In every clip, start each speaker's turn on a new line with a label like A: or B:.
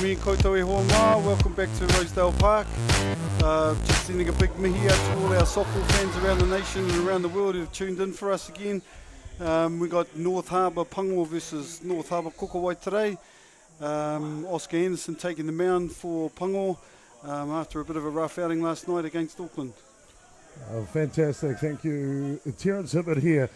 A: me koutou e hoa mā. Welcome back to Rosedale Park. Just sending a big mihi out to all our softball fans around the nation and around the world who've tuned in for us again. We got North Harbour Pango versus North Harbour Kōkōwai today. Oscar Anderson taking the mound for Pango after a bit of a rough outing last night against Auckland.
B: Fantastic, thank you. Terence Hibbert here,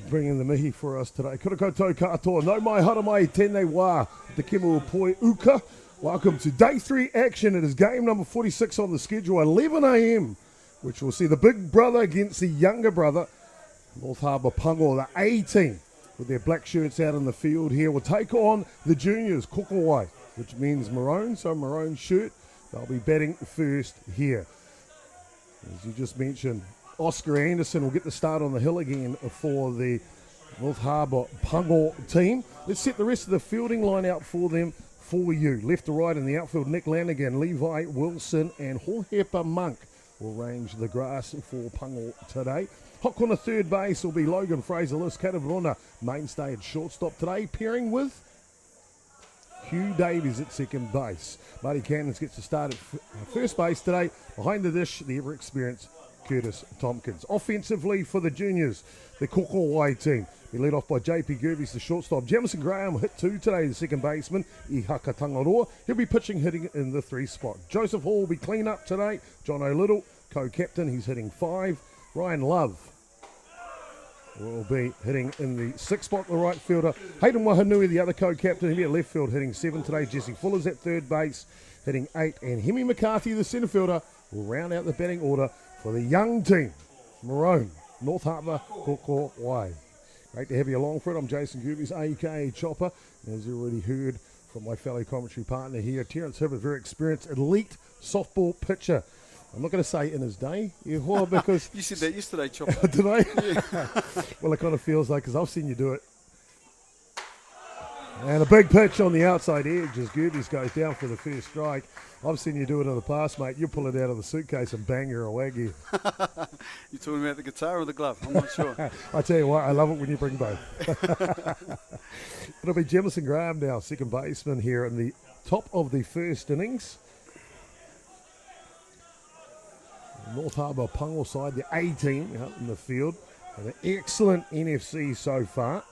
B: bringing the mihi for us today. Kura koutou katoa, no mai hara mai tēnei wā, te kemu poi uka. Welcome to day 3 action. It is game number 46 on the schedule, 11 a.m, which will see the big brother against the younger brother. North Harbour Pango, the A team, with their black shirts out in the field here, will take on the juniors, Kōkōwai, which means maroon, so maroon shirt. They'll be batting first here. As you just mentioned, Oscar Anderson will get the start on the hill again for the North Harbour Pango team. Let's set the rest of the fielding line out for them for you. Left to right in the outfield, Nick Lanigan, Levi Wilson and Hohepa Monk will range the grass for Pango today. Hot corner third base will be Logan Fraser-Lewis, Katavarona, mainstay at shortstop today, pairing with Hugh Davies at second base. Marty Cannons gets to start at first base today. Behind the dish, the ever-experienced Curtis Tompkins. Offensively for the juniors, the Kōkōwai team. Be led off by JP Gerbes, the shortstop. Jamison Graham hit 2 today, the second baseman. Ihaka Tangaroa, he'll be hitting in the 3 spot. Joseph Hall will be clean up today. John O'Little, co-captain, he's hitting 5. Ryan Love will be hitting in the 6th spot, the right fielder. Hayden Wahanui, the other co-captain, he'll be at left field hitting 7 today. Jesse Fuller's at third base hitting 8. And Hemi McCarthy, the centre fielder, will round out the batting order for the young team, Maroon, North Harbour Kōkōwai. Great to have you along for it. I'm Jason Gerbes, aka Chopper. As you already heard from my fellow commentary partner here, Terence Hibbert, very experienced elite softball pitcher. I'm not going to say in his day, because...
A: You said that yesterday, Chopper.
B: Did I?
A: Yeah.
B: Well, it kind of feels like, because I've seen you do it. And a big pitch on the outside edge as Gerbes goes down for the first strike. I've seen you do it in the past, mate. You pull it out of the suitcase and bang, you're a waggy.
A: You talking about the guitar or the glove? I'm not sure.
B: I tell you what, I love it when you bring both. It'll be Jamison Graham now, second baseman here in the top of the first innings. North Harbour Pango side, the A team out in the field. And an excellent NFC so far.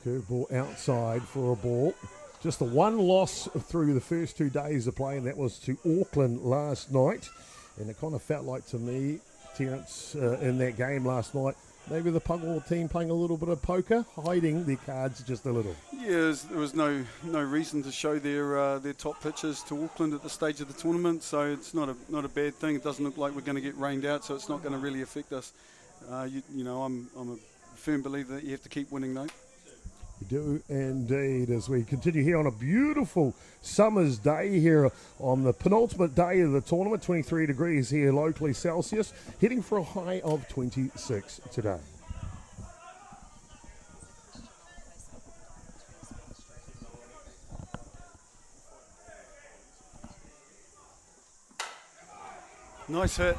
B: Curveball outside for a ball. Just the one loss through the first 2 days of play, and that was to Auckland last night. And it kind of felt like to me, Terence, in that game last night, maybe the Pango team playing a little bit of poker, hiding their cards just a little.
A: Yeah, there was no reason to show their top pitchers to Auckland at the stage of the tournament, so it's not a bad thing. It doesn't look like we're going to get rained out, so it's not going to really affect us. You know, I'm a firm believer that you have to keep winning though.
B: You do indeed, as we continue here on a beautiful summer's day here on the penultimate day of the tournament. 23 degrees here locally Celsius, heading for a high of 26 today.
A: Nice hit.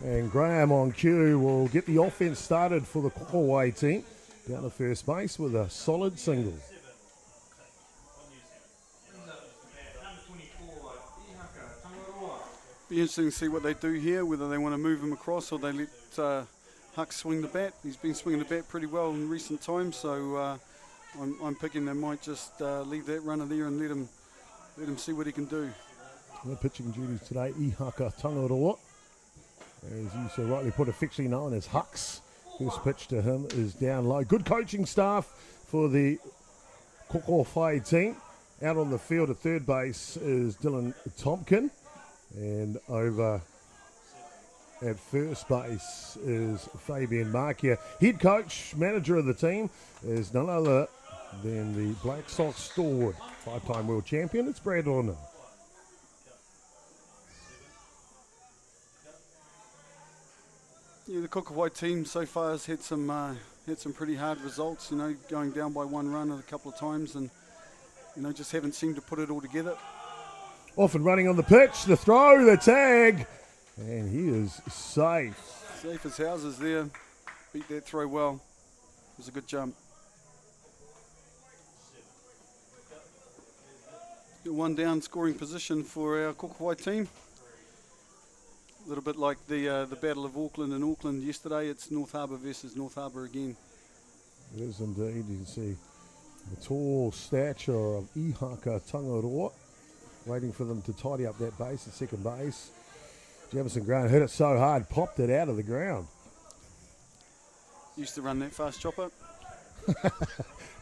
B: And Graham on cue will get the offense started for the Kōkōwai team. Down to first base with a solid single.
A: Be interesting to see what they do here, whether they want to move him across or they let Huck swing the bat. He's been swinging the bat pretty well in recent times, so I'm picking they might just leave that runner there and let him see what he can do.
B: The pitching duties today, Ihaka Tangaroa, as you so rightly put, affectionately known as Hucks. First pitch to him is down low. Good coaching staff for the Kōkōwai team. Out on the field at third base is Dylan Tompkin. And over at first base is Fabian Markia. Head coach, manager of the team, is none other than the Black Sox stalwart, 5-time world champion. It's Brad Orner.
A: Yeah, the Kōkōwai team so far has had some pretty hard results, you know, going down by 1 run a couple of times and, you know, just haven't seemed to put it all together.
B: Off and running on the pitch, the throw, the tag, and he is safe.
A: Safe as houses there. Beat that throw well. It was a good jump. one down scoring position for our Kōkōwai team. A little bit like the Battle of Auckland in Auckland yesterday. It's North Harbour versus North Harbour again.
B: It is indeed. You can see the tall stature of Ihaka Tangaroa, waiting for them to tidy up that base at second base. Jamison Grant hit it so hard, popped it out of the ground.
A: Used to run that fast chopper.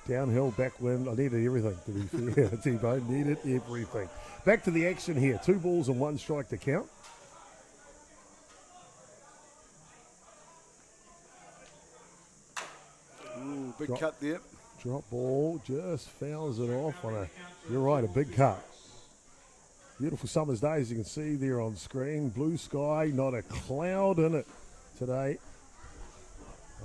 B: Downhill, backwind. I needed everything, to be fair. T-Bone needed everything. Back to the action here. 2 balls and 1 strike to count.
A: Ooh, big cut there.
B: Drop ball, just fouls it off on a, you're right, a big cut. Beautiful summer's day, as you can see there on screen. Blue sky, not a cloud in it today.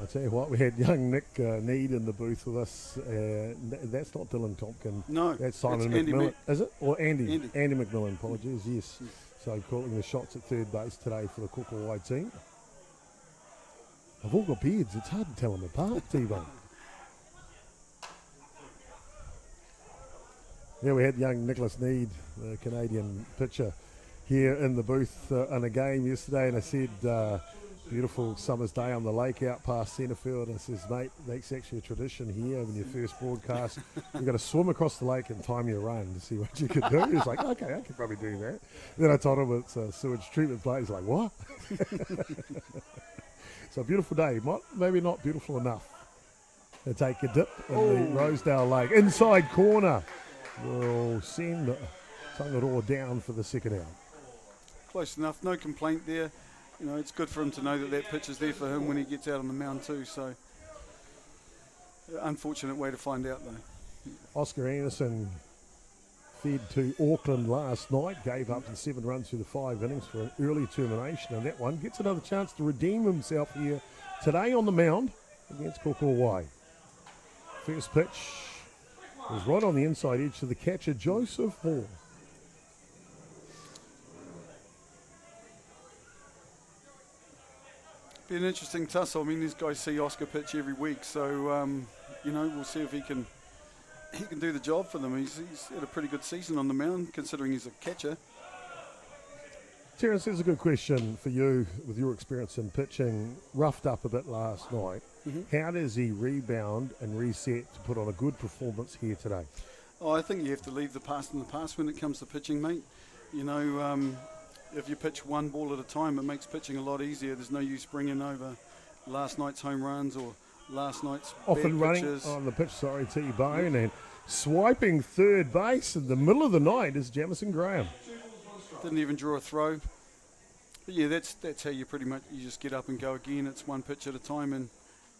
B: I tell you what, we had young Nick Need in the booth with us. That's not Dylan Tompkin.
A: No,
B: that's Simon McMillan. Is it? Or Andy McMillan, apologies, yes. So calling the shots at third base today for the Kōkōwai team. They've all got beards. It's hard to tell them apart, T-Bone. Yeah, we had young Nicholas Need, the Canadian pitcher, here in the booth in a game yesterday, and I said, beautiful summer's day on the lake out past Centrefield, and I says, mate, that's actually a tradition here when your first broadcast. You've got to swim across the lake and time your run to see what you could do. He's like, okay, I could probably do that. Then I told him it's a sewage treatment plant. He's like, what? So a beautiful day, maybe not beautiful enough to take a dip in the Rosedale Lake. Inside corner will send Tangaroa down for the second out.
A: Close enough, no complaint there. You know, it's good for him to know that pitch is there for him when he gets out on the mound too. So, unfortunate way to find out though.
B: Oscar Anderson fed to Auckland last night, gave up 7 runs through the 5 innings for an early termination, and that one gets another chance to redeem himself here today on the mound against Kōkōwai. First pitch was right on the inside edge to the catcher, Joseph Hall.
A: Be an interesting tussle. I mean, these guys see Oscar pitch every week, so you know, we'll see if he can do the job for them. He's had a pretty good season on the mound, considering he's a catcher.
B: Terence, here's a good question for you with your experience in pitching. Roughed up a bit last night. How does he rebound and reset to put on a good performance here today?
A: Oh, I think you have to leave the past in the past when it comes to pitching, mate. You know, if you pitch one ball at a time, it makes pitching a lot easier. There's no use bringing over last night's home runs or last night's
B: often running
A: pitches
B: on the pitch, T-Bone, and swiping third base in the middle of the night is Jamison Graham.
A: Didn't even draw a throw. But yeah, that's how you pretty much, you just get up and go again. It's one pitch at a time, and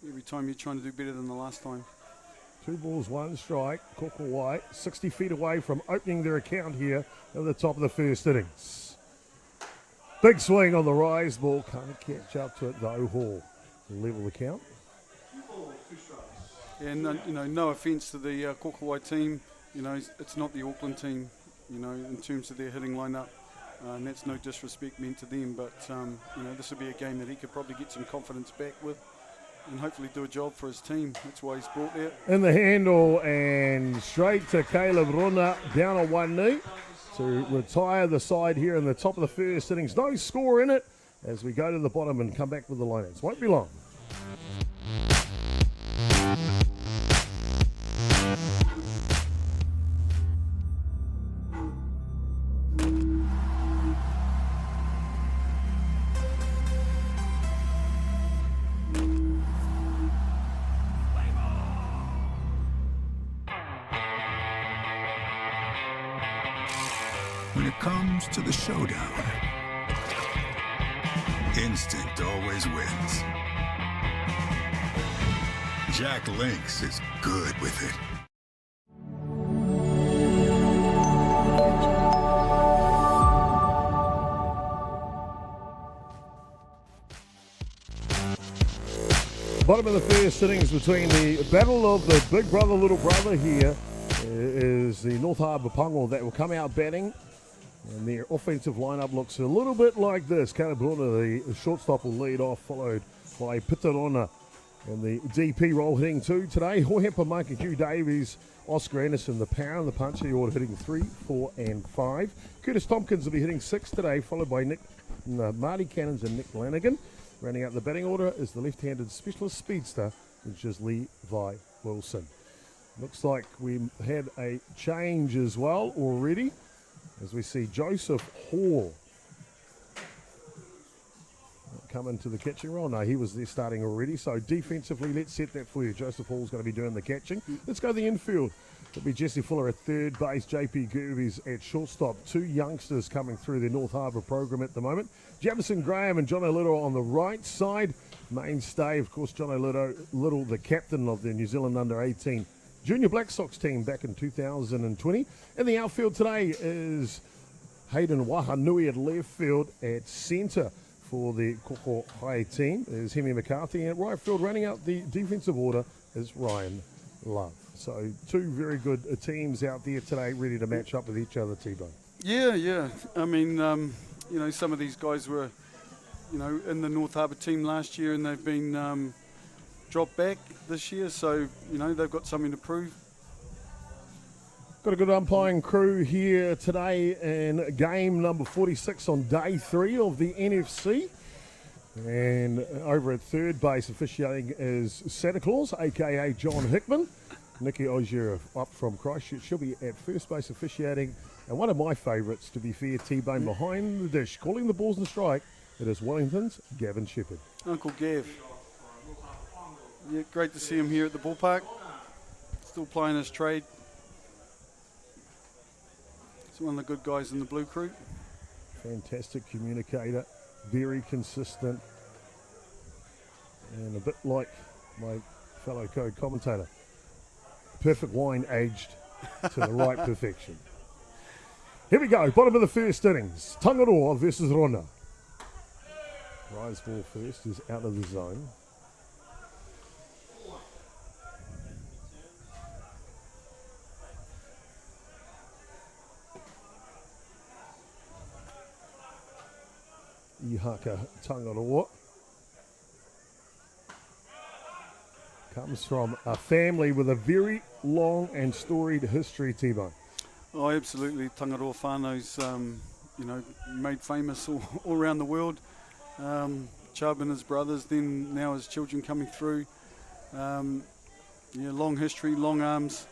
A: every time you're trying to do better than the last time.
B: 2 balls, 1 strike. Kōkōwai 60 feet away from opening their account here at the top of the first innings. Big swing on the rise ball. Can't catch up to it though. Hall level the count.
A: And you know, no offence to the Kōkōwai team. You know, it's not the Auckland team. You know, in terms of their hitting lineup, and that's no disrespect meant to them. But you know, this will be a game that he could probably get some confidence back with, and hopefully do a job for his team. That's why he's brought there.
B: In the handle and straight to Caleb Runa, down on one knee to retire the side here in the top of the first innings. No score in it as we go to the bottom and come back with the lineouts. Won't be long.
C: When it comes to the showdown, instinct always wins. Jack Lynx is good with it.
B: Bottom of the first innings between the battle of the big brother, little brother here is the North Harbour Pango that will come out batting. And their offensive lineup looks a little bit like this. Caleb Runa, the shortstop, will lead off, followed by Pitarona And the DP role hitting 2 today. Hohepa Mike and Hugh Davies, Oscar Anderson, the power and the puncher, all hitting 3, 4 and 5. Curtis Tompkins will be hitting 6 today, followed by Marty Cannons and Nick Lanigan. Rounding out the batting order is the left-handed specialist speedster, which is Levi Wilson. Looks like we had a change as well already, as we see Joseph Hall come into the catching role. No, he was there starting already. So defensively, let's set that for you. Joseph Hall's going to be doing the catching. Let's go to the infield. It'll be Jesse Fuller at third base, JP Gerbes at shortstop. 2 youngsters coming through the North Harbour program at the moment. Jamison Graham and John O'Little on the right side. Mainstay, of course, John O'Little, the captain of the New Zealand under-18 Junior Black Sox team back in 2020. In the outfield today is Hayden Wahanui at left field. At centre for the Kōkōwai team is Hemi McCarthy, and at right field running out the defensive order is Ryan Love. So 2 very good teams out there today ready to match up with each other, T-Bone.
A: Yeah. I mean, some of these guys were, in the North Harbour team last year, and they've been dropped back this year, so, they've got something to prove. Got
B: a good umpiring crew here today in game number 46 on day 3 of the NFC. And over at third base officiating is Santa Claus, a.k.a. John Hickman. Nikki Ogier up from Christchurch. She'll be at first base officiating. And one of my favourites, to be fair, T-Bone behind the dish, calling the balls in strike. It is Wellington's Gavin Shepherd.
A: Uncle Gav. Yeah, great to see him here at the ballpark. Still playing his trade. He's one of the good guys in the blue crew.
B: Fantastic communicator, very consistent, and a bit like my fellow co-commentator. Perfect wine aged to the right perfection. Here we go, bottom of the first innings. Tangaroa versus Rona. Rise ball first is out of the zone. Ihaka Tangaroa comes from a family with a very long and storied history, T-Bone.
A: Oh, absolutely. Tangaroa whānau's, made famous all around the world. Chubb and his brothers, then now his children coming through. Long history, long arms.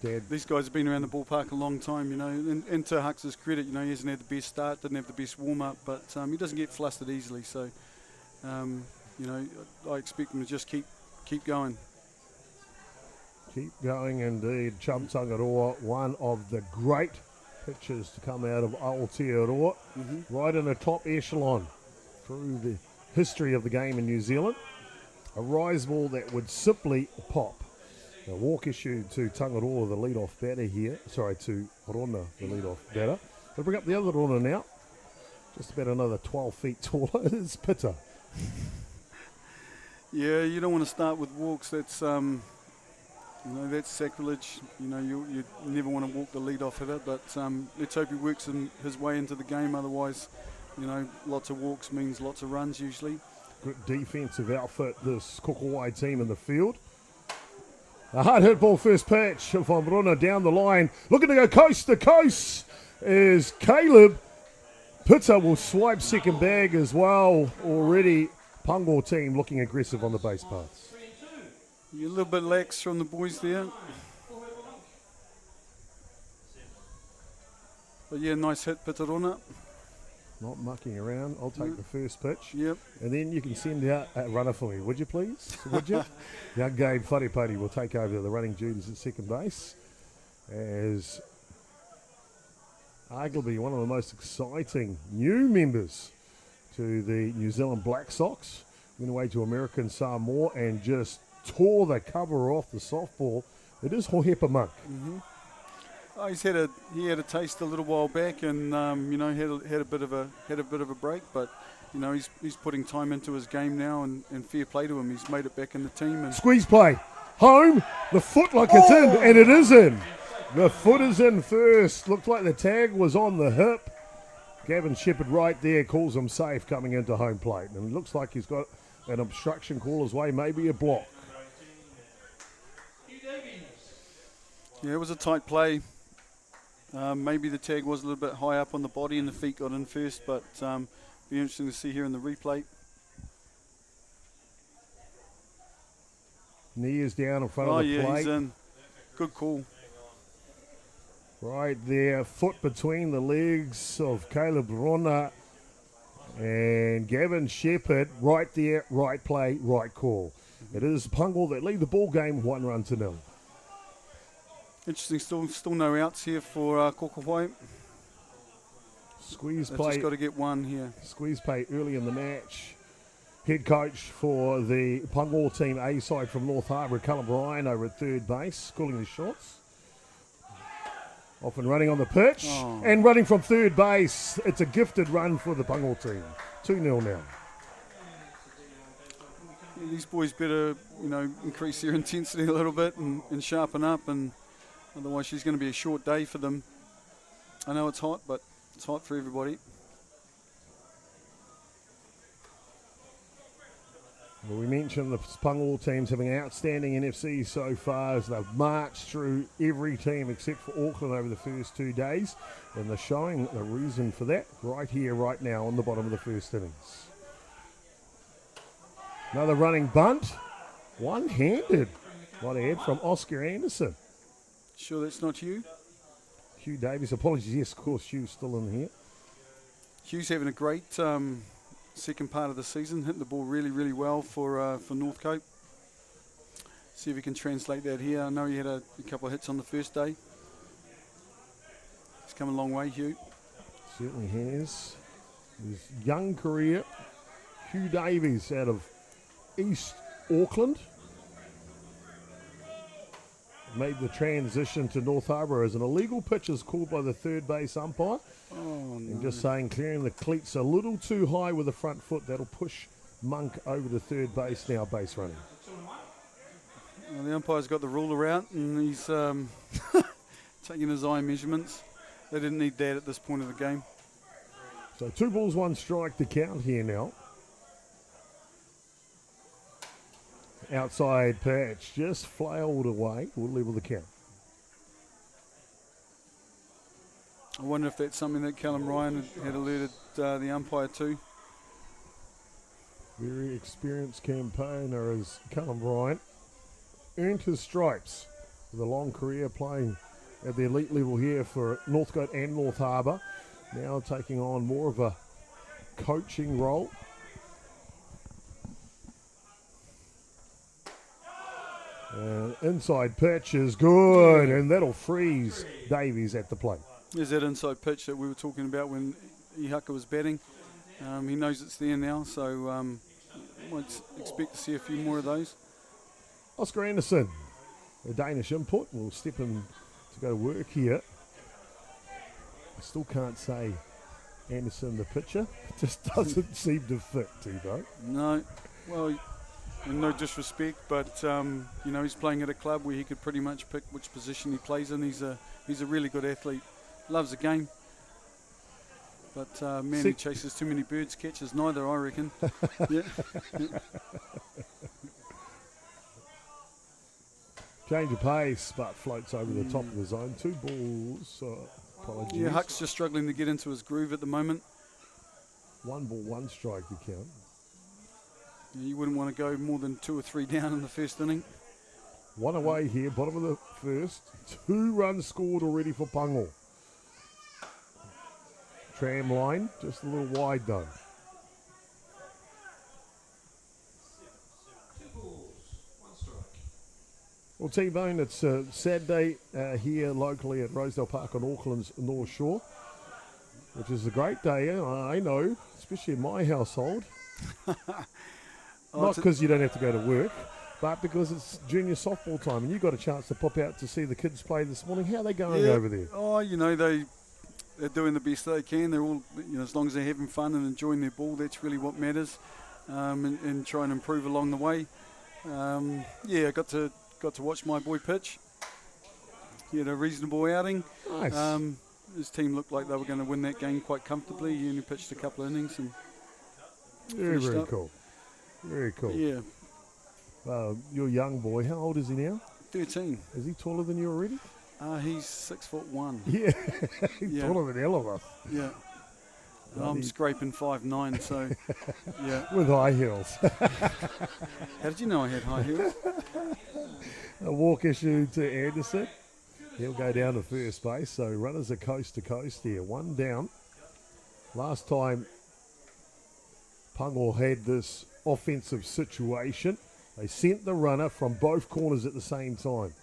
B: Dad.
A: These guys have been around the ballpark a long time, and to Hux's credit, he hasn't had the best start, didn't have the best warm-up, but he doesn't get flustered easily, so, I expect him to just keep going.
B: Keep going indeed. Chubb Tangaroa, one of the great pitchers to come out of Aotearoa, right in the top echelon through the history of the game in New Zealand. A rise ball that would simply pop. A walk issued to Tangaroa, the lead-off batter here. Sorry, to Rona, the lead-off batter. We'll bring up the other Rona now. Just about another 12 feet taller. It's Pitta.
A: Yeah, you don't want to start with walks. That's that's sacrilege. You never want to walk the lead-off hitter, but let's hope he works his way into the game. Otherwise, lots of walks means lots of runs usually.
B: Good defensive outfit, this Kōkōwai team in the field. A hard hit ball first pitch from Rona down the line. Looking to go coast to coast is Caleb. Pitta will swipe second bag as well. Already Pango team looking aggressive on the base paths.
A: You're a little bit lax from the boys there. But yeah, nice hit, Pitta Rona.
B: Not mucking around. I'll take the first pitch.
A: Yep.
B: And then you can send out a runner for me, would you please? Would you? Young Gabe Wharepari will take over the running duties at second base as arguably one of the most exciting new members to the New Zealand Black Sox. Went away to American Samoa and just tore the cover off the softball. It is Hohepa Monk.
A: Oh, he had a taste a little while back, and had a bit of a break, but he's putting time into his game now, and fair play to him. He's made it back in the team. And
B: squeeze play, home, the foot like it's in, and it is in. The foot is in first. Looked like the tag was on the hip. Gavin Shepherd right there calls him safe coming into home plate, and it looks like he's got an obstruction call his way, maybe a block.
A: Yeah, it was a tight play. Maybe the tag was a little bit high up on the body and the feet got in first, but be interesting to see here in the replay.
B: Knee is down in front of the plate.
A: He's in. Good call.
B: Right there, foot between the legs of Caleb Rona and Gavin Shepherd. Right there, right play, right call. It is Pango that lead the ball game 1-0.
A: Interesting, still no outs here for Kōkōwai.
B: Squeeze
A: They've
B: play.
A: just got to get one here.
B: Squeeze play early in the match. Head coach for the Pango team A side from North Harbour, Callum Ryan, over at third base, calling the shots. Off and running on the pitch and running from third base. It's a gifted run for the Pango team. 2-0 now.
A: Yeah, these boys better, increase their intensity a little bit and sharpen up, and otherwise she's going to be a short day for them. I know it's hot, but it's hot for everybody.
B: Well, we mentioned the Pango teams having outstanding NFC so far as they've marched through every team except for Auckland over the first 2 days. And they're showing the reason for that right here, right now on the bottom of the first innings. Another running bunt. One-handed. What ahead from Oscar Anderson.
A: Sure that's not Hugh?
B: Hugh Davies, apologies. Yes, of course, Hugh's still in here.
A: Hugh's having a great second part of the season, hitting the ball really, really well for Northcote. See if we can translate that here. I know he had a couple of hits on the first day. He's come a long way, Hugh.
B: Certainly has. His young career, Hugh Davies out of East Auckland. Made the transition to North Harbour as an illegal pitch is called by the third base umpire.
A: Oh, no.
B: And just saying, clearing the cleats a little too high with the front foot. That'll push Monk over to third base now, base running.
A: Well, the umpire's got the ruler out and he's taking his eye measurements. They didn't need that at this point of the game.
B: So 2 balls, 1 strike to count here now. Outside patch just flailed away. We'll level the count.
A: I wonder if that's something that Callum Ryan had alerted the umpire to.
B: Very experienced campaigner as Callum Ryan. Earned his stripes with a long career playing at the elite level here for Northcote and North Harbour. Now taking on more of a coaching role. Inside pitch is good, and that'll freeze Davies at the plate.
A: There's that inside pitch that we were talking about when Ihaka was batting. He knows it's there now, so might expect to see a few more of those.
B: Oscar Anderson, a Danish import, will step in to go to work here. I still can't say Anderson the pitcher. It just doesn't seem to fit, Tebow.
A: No, well, and no disrespect, but he's playing at a club where he could pretty much pick which position he plays in. He's a really good athlete, loves the game, but man who chases too many birds catches neither, I reckon. Yeah.
B: Change of pace, but floats over the top of the zone. 2 balls. Apologies.
A: Yeah, Huck's just struggling to get into his groove at the moment.
B: 1 ball, 1 strike to count.
A: You wouldn't want to go more than 2 or 3 down in the first inning.
B: 1 away here, bottom of the first. 2 runs scored already for Pango. Tram line, just a little wide though. Well, T-Bone, it's a sad day here locally at Rosedale Park on Auckland's North Shore, which is a great day, I know, especially in my household. Not because you don't have to go to work, but because it's junior softball time and you got a chance to pop out to see the kids play this morning. How are they going over there?
A: Oh, they're doing the best they can. They're all, as long as they're having fun and enjoying their ball, that's really what matters, and try and improve along the way. I got to watch my boy pitch. He had a reasonable outing.
B: Nice.
A: His team looked like they were going to win that game quite comfortably. He only pitched a couple of innings and
B: very
A: up.
B: cool. Very cool.
A: Yeah,
B: Your young boy, how old is he now?
A: 13.
B: Is he taller than you already?
A: He's 6'1".
B: Yeah, he's
A: Yeah.
B: taller than all of us.
A: Yeah. I'm scraping 5'9", so yeah.
B: With high heels.
A: How did you know I had high heels?
B: A walk issue to Anderson. He'll go down to first base. So runners are coast to coast here. One down. Last time Pango had this offensive situation, they sent the runner from both corners at the same time.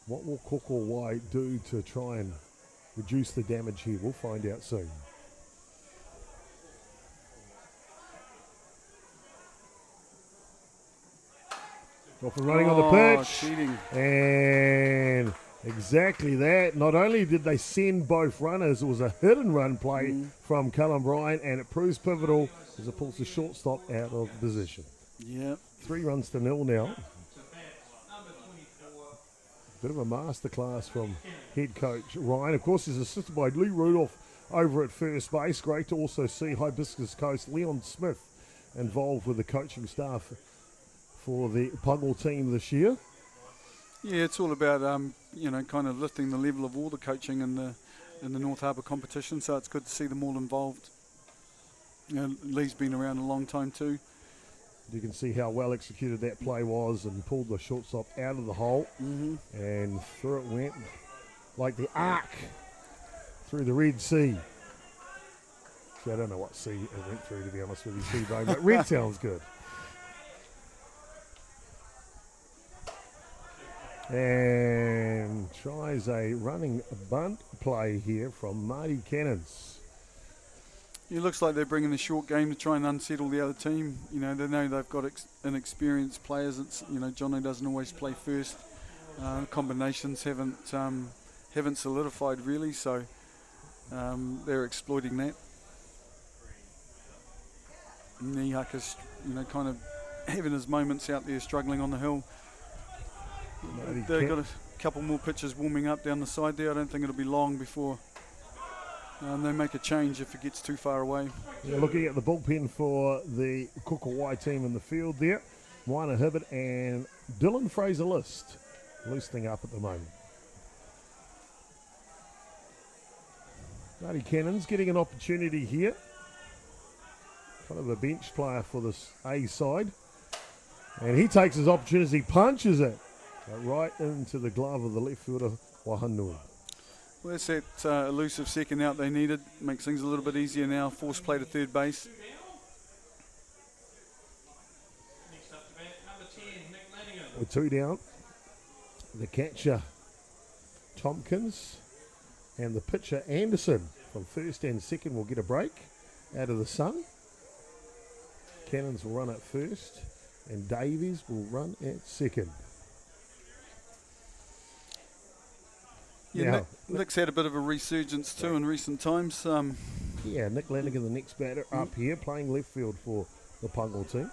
B: What will Kōkōwai do to try and reduce the damage here? We'll find out soon. Off and running on the pitch.
A: Cheating.
B: And exactly that. Not only did they send both runners, it was a hit and run play from Callum Bryan, and it proves pivotal as it pulls the shortstop out of position.
A: Yeah.
B: 3 runs to 0 now. Bit of a masterclass from head coach Ryan. Of course, he's assisted by Lee Rudolph over at first base. Great to also see Hibiscus Coast Leon Smith involved with the coaching staff for the Pango team this year.
A: Yeah, it's all about kind of lifting the level of all the coaching in the North Harbour competition. So it's good to see them all involved. Lee's been around a long time too.
B: You can see how well executed that play was, and pulled the shortstop out of the hole, and through it went like the arc through the Red Sea. See, I don't know what sea it went through, to be honest with you, T-Bone, but red sounds good. And tries a running bunt play here from Marty Cannons.
A: It looks like they're bringing the short game to try and unsettle the other team. They know they've got inexperienced players. It's Jono doesn't always play first. Combinations haven't solidified really, so they're exploiting that. Nihak is kind of having his moments out there, struggling on the hill. They've got a couple more pitches warming up down the side there. I don't think it'll be long before they make a change if it gets too far away.
B: Yeah, looking at the bullpen for the Kōkōwai team in the field there. Moana Hibbert and Dylan Fraser-List loosening up at the moment. Marty Cannons getting an opportunity here. Kind of a bench player for this A side. And he takes his opportunity, punches it right into the glove of the left fielder, Wahanui.
A: Well, that's that elusive second out they needed. Makes things a little bit easier now. Force play to third base.
B: With 2 down, the catcher Tompkins and the pitcher Anderson from first and second will get a break out of the sun. Cannons will run at first, and Davies will run at second.
A: Yeah,
B: Now,
A: Nick's had a bit of a resurgence too in recent times.
B: Yeah, Nick Lanigan, the next batter up here, playing left field for the Pango team.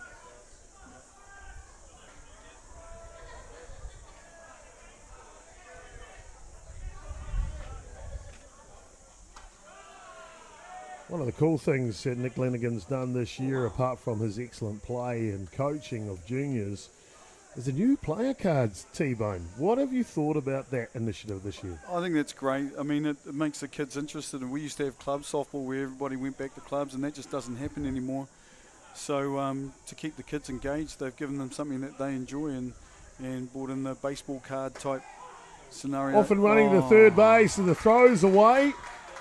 B: One of the cool things that Nick Lanigan's done this year, apart from his excellent play and coaching of juniors, is the new player cards, T-Bone. What have you thought about that initiative this year?
A: I think that's great. I mean, it makes the kids interested. And we used to have club softball where everybody went back to clubs, and that just doesn't happen anymore. So to keep the kids engaged, they've given them something that they enjoy and brought in the baseball card type scenario.
B: Off and running to third base, and the throw's away.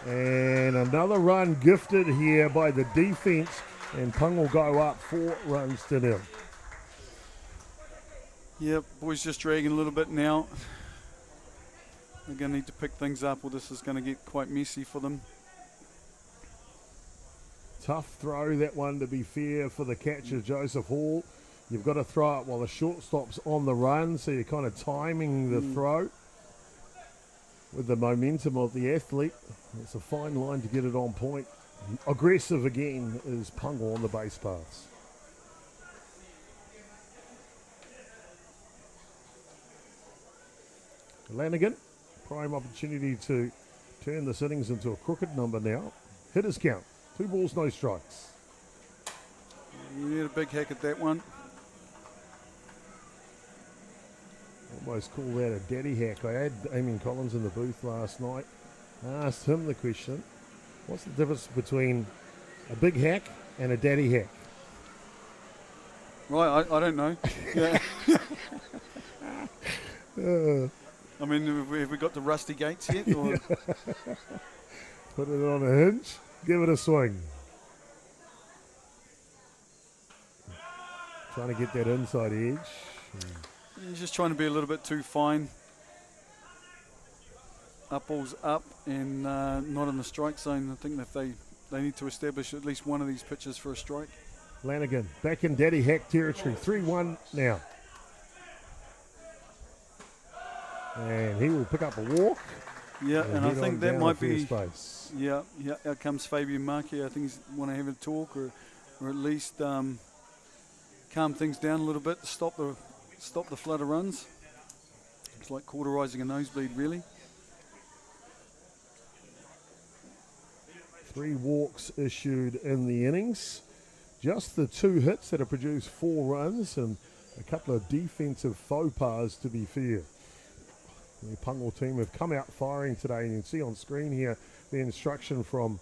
B: And another run gifted here by the defense, and Pung will go up 4 runs to 0.
A: Yep, boys just dragging a little bit now. They're going to need to pick things up, or this is going to get quite messy for them.
B: Tough throw, that one, to be fair, for the catcher, Joseph Hall. You've got to throw it while the shortstop's on the run, so you're kind of timing the throw with the momentum of the athlete. It's a fine line to get it on point. Aggressive again is Pango on the base paths. Lanigan, prime opportunity to turn this innings into a crooked number now. Hitters count, 2 balls, no strikes.
A: We had a big hack at that one.
B: Almost call that a daddy hack. I had Damien Collins in the booth last night. I asked him the question, what's the difference between a big hack and a daddy hack?
A: Right, I don't know. Yeah. I mean, have we got the rusty gates yet? Or?
B: Put it on a hinge, give it a swing. Trying to get that inside edge.
A: He's just trying to be a little bit too fine. Up ball's up and not in the strike zone. I think that they need to establish at least one of these pitches for a strike.
B: Lanigan back in daddy hack territory, 3-1 now. And he will pick up a walk.
A: Yeah, and I think that might be.
B: Space.
A: Yeah. Out comes Fabian Markey. I think he's want to have a talk or at least calm things down a little bit to stop the flood of runs. It's like cauterizing a nosebleed, really.
B: 3 walks issued in the innings. Just the 2 hits that have produced 4 runs and a couple of defensive faux pas, to be fair. The Pango team have come out firing today, and you can see on screen here the instruction from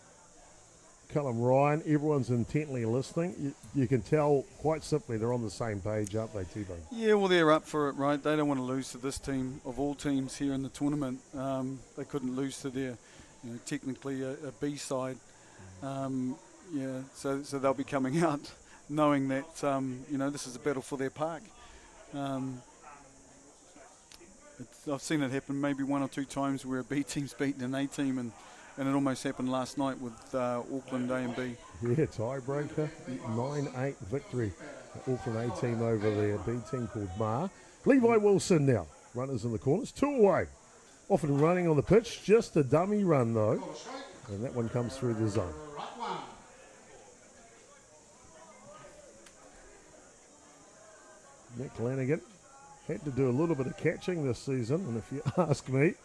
B: Callum Ryan. Everyone's intently listening. You can tell quite simply they're on the same page, aren't they, T-Bone?
A: Yeah, well, they're up for it, right? They don't want to lose to this team of all teams here in the tournament. They couldn't lose to their, technically a B side. So they'll be coming out knowing that, this is a battle for their park. I've seen it happen maybe 1 or 2 times where a B team's beaten an A team, and it almost happened last night with Auckland A and B.
B: Yeah, tiebreaker, 9-8 victory. Auckland A team over their B team called Mar. Levi Wilson now, runners in the corners, 2 away. Often running on the pitch, just a dummy run though, and that one comes through the zone. Nick Lanigan had to do a little bit of catching this season, and if you ask me,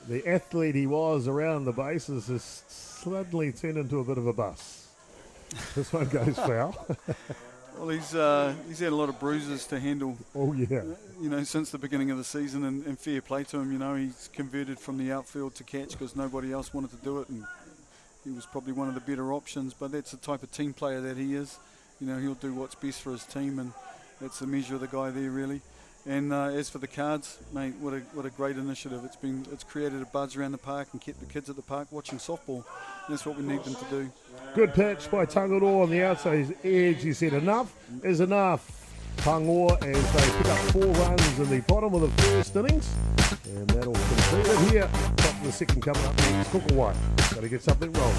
B: the athlete he was around the bases has suddenly turned into a bit of a bus. This one goes foul.
A: Well, he's had a lot of bruises to handle.
B: Oh yeah.
A: Since the beginning of the season, and fair play to him. He's converted from the outfield to catch because nobody else wanted to do it, and he was probably one of the better options. But that's the type of team player that he is. He'll do what's best for his team, and that's the measure of the guy there, really. And as for the cards, mate, what a great initiative. It's created a buzz around the park and kept the kids at the park watching softball. That's what we need them to do.
B: Good pitch by Tangaroa on the outside edge. He said enough is enough. Pango as they pick up 4 runs in the bottom of the first innings. And that'll complete it here. Top of the second coming up next. Kōkōwai. Got to get something rolling.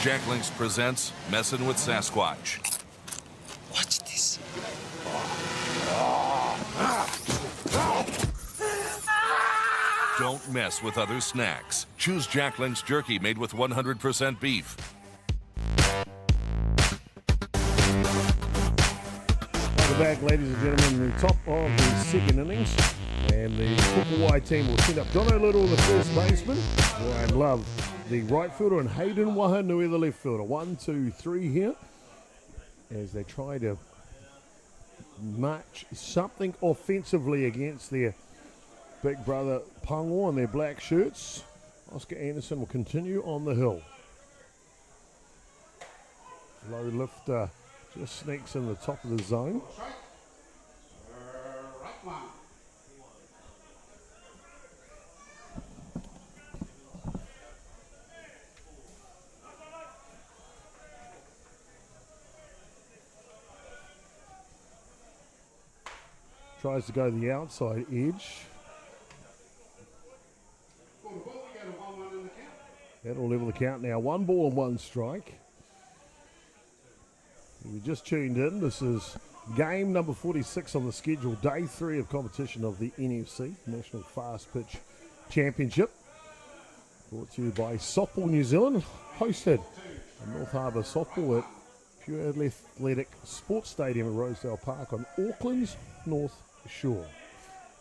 D: Jack Links presents Messin' with Sasquatch.
E: Watch this.
D: Don't mess with other snacks. Choose Jack Links jerky made with 100% beef.
B: Welcome back, ladies and gentlemen, the top of the second innings. And the Kōkōwai team will send up Jono Little, the first baseman, Ryan Love, the right fielder, and Hayden Wahanui, the left fielder. 1, 2, 3 here as they try to match something offensively against their big brother Pango in their black shirts. Oscar Anderson will continue on the hill. Low lifter just sneaks in the top of the zone. Tries to go the outside edge. That'll level the count now. 1 ball and 1 strike. If you just tuned in, this is game number 46 on the schedule, day 3 of competition of the NFC, National Fast Pitch Championship. Brought to you by Softball New Zealand, hosted in North Harbour Softball at Pure Athletic Sports Stadium at Rosedale Park on Auckland's North Shore.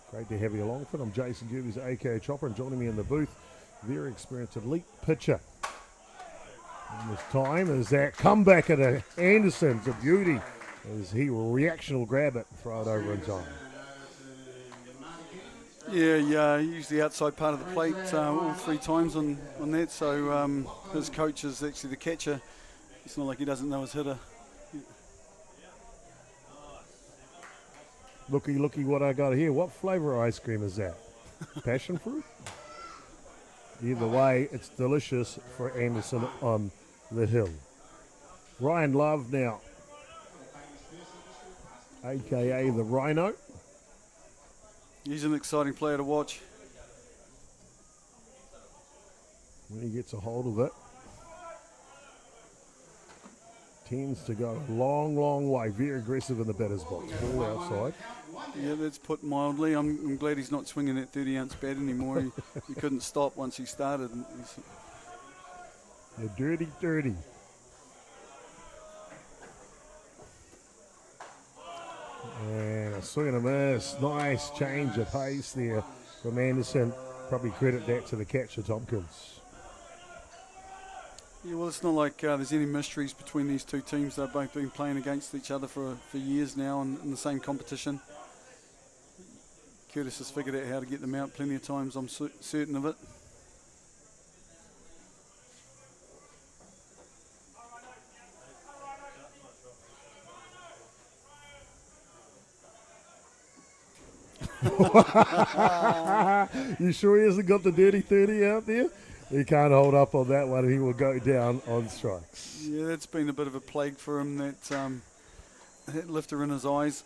B: Great to have you along for it. I'm Jason Gerbes, aka Chopper, and joining me in the booth, very experienced elite pitcher. And this time is that comeback at Anderson's a beauty as he reaction will grab it and throw it over in time.
A: Yeah, he used the outside part of the plate all 3 times on that, so his coach is actually the catcher. It's not like he doesn't know his hitter.
B: Looky what I got here. What flavour ice cream is that? Passion fruit? Either way, it's delicious for Anderson on the hill. Ryan Love now, a.k.a. the Rhino.
A: He's an exciting player to watch.
B: When he gets a hold of it, tends to go a long way. Very aggressive in the batter's box. Ball outside.
A: Yeah, that's put mildly. I'm glad he's not swinging that 30-ounce bat anymore. He couldn't stop once he started.
B: They're dirty. And a swing and a miss. Nice change of pace there from Anderson. Probably credit that to the catcher, Tompkins.
A: Yeah, well, it's not like there's any mysteries between these two teams. They've both been playing against each other for years now in the same competition. Curtis has figured out how to get them out plenty of times, I'm certain of it.
B: You sure he hasn't got the dirty 30 out there? He can't hold up on that one. He will go down on strikes.
A: Yeah, that's been a bit of a plague for him, that lifter in his eyes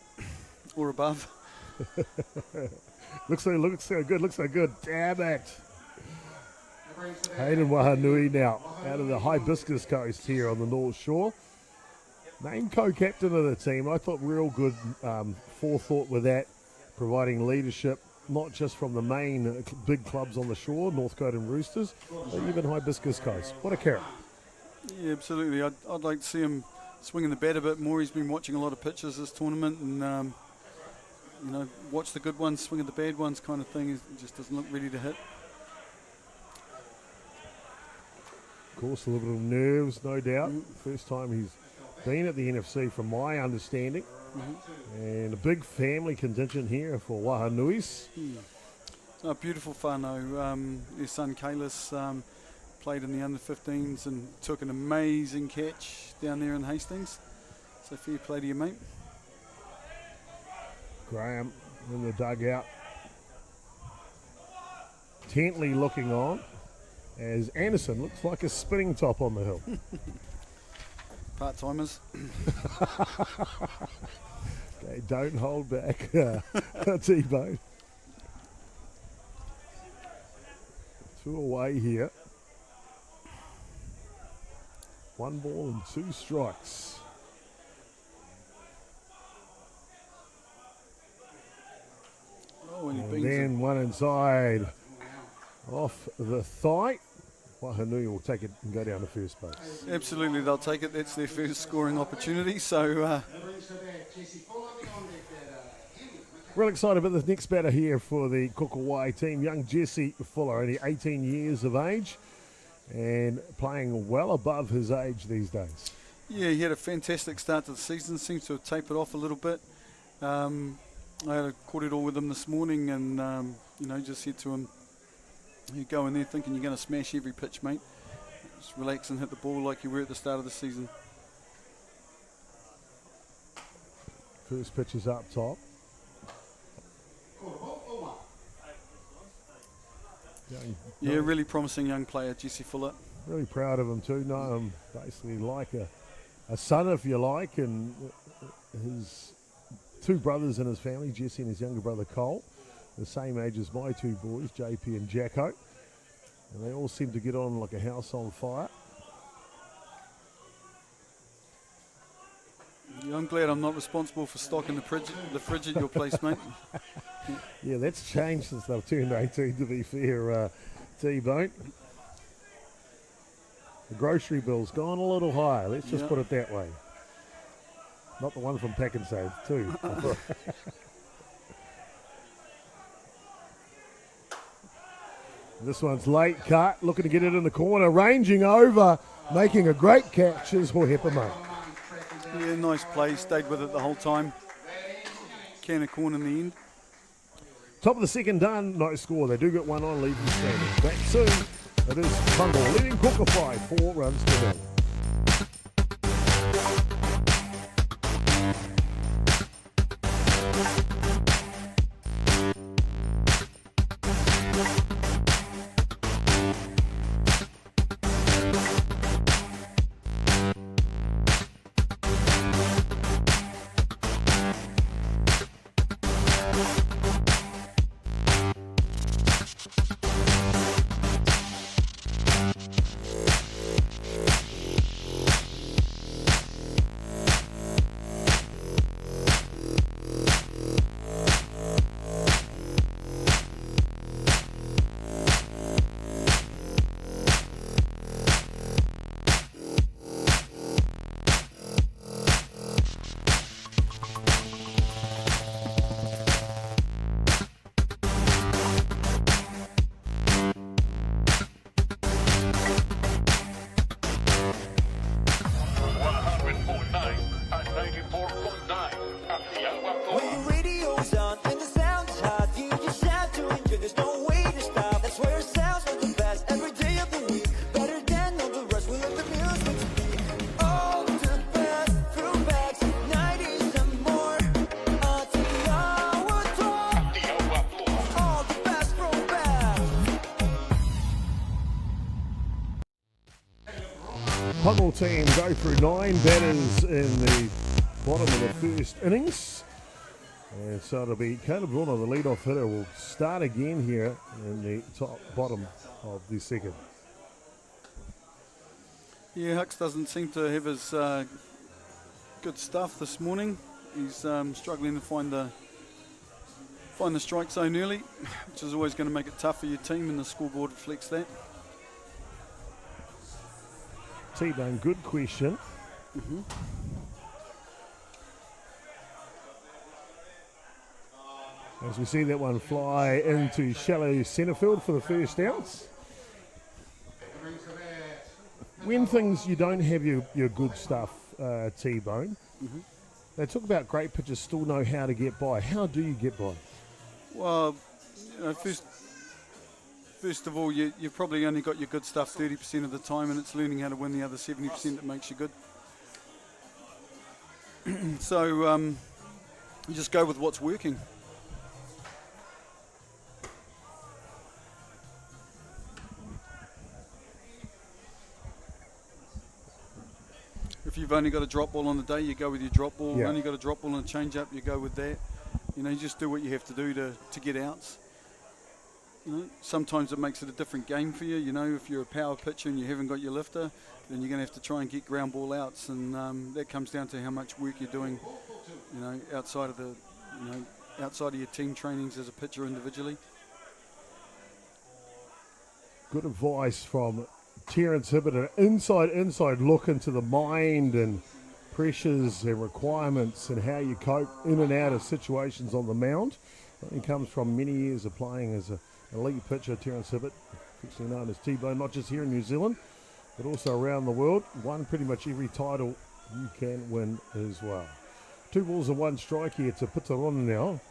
A: or above.
B: Looks so good. Damn it. Hayden Wahanui now out of the Hibiscus Coast here on the North Shore. Named co-captain of the team. I thought real good forethought with that, providing leadership not just from the main big clubs on the shore, Northcote and Roosters, but even Hibiscus Coast. What a carrot.
A: Yeah, absolutely. I'd like to see him swinging the bat a bit more. He's been watching a lot of pitches this tournament and, watch the good ones, swing at the bad ones kind of thing. He just doesn't look ready to hit.
B: Of course, a little bit of nerves, no doubt. First time he's been at the NFC, from my understanding. And a big family contingent here for Wahanuis.
A: A beautiful whānau. His son Kalis played in the under-15s and took an amazing catch down there in Hastings. So fair play to you, mate.
B: Graham in the dugout, intently looking on as Anderson looks like a spinning top on the hill.
A: Part-timers.
B: Okay, don't hold back, T-Bone. 2 away here. 1 ball and 2 strikes.
A: Oh, and
B: And then one inside off the thigh. Wahanui will take it and go down to first base.
A: Absolutely, they'll take it. That's their first scoring opportunity. So,
B: Real excited about this next batter here for the Kōkōwai team. Young Jesse Fuller, only 18 years of age and playing well above his age these days.
A: yeah, he had a fantastic start to the season. Seems to have tapered off a little bit. I had a cordial with him this morning and, just said to him, you go in there thinking you're going to smash every pitch, mate. Just relax and hit the ball like you were at the start of the season.
B: First pitch is up top.
A: Yeah, really promising young player, Jesse Fuller.
B: Really proud of him too. Know him basically like a son, if you like, and his two brothers in his family, Jesse and his younger brother Cole, the same age as my two boys, JP and Jacko. And they all seem to get on like a house on fire.
A: Yeah, I'm glad I'm not responsible for stocking the fridge at your place, mate.
B: Yeah, that's changed since they've turned 18, to be fair, T-Bone. The grocery bill's gone a little higher, let's just put it that way. Not the one from Pack and Save, too. This one's late cut, looking to get it in the corner, ranging over, making a great catch is Hohepama.
A: Yeah, nice play, stayed with it the whole time. Can of corn in the end.
B: Top of the second done, no score. They do get one on, leaving standing. Back soon, it is Pango leading Kōkōwai, 4 runs to 0. Pango team go through 9 batters in the bottom of the first innings. And so it'll be Caleb Bruno, the leadoff hitter, will start again here in the bottom of the second.
A: Yeah, Hux doesn't seem to have his good stuff this morning. He's struggling to find the strike zone early, which is always going to make it tough for your team, and the scoreboard reflects that.
B: T-Bone, good question. As we see that one fly into shallow centre field for the first outs. When things you don't have your good stuff, T-Bone, they talk about great pitchers still know how to get by. How do you get by?
A: Well, you know, First of all, you've probably only got your good stuff 30% of the time, and it's learning how to win the other 70% that makes you good. So you just go with what's working. If you've only got a drop ball on the day, you go with your drop ball.
B: Yeah.
A: Only got a drop ball and a change up, you go with that. You know, you just do what you have to do to get outs. You know, sometimes it makes it a different game for you. You know, if you're a power pitcher and you haven't got your lifter, then you're going to have to try and get ground ball outs, and that comes down to how much work you're doing. You know, outside of your team trainings as a pitcher individually.
B: Good advice from Terence Hibbert, an inside look into the mind and pressures and requirements and how you cope in and out of situations on the mound. It comes from many years of playing as a elite pitcher, Terence Hibbert, affectionately known as T-Bone, not just here in New Zealand, but also around the world. Won pretty much every title you can win as well. 2 balls and 1 strike here to Pitarona now.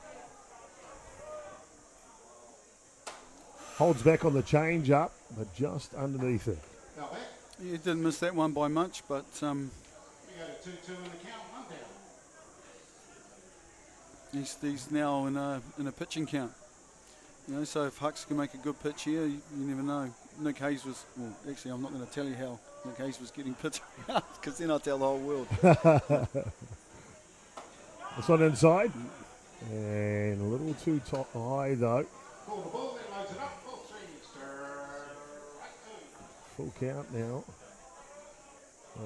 B: Holds back on the change up, but just underneath it.
A: You didn't miss that one by much, but
F: We got a 2-2 in the count, one down.
A: he's now in a pitching count. You know, so if Hux can make a good pitch here, you never know. Nick Hayes was, well, actually I'm not going to tell you how Nick Hayes was getting pitched out, because then I'll tell the whole world.
B: It's not inside. And a little too high though.
F: Call the ball, then loads it up. Ball 3, strike 2.
B: Full count now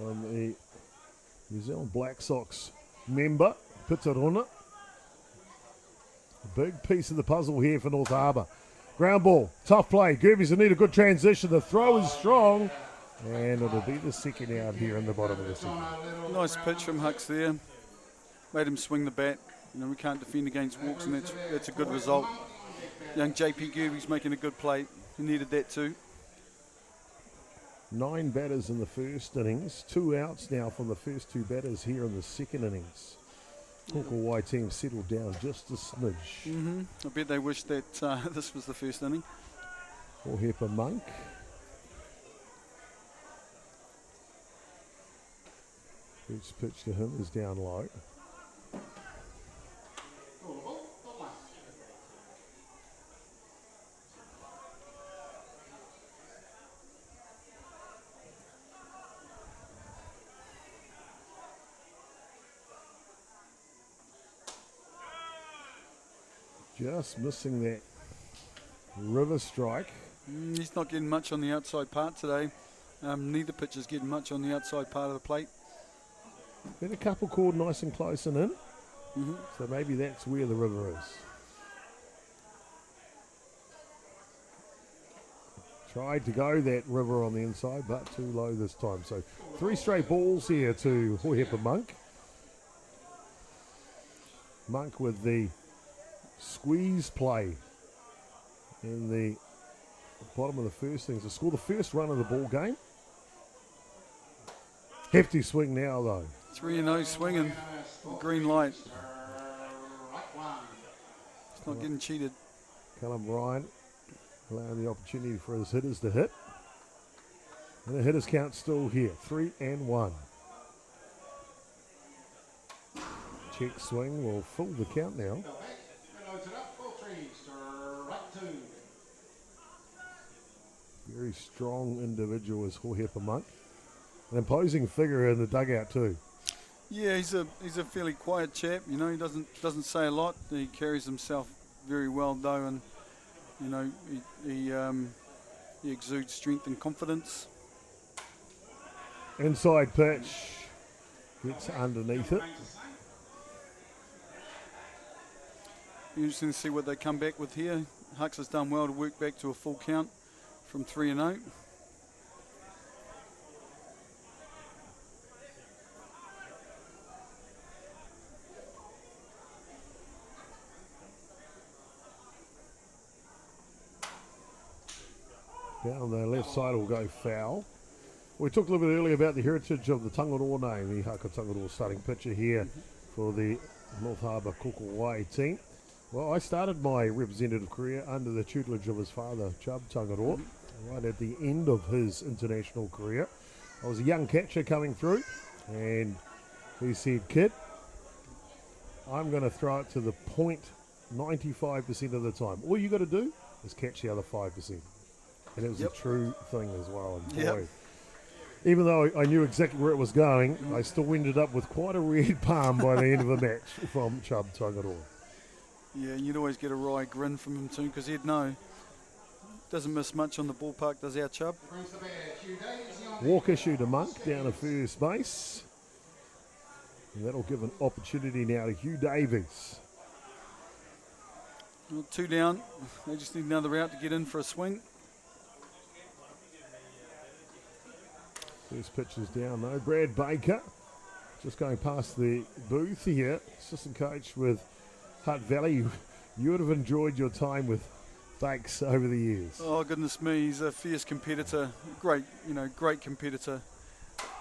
B: on the New Zealand Black Sox member. Puts it on it. A big piece of the puzzle here for North Harbour. Ground ball, tough play. Gerbes will need a good transition. The throw is strong. And it'll be the second out here in the bottom of the second.
A: Nice pitch from Hucks there. Made him swing the bat. You know, we can't defend against walks, and that's a good result. Young JP Gerbes making a good play. He needed that too.
B: 9 batters in the first innings. 2 outs now from the first 2 batters here in the second innings. Kōkōwai team settled down just a smidge.
A: I bet they wish that this was the first inning.
B: Harbour Monk. First pitch to him is down low. Just missing that river strike.
A: He's not getting much on the outside part today. Neither pitcher's getting much on the outside part of the plate.
B: Been a couple called nice and close and in. So maybe that's where the river is. Tried to go that river on the inside, but too low this time. So 3 straight balls here to Harbour Monk. Monk with the squeeze play in the bottom of the first innings to score the first run of the ball game. Hefty swing now though.
A: 3-0 swinging. Green light. It's not getting cheated.
B: Callum Ryan allowing the opportunity for his hitters to hit. And the hitters count still here, 3-1. Check swing will fill the count now. Very strong individual is Harbour Monk. An imposing figure in the dugout too.
A: Yeah, he's a fairly quiet chap. You know, he doesn't say a lot. He carries himself very well though, and you know he exudes strength and confidence.
B: Inside pitch gets underneath it.
A: Be interesting to see what they come back with here. Hux has done well to work back to a full count from 3-0.
B: Down the left side will go foul. We talked a little bit earlier about the heritage of the Tangaroa name, the Haka Tangaroa starting pitcher here for the North Harbour Kōkōwai team. Well, I started my representative career under the tutelage of his father, Chub Tangaroa, right at the end of his international career. I was a young catcher coming through, and he said, "Kid, I'm going to throw it to the point 95% of the time. All you got to do is catch the other 5%. And it was a true thing as well. And boy, even though I knew exactly where it was going, I still ended up with quite a red palm by the end of the match from Chub Tangaroa.
A: Yeah, and you'd always get a wry grin from him too, because he'd know. Doesn't miss much on the ballpark, does our Chub?
B: Walk issue to Monk down to first base. And that'll give an opportunity now to Hugh Davies.
A: Well, 2 down. They just need another out to get in for a swing.
B: First pitch is down though. Brad Baker just going past the booth here. Assistant coach with Hutt Valley. You would have enjoyed your time with Bakes over the years.
A: Oh goodness me, he's a fierce competitor. Great competitor.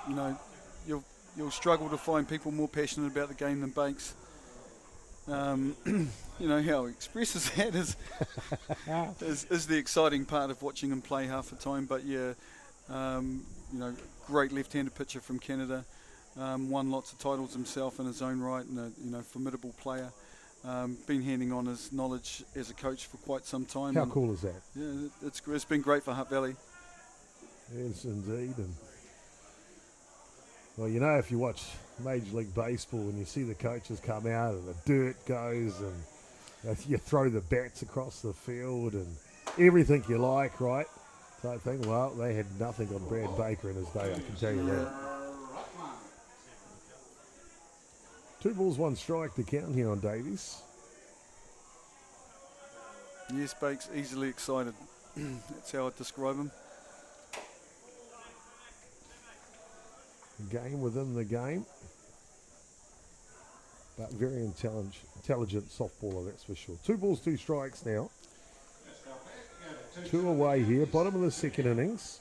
A: You know, you'll struggle to find people more passionate about the game than Bakes. You know, how he expresses that is the exciting part of watching him play half the time. But yeah, you know, great left-handed pitcher from Canada. Won lots of titles himself in his own right, and a formidable player. Been handing on his knowledge as a coach for quite some time.
B: How cool is that?
A: Yeah, it's been great for Hutt Valley.
B: Yes, indeed. And Well, you know, if you watch Major League Baseball and you see the coaches come out and the dirt goes and you throw the bats across the field and everything you like, right? Type thing. Well, they had nothing on Brad Baker in his day, I can tell you that. 2 balls, 1 strike to count here on Davies.
A: Yes, Bakes, easily excited. That's how I'd describe him.
B: Game within the game. But very intelligent softballer, that's for sure. 2 balls, 2 strikes now. 2 away here, bottom of the second innings.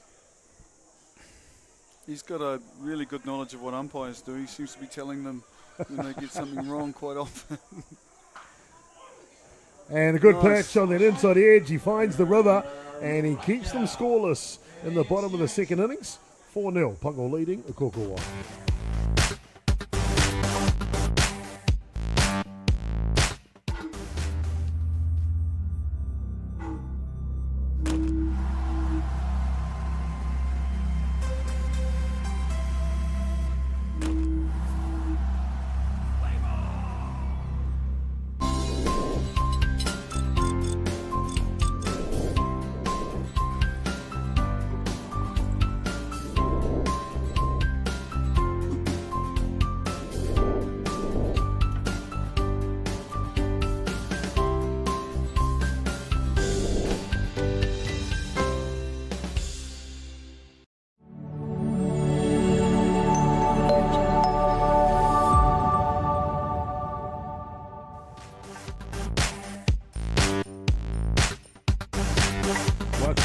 A: He's got a really good knowledge of what umpires do. He seems to be telling them when they get something wrong quite often.
B: And a good patch on that inside edge. He finds the river and he keeps them scoreless in the bottom of the second innings. 4-0, Pango leading Kōkōwai.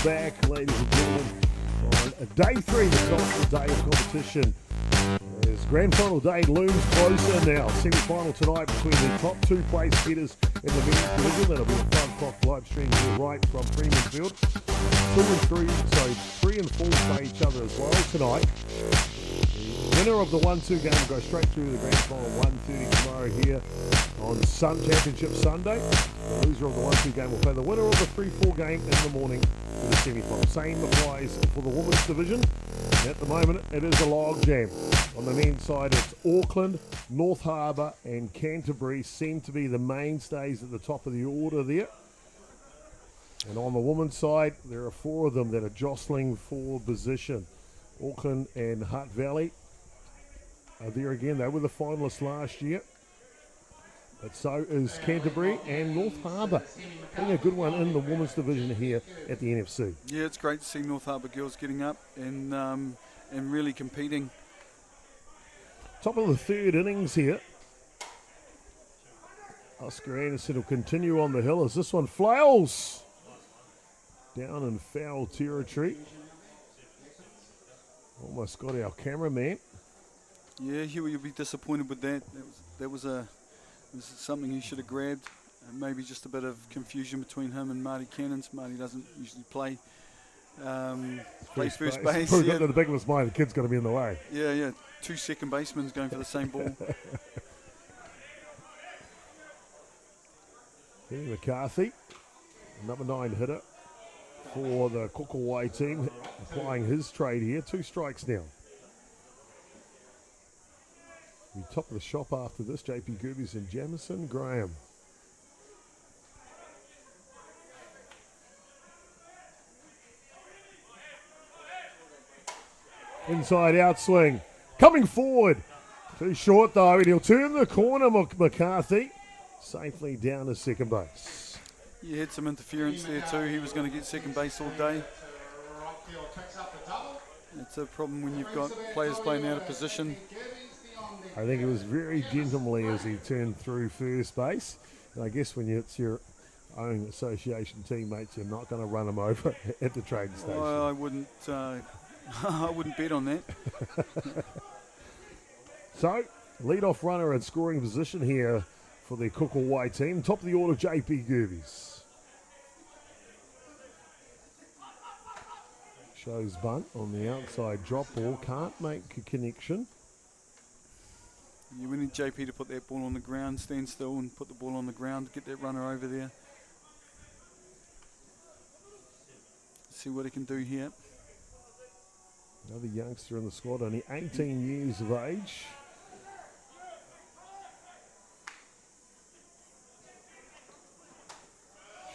B: Back, ladies and gentlemen, on day 3, the golf day of competition. As grand final day looms closer now. Semi-final tonight between the top 2 place hitters in the men's division. That'll be a 5 o'clock live stream here right from Freemanfield. 3 and 4 play each other as well tonight. The winner of the 1-2 game will go straight through the grand final 1:30 tomorrow here on Championship Sunday. The loser of the 1-2 game will play the winner of the 3-4 game in the morning for the semi-final. Same applies for the women's division. And at the moment, it is a log jam. On the men's side, it's Auckland, North Harbour and Canterbury seem to be the mainstays at the top of the order there. And on the women's side, there are 4 of them that are jostling for position. Auckland and Hutt Valley are there again. They were the finalists last year. But so is Canterbury and North Harbour. Putting a good one in the women's division here at the NFC.
A: Yeah, it's great to see North Harbour girls getting up and really competing.
B: Top of the 3rd innings here. Oscar Anderson will continue on the hill as this one flails down in foul territory. Almost got our cameraman.
A: Yeah, Huey, you'll be disappointed with that. That was something he should have grabbed. Maybe just a bit of confusion between him and Marty Cannons. Marty doesn't usually play first base.
B: Probably got to the back of his mind, the kid's got to be in the way.
A: Yeah. 2 second basemen going for the same ball.
B: Kenny McCarthy, number 9 hitter for the Kōkōwai team, applying his trade here. 2 strikes now. We top of the shop after this, JP Gerbes and Jamison Graham. Inside out swing. Coming forward. Too short though, and he'll turn the corner, McCarthy. Safely down to second base.
A: You had some interference there too. He was going to get second base all day. It's a problem when you've got players playing out of position.
B: I think it was very gentlemanly as he turned through first base. And I guess when it's your own association teammates, you're not going to run them over at the train station.
A: Well, I wouldn't bet on that.
B: So, leadoff runner at scoring position here for the Kōkōwai team. Top of the order, JP Gerbes. Shows bunt on the outside drop ball. Can't make a connection.
A: Yeah, we need JP to put that ball on the ground, stand still and put the ball on the ground, get that runner over there. See what he can do here.
B: Another youngster in the squad, only 18 years of age.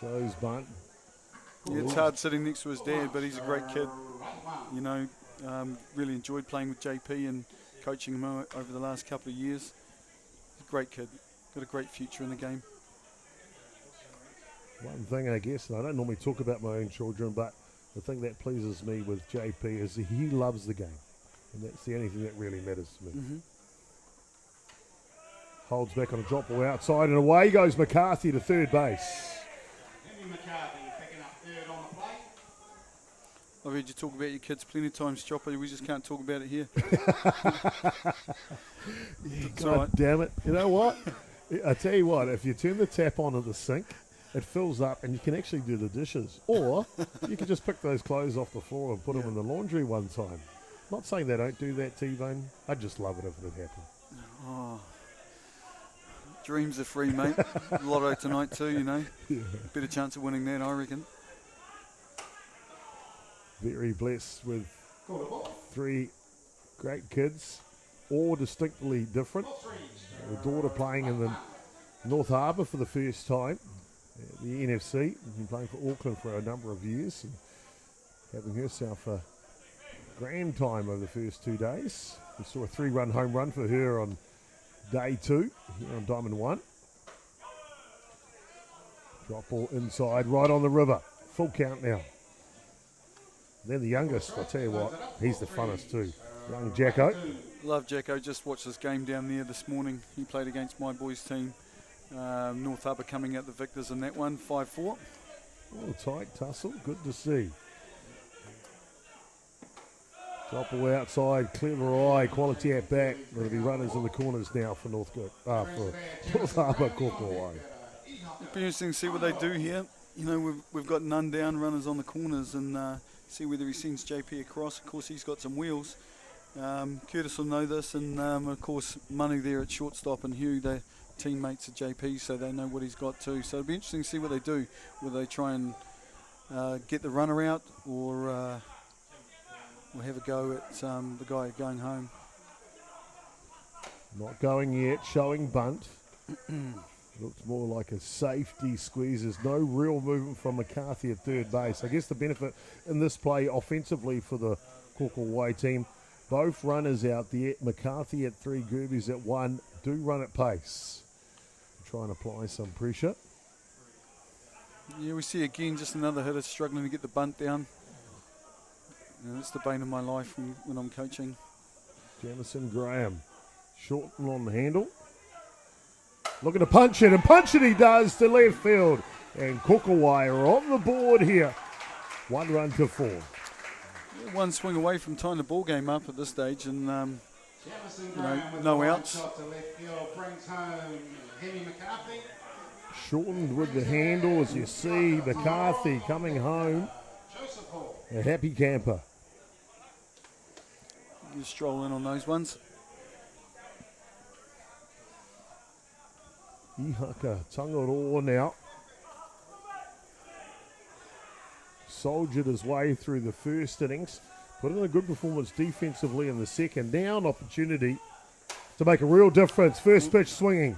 B: Shows bunt.
A: Yeah, it's hard sitting next to his dad, but he's a great kid. You know, really enjoyed playing with JP and coaching him over the last couple of years. He's a great kid. Got a great future in the game.
B: One thing, I guess, and I don't normally talk about my own children, but the thing that pleases me with JP is that he loves the game. And that's the only thing that really matters to me.
A: Mm-hmm.
B: Holds back on a drop ball outside, and away goes McCarthy to third base.
F: Henry McCarthy picking up third on the plate.
A: I've heard you talk about your kids plenty of times, Chopper. We just can't talk about it here. It's all
B: God
A: right.
B: damn it. You know what? I tell you what, if you turn the tap on at the sink, it fills up and you can actually do the dishes. Or you can just pick those clothes off the floor and put them in the laundry one time. Not saying they don't do that, T-Bone. I'd just love it if it happened.
A: Oh, dreams are free, mate. Lotto tonight too, you know.
B: Yeah.
A: Better chance of winning that, I reckon.
B: Very blessed with 3 great kids, all distinctly different. The daughter playing in the North Harbour for the first time, the NFC, been playing for Auckland for a number of years, and having herself a grand time over the first 2 days. We saw a 3-run home run for her on day 2 here on Diamond 1. Drop ball inside, right on the river. Full count now. Then the youngest, I tell you what, he's the funnest too. Young Jacko.
A: Love Jacko. Just watched this game down there this morning. He played against my boys' team. North Harbour coming out the victors in that one, 5-4.
B: Oh, tight tussle, good to see. Drop ball outside, clever eye, quality at bat. There'll be runners in the corners now for North Harbour Kōkōwai.
A: It'll be interesting to see what they do here. You know, we've got none down runners on the corners, and see whether he sends JP across. Of course, he's got some wheels. Curtis will know this, and of course, Manu there at shortstop, and Hugh, they're teammates of JP, so they know what he's got too. So it'll be interesting to see what they do, whether they try and get the runner out, or have a go at the guy going home.
B: Not going yet, showing bunt. Looks more like a safety squeeze. There's no real movement from McCarthy at third base. I guess the benefit in this play offensively for the Kōkōwai team, both runners out there, McCarthy at 3, Gerbes at 1, do run at pace. Try and apply some pressure.
A: Yeah, we see again just another hitter struggling to get the bunt down. You know, it's the bane of my life when I'm coaching.
B: Jamison Graham, shorten on the handle. Looking to punch it, and punch it he does to left field. And Kōkōwai are on the board here. 1 run to 4.
A: Yeah, one swing away from tying the ball game up at this stage, and no outs.
F: Shot to left field brings home Henry McCarthy.
B: Shortened with the handle, as you see McCarthy coming home. A happy camper.
A: You stroll in on those ones.
B: Ihaka Tangaroa now. Soldiered his way through the first innings. Put in a good performance defensively in the second. Now an opportunity to make a real difference. First pitch swinging.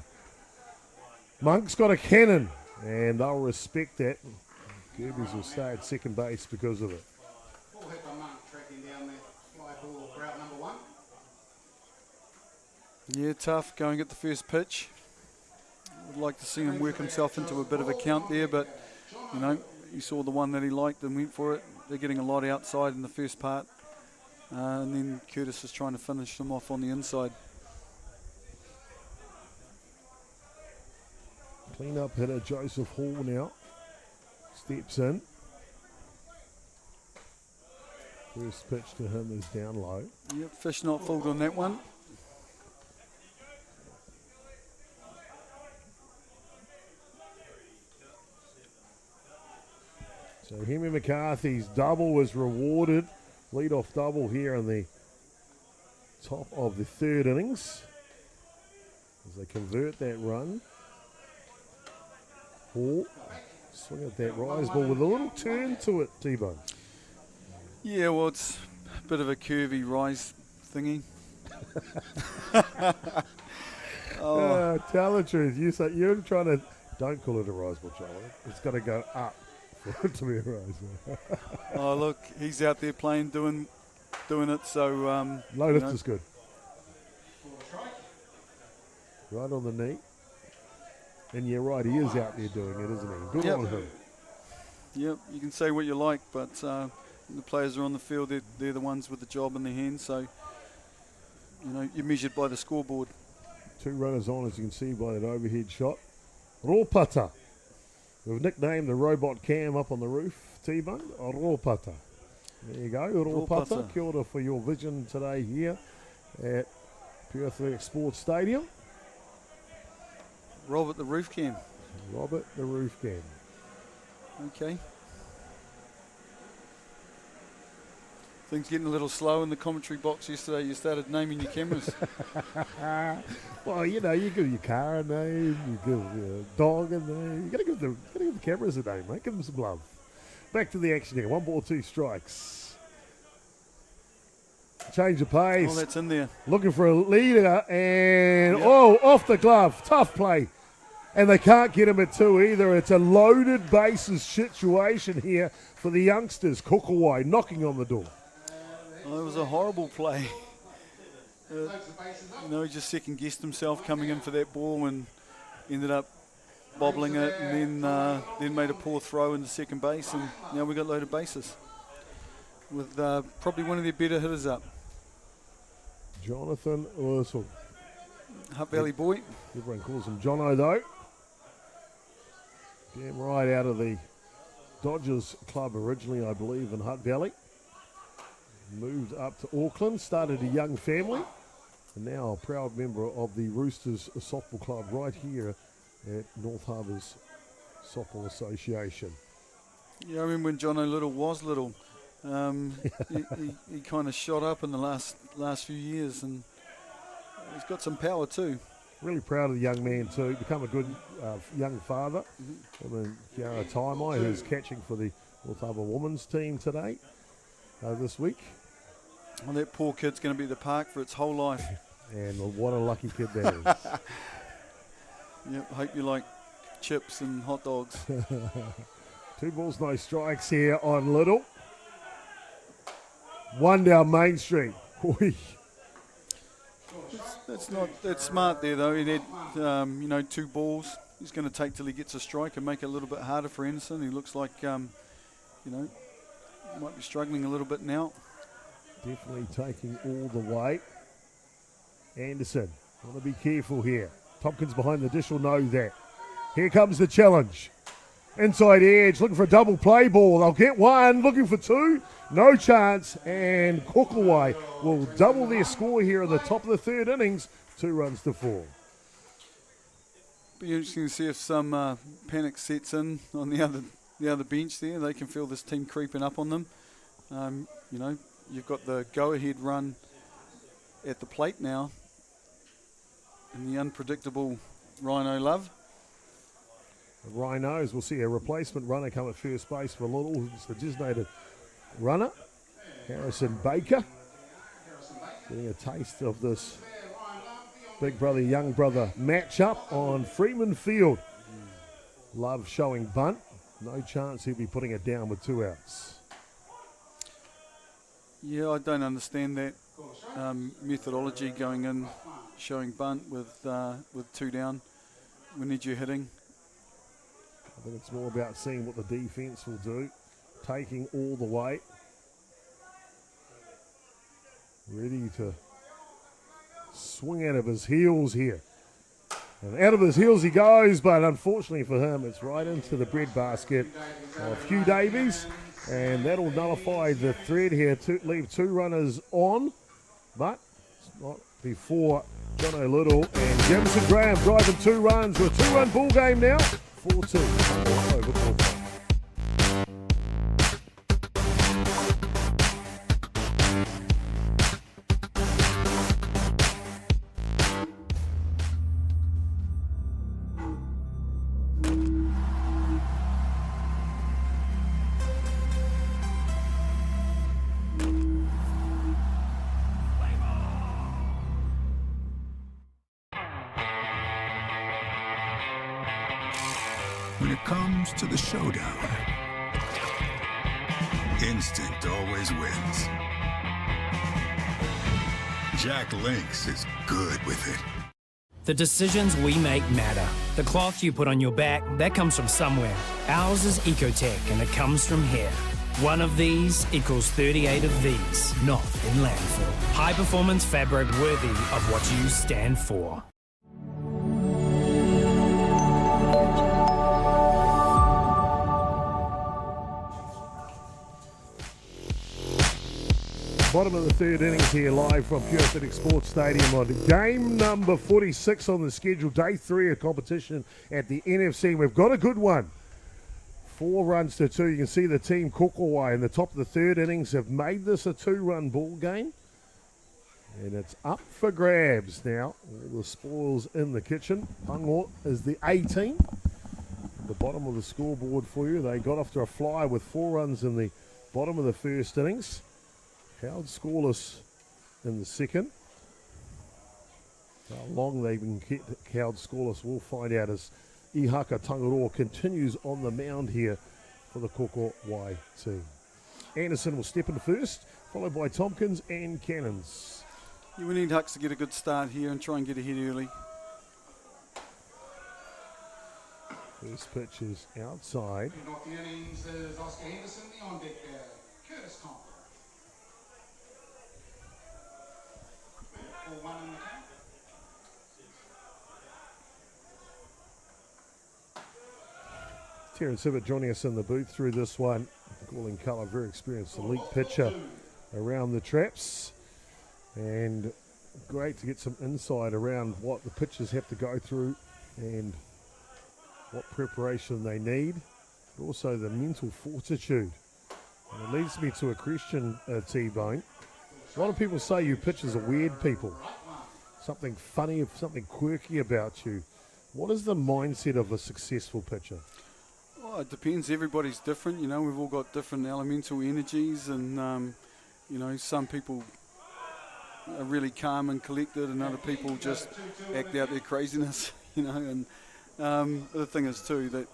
B: Monk's got a cannon, and they'll respect that. Gerbes will stay at second base because of it.
F: Full hit by Monk tracking down that fly ball for out number 1.
A: Yeah, tough going at the first pitch. Would like to see him work himself into a bit of a count there, but you know, he saw the one that he liked and went for it. They're getting a lot outside in the first part, and then Curtis is trying to finish them off on the inside.
B: Clean-up hitter Joseph Hall now steps in. First pitch to him is down low.
A: Yep, fish not fooled on that one.
B: So Henry McCarthy's double was rewarded. Lead-off double here in the top of the third innings as they convert that run. Hall swing at that rise ball with a little turn to it, T-Bone.
A: Yeah, well, it's bit of a curvy rise thingy.
B: Tell the truth. You're trying to. Don't call it a rise ball, Charlie. It's got to go up for it to be a rise ball.
A: Oh, look, he's out there playing, doing it. So
B: low lift is good. Right on the knee. And you're right, he is out there doing it, isn't he? Good on him.
A: Yep, you can say what you like, but the players are on the field. They're the ones with the job in their hands. So, you're measured by the scoreboard.
B: 2 runners on, as you can see by that overhead shot. Ropata. We've nicknamed the robot cam up on the roof, T-Bone. Ropata. There you go, Ropata. Kia ora for your vision today here at Pure Athletics Sports Stadium.
A: Robert the roof cam.
B: Robert the roof cam.
A: Okay. Things getting a little slow in the commentary box yesterday. You started naming your cameras.
B: Well, you give your car a name, you give your dog a name. You gotta give the cameras a name, mate. Give them some love. Back to the action here. 1 ball, 2 strikes. Change of pace.
A: Oh, that's in there.
B: Looking for a leader and off the glove. Tough play. And they can't get him at 2 either. It's a loaded bases situation here for the youngsters. Kōkōwai knocking on the door.
A: Oh, it was a horrible play. He just second-guessed himself coming in for that ball and ended up bobbling it, and then made a poor throw into second base, and now we got loaded bases with probably one of their better hitters up.
B: Jonathan Ursel.
A: Hutt Valley boy.
B: Everyone calls him Jono though. Came right out of the Dodgers club originally, I believe, in Hutt Valley. Moved up to Auckland, started a young family, and now a proud member of the Roosters softball club right here at North Harbour's Softball Association.
A: Yeah, I remember when Jono Little was little. He kind of shot up in the last few years, and he's got some power too.
B: Really proud of the young man too. Become a good young father. I mean, Atiawa Toa FM, who's catching for the North Harbour women's team today, this week.
A: Well, that poor kid's going to be at the park for its whole life.
B: And what a lucky kid that is.
A: Yep, hope you like chips and hot dogs.
B: 2 balls, no strikes here on Little. 1 down Main Street.
A: That's smart there though. He had 2 balls. He's going to take till he gets a strike and make it a little bit harder for Anderson. He looks like might be struggling a little bit now.
B: Definitely taking all the weight. Anderson, want to be careful here. Tompkins behind the dish will know that. Here comes the challenge. Inside edge, looking for a double play ball. They'll get 1, looking for 2. No chance, and Kōkōwai will double their score here in the top of the 3rd innings. 2 runs to 4.
A: Be interesting to see if some panic sets in on the other bench there. They can feel this team creeping up on them. You've got the go-ahead run at the plate now, and the unpredictable Rhino Love.
B: The Rhinos will see a replacement runner come at first base for Little, who's the designated runner. Harrison Baker getting a taste of this big brother, young brother matchup on Freeman Field. Love showing bunt. No chance he'll be putting it down with 2 outs.
A: Yeah, I don't understand that methodology going in, showing bunt with 2 down. We need you hitting.
B: I think it's more about seeing what the defense will do, taking all the weight. Ready to swing out of his heels here. And out of his heels he goes, but unfortunately for him, it's right into the breadbasket of Hugh Davies. And that'll nullify the thread here to leave 2 runners on. But it's not before Jono Little and Jemison Graham driving 2 runs. We're a 2-run ball game now. 4-2. Over Kōkōwai.
C: comes to the showdown, instinct always wins. Jack Lynx is good with it.
G: The decisions we make matter. The cloth you put on your back, that comes from somewhere. Ours is Ecotech, and it comes from here. One of these equals 38 of these, not in landfill. High performance fabric worthy of what you stand for.
B: Bottom of the third innings here, live from Pure Athletic Sports Stadium on game number 46 on the schedule, day 3 of competition at the NFC. We've got a good one. 4 runs to 2. You can see the team Kōkōwai in the top of the third innings have made this a 2-run ball game. And it's up for grabs now. All the spoils in the kitchen. Pango is the 18. The bottom of the scoreboard for you. They got off to a flyer with 4 runs in the bottom of the first innings. Held scoreless in the second. How long they've been held scoreless, we'll find out as Ihaka Tangaroa continues on the mound here for the Kōkōwai team. Anderson will step in first, followed by Tompkins and Cannons.
A: Yeah, we need Hucks to get a good start here and try and get ahead early.
B: First pitch is outside.
F: Kicking off the innings is Oscar Henderson, the on deck there, Curtis Thompson. 4-1 in the count.
B: Terence Hibbert joining us in the booth through this one. Calling colour, very experienced elite pitcher around the traps. And great to get some insight around what the pitchers have to go through and what preparation they need, but also the mental fortitude. And it leads me to a question, T-Bone. A lot of people say you pitchers are weird people. Something funny, something quirky about you. What is the mindset of a successful pitcher?
A: Well, it depends. Everybody's different. You know, we've all got different elemental energies, and you know, some people are really calm and collected, and other people just act out their craziness. You know, and the thing is too that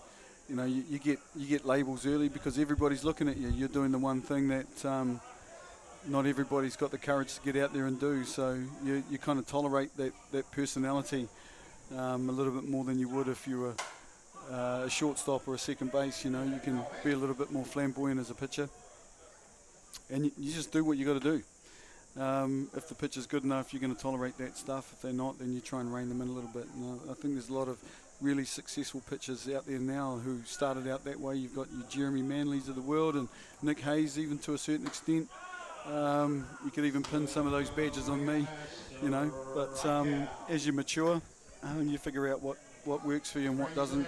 A: you know you get labels early because everybody's looking at you. You're doing the one thing that not everybody's got the courage to get out there and do. So you kind of tolerate that personality a little bit more than you would if you were a shortstop or a second base. You know, you can be a little bit more flamboyant as a pitcher, and you just do what you got to do. If the pitcher's good enough, you're going to tolerate that stuff. If they're not, then you try and rein them in a little bit. And I think there's a lot of really successful pitchers out there now who started out that way. You've got your Jeremy Manleys of the world and Nick Hayes, even to a certain extent. You could even pin some of those badges on me, you know. But as you mature, you figure out what works for you and what doesn't.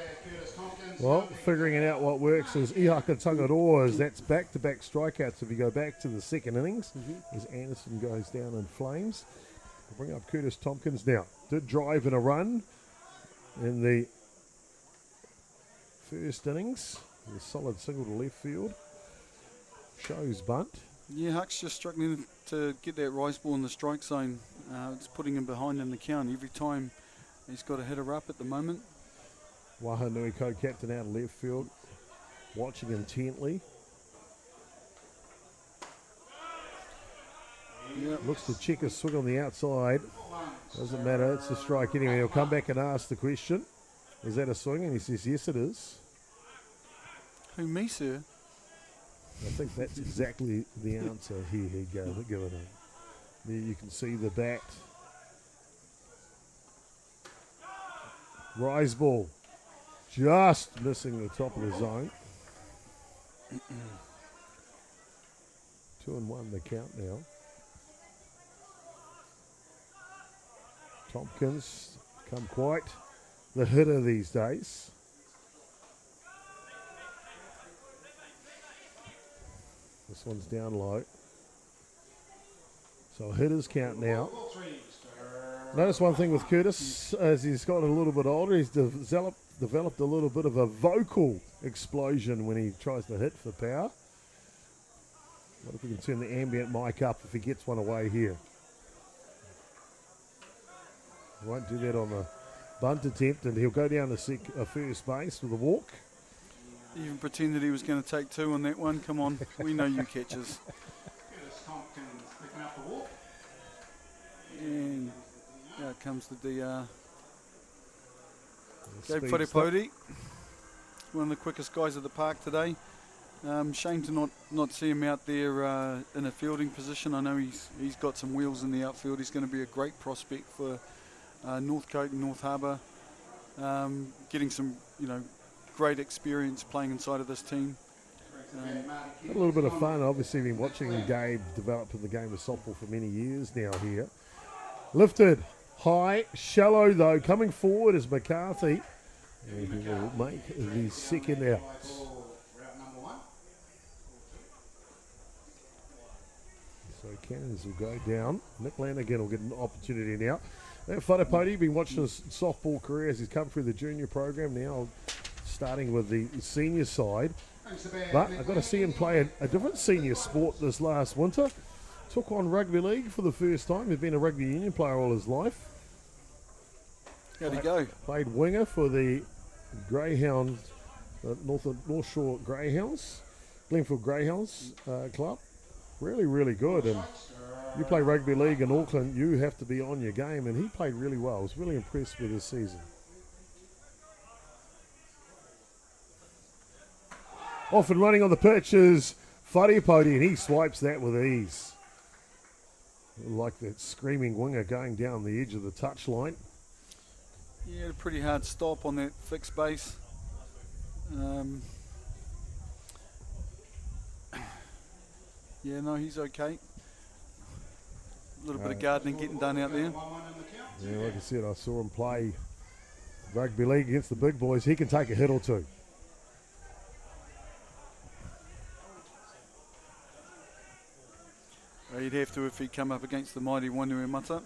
B: Well, figuring out what works is Ihaka Tangaroa, as that's back-to-back strikeouts. If you go back to the second innings, as Anderson goes down in flames. We'll bring up Curtis Tompkins now. Did drive in a run in the first innings. A solid single to left field. Shows bunt.
A: Yeah, Huck's just struggling to get that rise ball in the strike zone. It's putting him behind in the count every time. He's got a hitter up at the moment.
B: Wahanui co-captain out of left field, watching intently.
A: Yep.
B: Looks to check a swing on the outside. Doesn't matter, it's a strike anyway. He'll come back and ask the question. Is that a swing? And he says, yes, it is.
A: Who, me, sir?
B: I think that's exactly the answer here he given him. There you can see the bat. Rise ball. Just missing the top of the zone. 2-1 the count now. Tompkins come quite the hitter these days. This one's down low. So hitters count now. Notice one thing with Curtis, as he's gotten a little bit older, he's developed a little bit of a vocal explosion when he tries to hit for power. What if we can turn the ambient mic up if he gets one away here? Won't do that on the bunt attempt, and he'll go down to first base with a walk.
A: Even pretended he was going to take 2 on that one. Come on, we know you catches.
F: Curtis Tompkins picking up the walk.
A: And out comes the DR. Gabe
B: Speed
A: Wharepoti, one of the quickest guys at the park today. Shame to not see him out there in a fielding position. I know he's got some wheels in the outfield. He's going to be a great prospect for Northcote and North Harbour. Getting some, great experience playing inside of this team.
B: A little bit of fun. Obviously, been watching Gabe develop in the game of softball for many years now here. Lifted high, shallow though. Coming forward is McCarthy. And he will make the second out.
F: Route number 1.
B: So Cannons will go down. Nick Lanigan will get an opportunity now. Wharepoti, been watching his softball career as he's come through the junior program now, starting with the senior side. But I've got to see him play a different senior sport this last winter. Took on rugby league for the first time. He's been a rugby union player all his life.
A: How'd he go?
B: Played winger for the Greyhounds, North Shore Greyhounds, Glenfield Greyhounds club. Really, really good. And you play rugby league in Auckland, you have to be on your game. And he played really well. I was really impressed with his season. Off and running on the pitch is Wharepoti, and he swipes that with ease. Like that screaming winger going down the edge of the touchline.
A: Yeah, a pretty hard stop on that fixed base. Yeah, no, he's okay. A little bit of gardening getting done out there.
B: Yeah, like I said, I saw him play rugby league against the big boys. He can take a hit or two.
A: He'd have to if he'd come up against the mighty Wanuemata.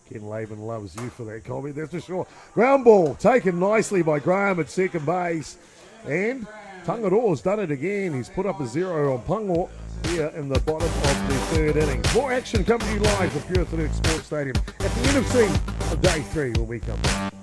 B: Ken Laban loves you for that comment, that's for sure. Ground ball taken nicely by Graham at second base. And Tangaroa's done it again. He's put up a 0 on Pango here in the bottom of the third inning. More action coming to you live from Pure Third Sports Stadium at the NFC of day 3 when we come back.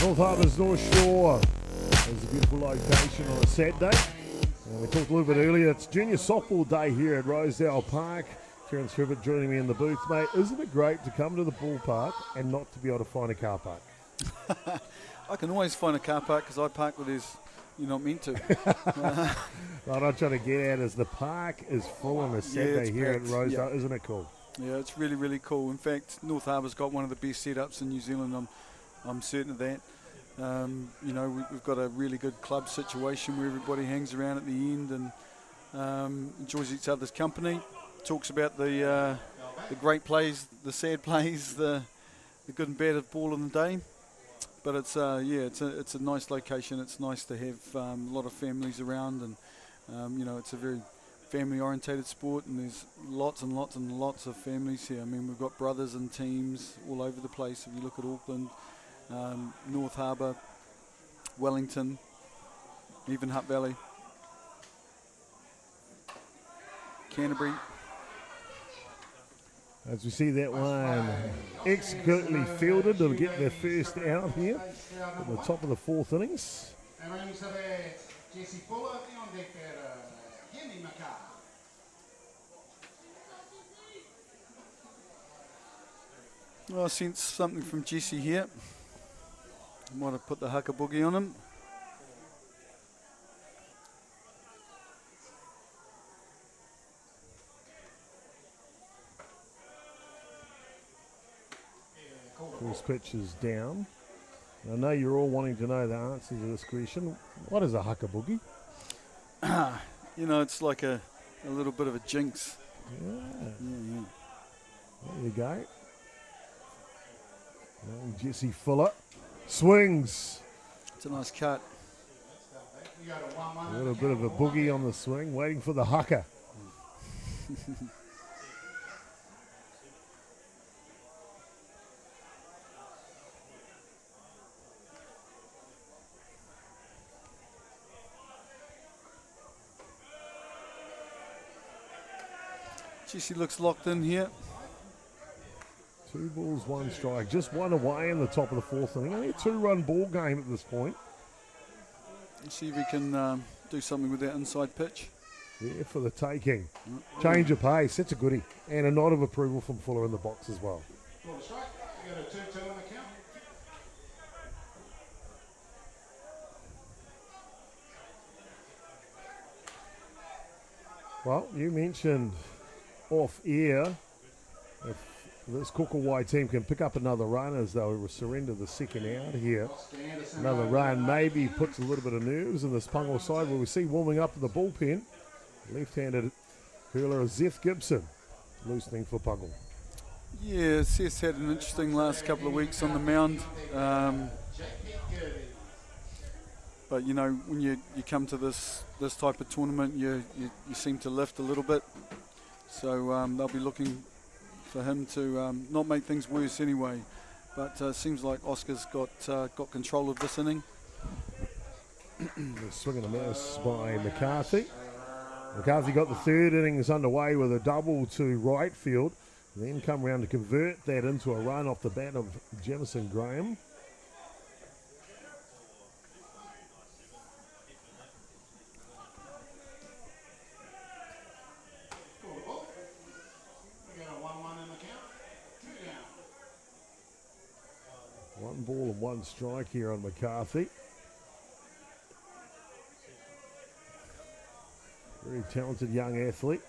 B: North Harbour's North Shore is a beautiful location on a Saturday. And we talked a little bit earlier, it's junior softball day here at Rosedale Park. Terence Herbert joining me in the booth, mate. Isn't it great to come to the ballpark and not to be able to find a car park?
A: I can always find a car park because I park where you're not meant to.
B: What I'm trying to get at is the park is full on a Saturday here at Rosedale. Isn't it cool?
A: Yeah, it's really, really cool. In fact, North Harbour's got one of the best setups in New Zealand. I'm certain of that. We've got a really good club situation where everybody hangs around at the end and enjoys each other's company. Talks about the great plays, the sad plays, the good and bad of ball in the day. But it's a nice location. It's nice to have a lot of families around, and it's a very family-orientated sport, and there's lots and lots and lots of families here. I mean, we've got brothers and teams all over the place. If you look at Auckland, North Harbour, Wellington, even Hutt Valley, Canterbury.
B: As we see that one expertly fielded to get their first out here at the top of the fourth innings.
F: En rings er Jesse Fuller die ontdekt Jimmy McCarr.
A: Well, I sense something from Jesse here. Might have put the haka boogie on him.
B: First pitch is down. I know you're all wanting to know the answer to this question. What is a haka boogie?
A: You know, it's like a little bit of a jinx.
B: Yeah.
A: Yeah.
B: There you go. And Jesse Fuller swings.
A: It's a nice cut.
B: A little bit of a boogie on the swing, waiting for the haka.
A: Jesse looks locked in here.
B: 2 balls, 1 strike. Just one away in the top of the fourth inning. Only a 2-run ball game at this point.
A: Let's see if we can do something with that inside pitch.
B: There for the taking. Change of pace. That's a goodie. And a nod of approval from Fuller in the box as well.
F: Full strike. You got a 2-2 in the count.
B: Well, you mentioned off air, if this Kōkōwai team can pick up another run as they'll surrender the second out here. Another run maybe puts a little bit of nerves in this Pango side where we see warming up to the bullpen. Left-handed hurler Zeth Gibson loosening for Pango.
A: Yeah, Seth's had an interesting last couple of weeks on the mound. But you know, when you come to this type of tournament, you seem to lift a little bit. So they'll be looking for him to not make things worse anyway. But seems like Oscar's got control of this inning.
B: Swing and a miss by McCarthy. McCarthy got the third innings underway with a double to right field. Then come round to convert that into a run off the bat of Jemison Graham. One ball and 1 strike here on McCarthy. Very talented young athlete.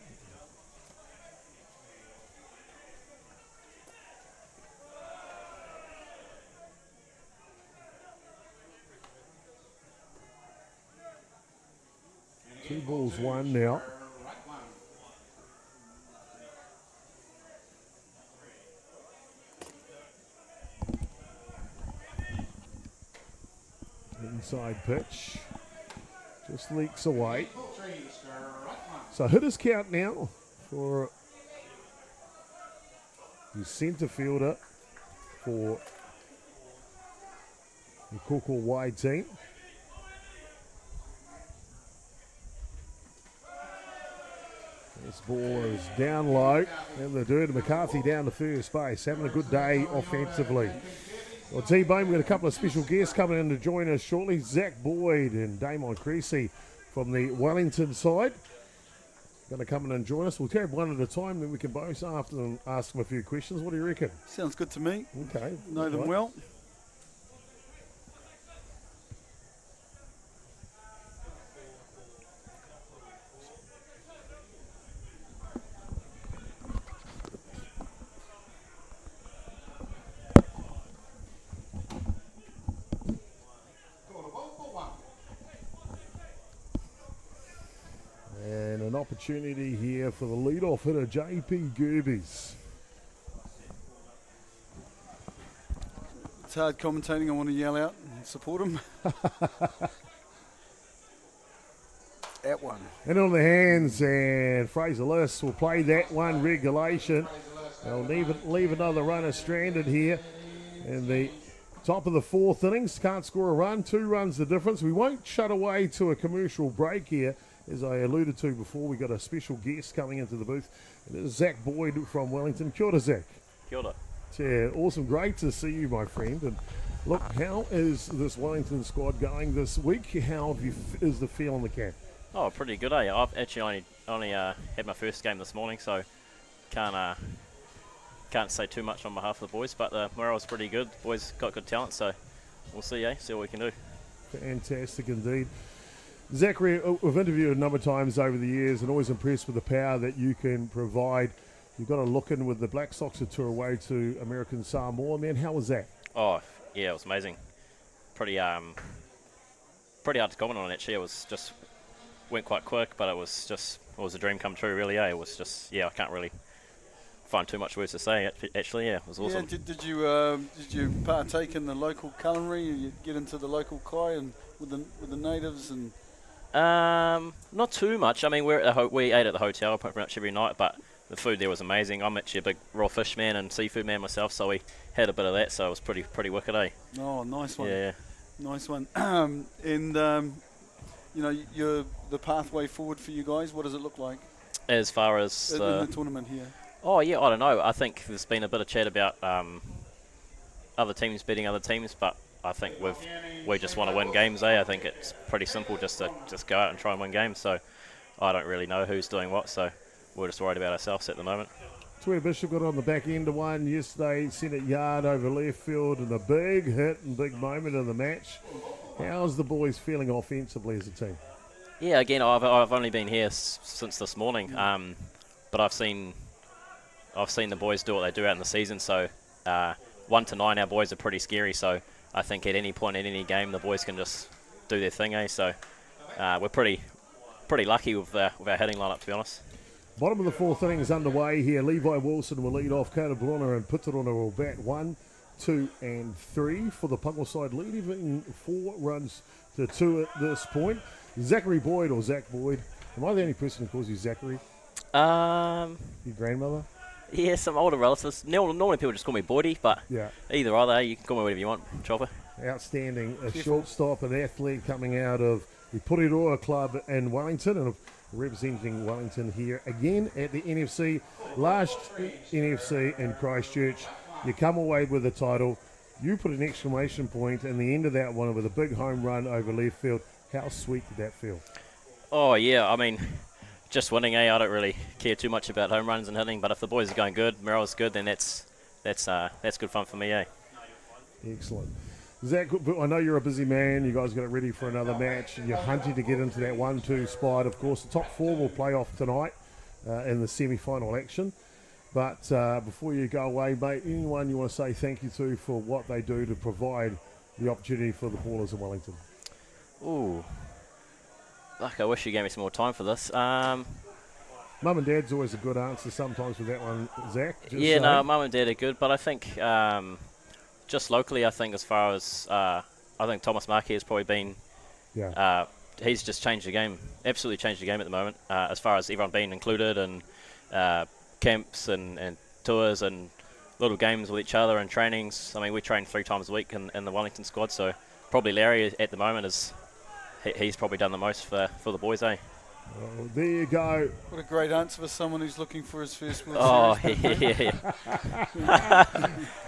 B: Two balls, 1 now. Inside pitch. Just leaks away. So hitters count now for the centre fielder for the Kōkōwai team. This ball is down low, and the dude McCarthy down to first base, having a good day offensively. Well, T-Bone, we've got a couple of special guests coming in to join us shortly. Zach Boyd and Damon Creasy from the Wellington side. Going to come in and join us. We'll grab one at a time, then we can both after them ask them a few questions. What do you reckon?
A: Sounds good to me.
B: Okay.
A: Know them well.
B: And an opportunity here for the leadoff hitter, JP Gerbes.
A: It's hard commentating. I want to yell out and support him. At one.
B: And on the hands, and Fraser Lewis will play that one regulation. They'll leave another runner stranded here. And the top of the fourth innings, can't score a run. 2 runs the difference. We won't shut away to a commercial break here As I alluded to before, we got a special guest coming into the booth. It is Zach Boyd from Wellington. Kia ora, Zach.
H: Kia ora.
B: Yeah, awesome. Great to see you, my friend. And look, how is this Wellington squad going this week? How is the feel on the camp?
H: Oh, pretty good, eh? I've actually only had my first game this morning, so can't say too much on behalf of the boys, but the morale's pretty good. The boys got good talent, so we'll see, see what we can do.
B: Fantastic indeed. Zachary, we've interviewed a number of times over the years and always impressed with the power that you can provide. You've got a look in with the Black Sox, a tour away to American Samoa. Man, how was that?
H: Oh, yeah, it was amazing. Pretty hard to comment on, actually. It was just went quite quick, but it was a dream come true, really, eh? It was just, I can't really find too much words to say, actually. It was awesome.
A: Yeah, did you partake in the local culinary? You get into the local kai and with the natives and...
H: Not too much. I mean, we ate at the hotel pretty much every night, but the food there was amazing. I'm actually a big raw fish man and seafood man myself, so we had a bit of that, so it was pretty wicked, eh?
A: Oh, nice one.
H: Yeah.
A: Nice one. The pathway forward for you guys, what does it look like?
H: As far as
A: in the tournament here?
H: Oh, yeah, I don't know. I think there's been a bit of chat about other teams beating other teams, but I think we just want to win games, eh? I think it's pretty simple just to go out and try and win games. So I don't really know who's doing what, so we're just worried about ourselves at the moment.
B: Tweed Bishop got on the back end of one yesterday, sent it yard over left field, and a big hit and big moment in the match. How's the boys feeling offensively as a team?
H: Yeah, again, I've only been here since this morning, but I've seen the boys do what they do out in the season. So 1 to 9, our boys are pretty scary. So I think at any point in any game, the boys can just do their thing, eh? So we're pretty lucky with our hitting lineup, to be honest.
B: Bottom of the fourth inning is underway here. Levi Wilson will lead off. Kota Bruna and Putarona will bat 1, 2, and 3 for the Pango side, leading 4 runs to 2 at this point. Zachary Boyd or Zach Boyd. Am I the only person who calls you Zachary? Your grandmother?
H: Yeah, some older relatives. Normally people just call me Boydie, but either either, you can call me whatever you want, Chopper.
B: Outstanding. A shortstop, an athlete coming out of the Porirua Club in Wellington and representing Wellington here again at the NFC. Last NFC in Christchurch. You come away with the title. You put an exclamation point in the end of that one with a big home run over left field. How sweet did that feel? Oh,
H: yeah, I mean, just winning, I don't really care too much about home runs and hitting, but if the boys are going good, morale's good, then that's good fun for me, eh?
B: Excellent. Zach, I know you're a busy man. You guys got it ready for another match. You're hunting to get into that 1-2 spot. Of course, the top 4 will play off tonight in the semi-final action. But before you go away, mate, anyone you want to say thank you to for what they do to provide the opportunity for the ballers in Wellington?
H: Ooh. Like, I wish you gave me some more time for this.
B: Mum and Dad's always a good answer sometimes with that one, Zach.
H: No, Mum and Dad are good, but I think just locally, I think as far as I think Thomas Markey has probably been, he's just changed the game, absolutely changed the game at the moment, as far as everyone being included and camps and tours and little games with each other and trainings. I mean, we train 3 times a week in the Wellington squad, so probably Larry at the moment he's probably done the most for the boys, eh?
B: Oh, there you go.
A: What a great answer for someone who's looking for his first World
H: Series.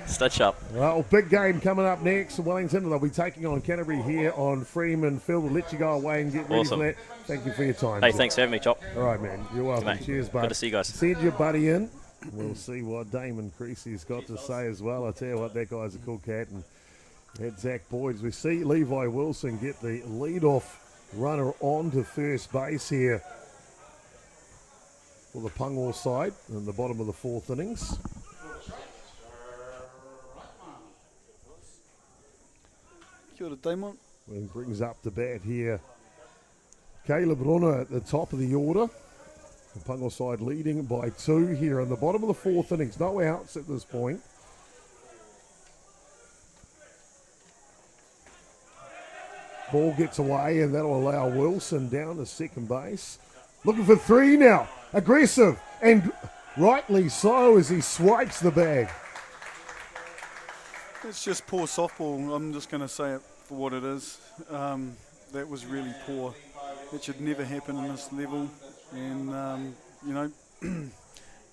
H: Stitch up.
B: Well, big game coming up next. Wellington, they'll be taking on Canterbury here on Freeman Field. We'll let you go away and get ready for that. Thank you for your time.
H: Hey, thanks for having me, Chop.
B: All right, man. You're welcome.
H: Mate.
B: Cheers, bud.
H: Good to see you guys.
B: Send your buddy in. We'll see what Damon Creasy's got to say as well. I tell you what, that guy's a cool cat. And that's Zach Boyd. As we see Levi Wilson get the lead-off runner on to first base here for the Pango side in the bottom of the 4th innings.
A: Kia ora, Damon.
B: And brings up the bat here Caleb Runa at the top of the order. The Pango side leading by 2 here in the bottom of the 4th innings. No outs at this point. Ball gets away and that'll allow Wilson down to second base. Looking for 3 now. Aggressive and rightly so as he swipes the bag.
A: It's just poor softball. I'm just going to say it for what it is. That was really poor. It should never happen in this level, and you know,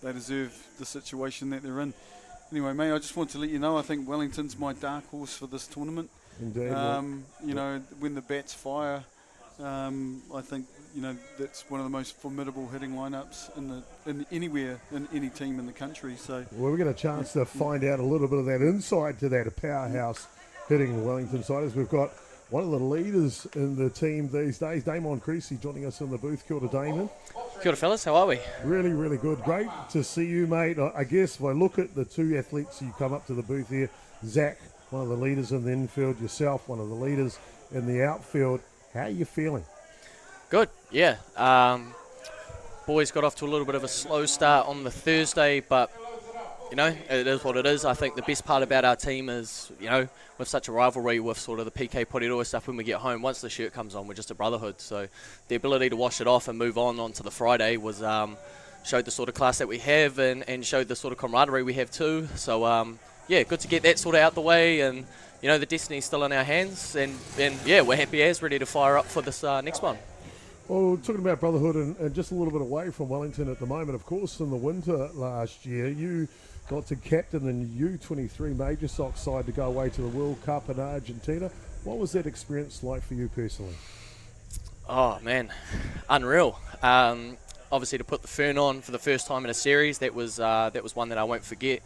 A: they deserve the situation that they're in. Anyway, mate, I just want to let you know I think Wellington's my dark horse for this tournament.
B: Indeed.
A: You know, when the bats fire, I think, you know, that's one of the most formidable hitting lineups in anywhere in any team in the country. So
B: well, we get a chance to find out a little bit of that insight to that powerhouse hitting Wellington side as we've got one of the leaders in the team these days, Damon Creasy, joining us in the booth. Kia ora, Damon.
I: Kia ora, fellas. How are we?
B: Really, really good. Great to see you, mate. I guess if I look at the two athletes you come up to the booth here, Zach, one of the leaders in the infield, yourself, one of the leaders in the outfield. How are you feeling?
I: Good, yeah. Boys got off to a little bit of a slow start on the Thursday, but, you know, it is what it is. I think the best part about our team is, you know, with such a rivalry with sort of the PK Porirua stuff when we get home, once the shirt comes on, we're just a brotherhood. So the ability to wash it off and move on to the Friday was showed the sort of class that we have and showed the sort of camaraderie we have too. So, yeah, good to get that sort of out the way, and, you know, the destiny's still in our hands, and yeah, we're happy as ready to fire up for this next one.
B: Well, talking about brotherhood and just a little bit away from Wellington at the moment, of course, in the winter last year, you got to captain the U23 Major Sox side to go away to the World Cup in Argentina. What was that experience like for you personally?
I: Oh, man, unreal. Obviously, to put the fern on for the first time in a series, that was one that I won't forget.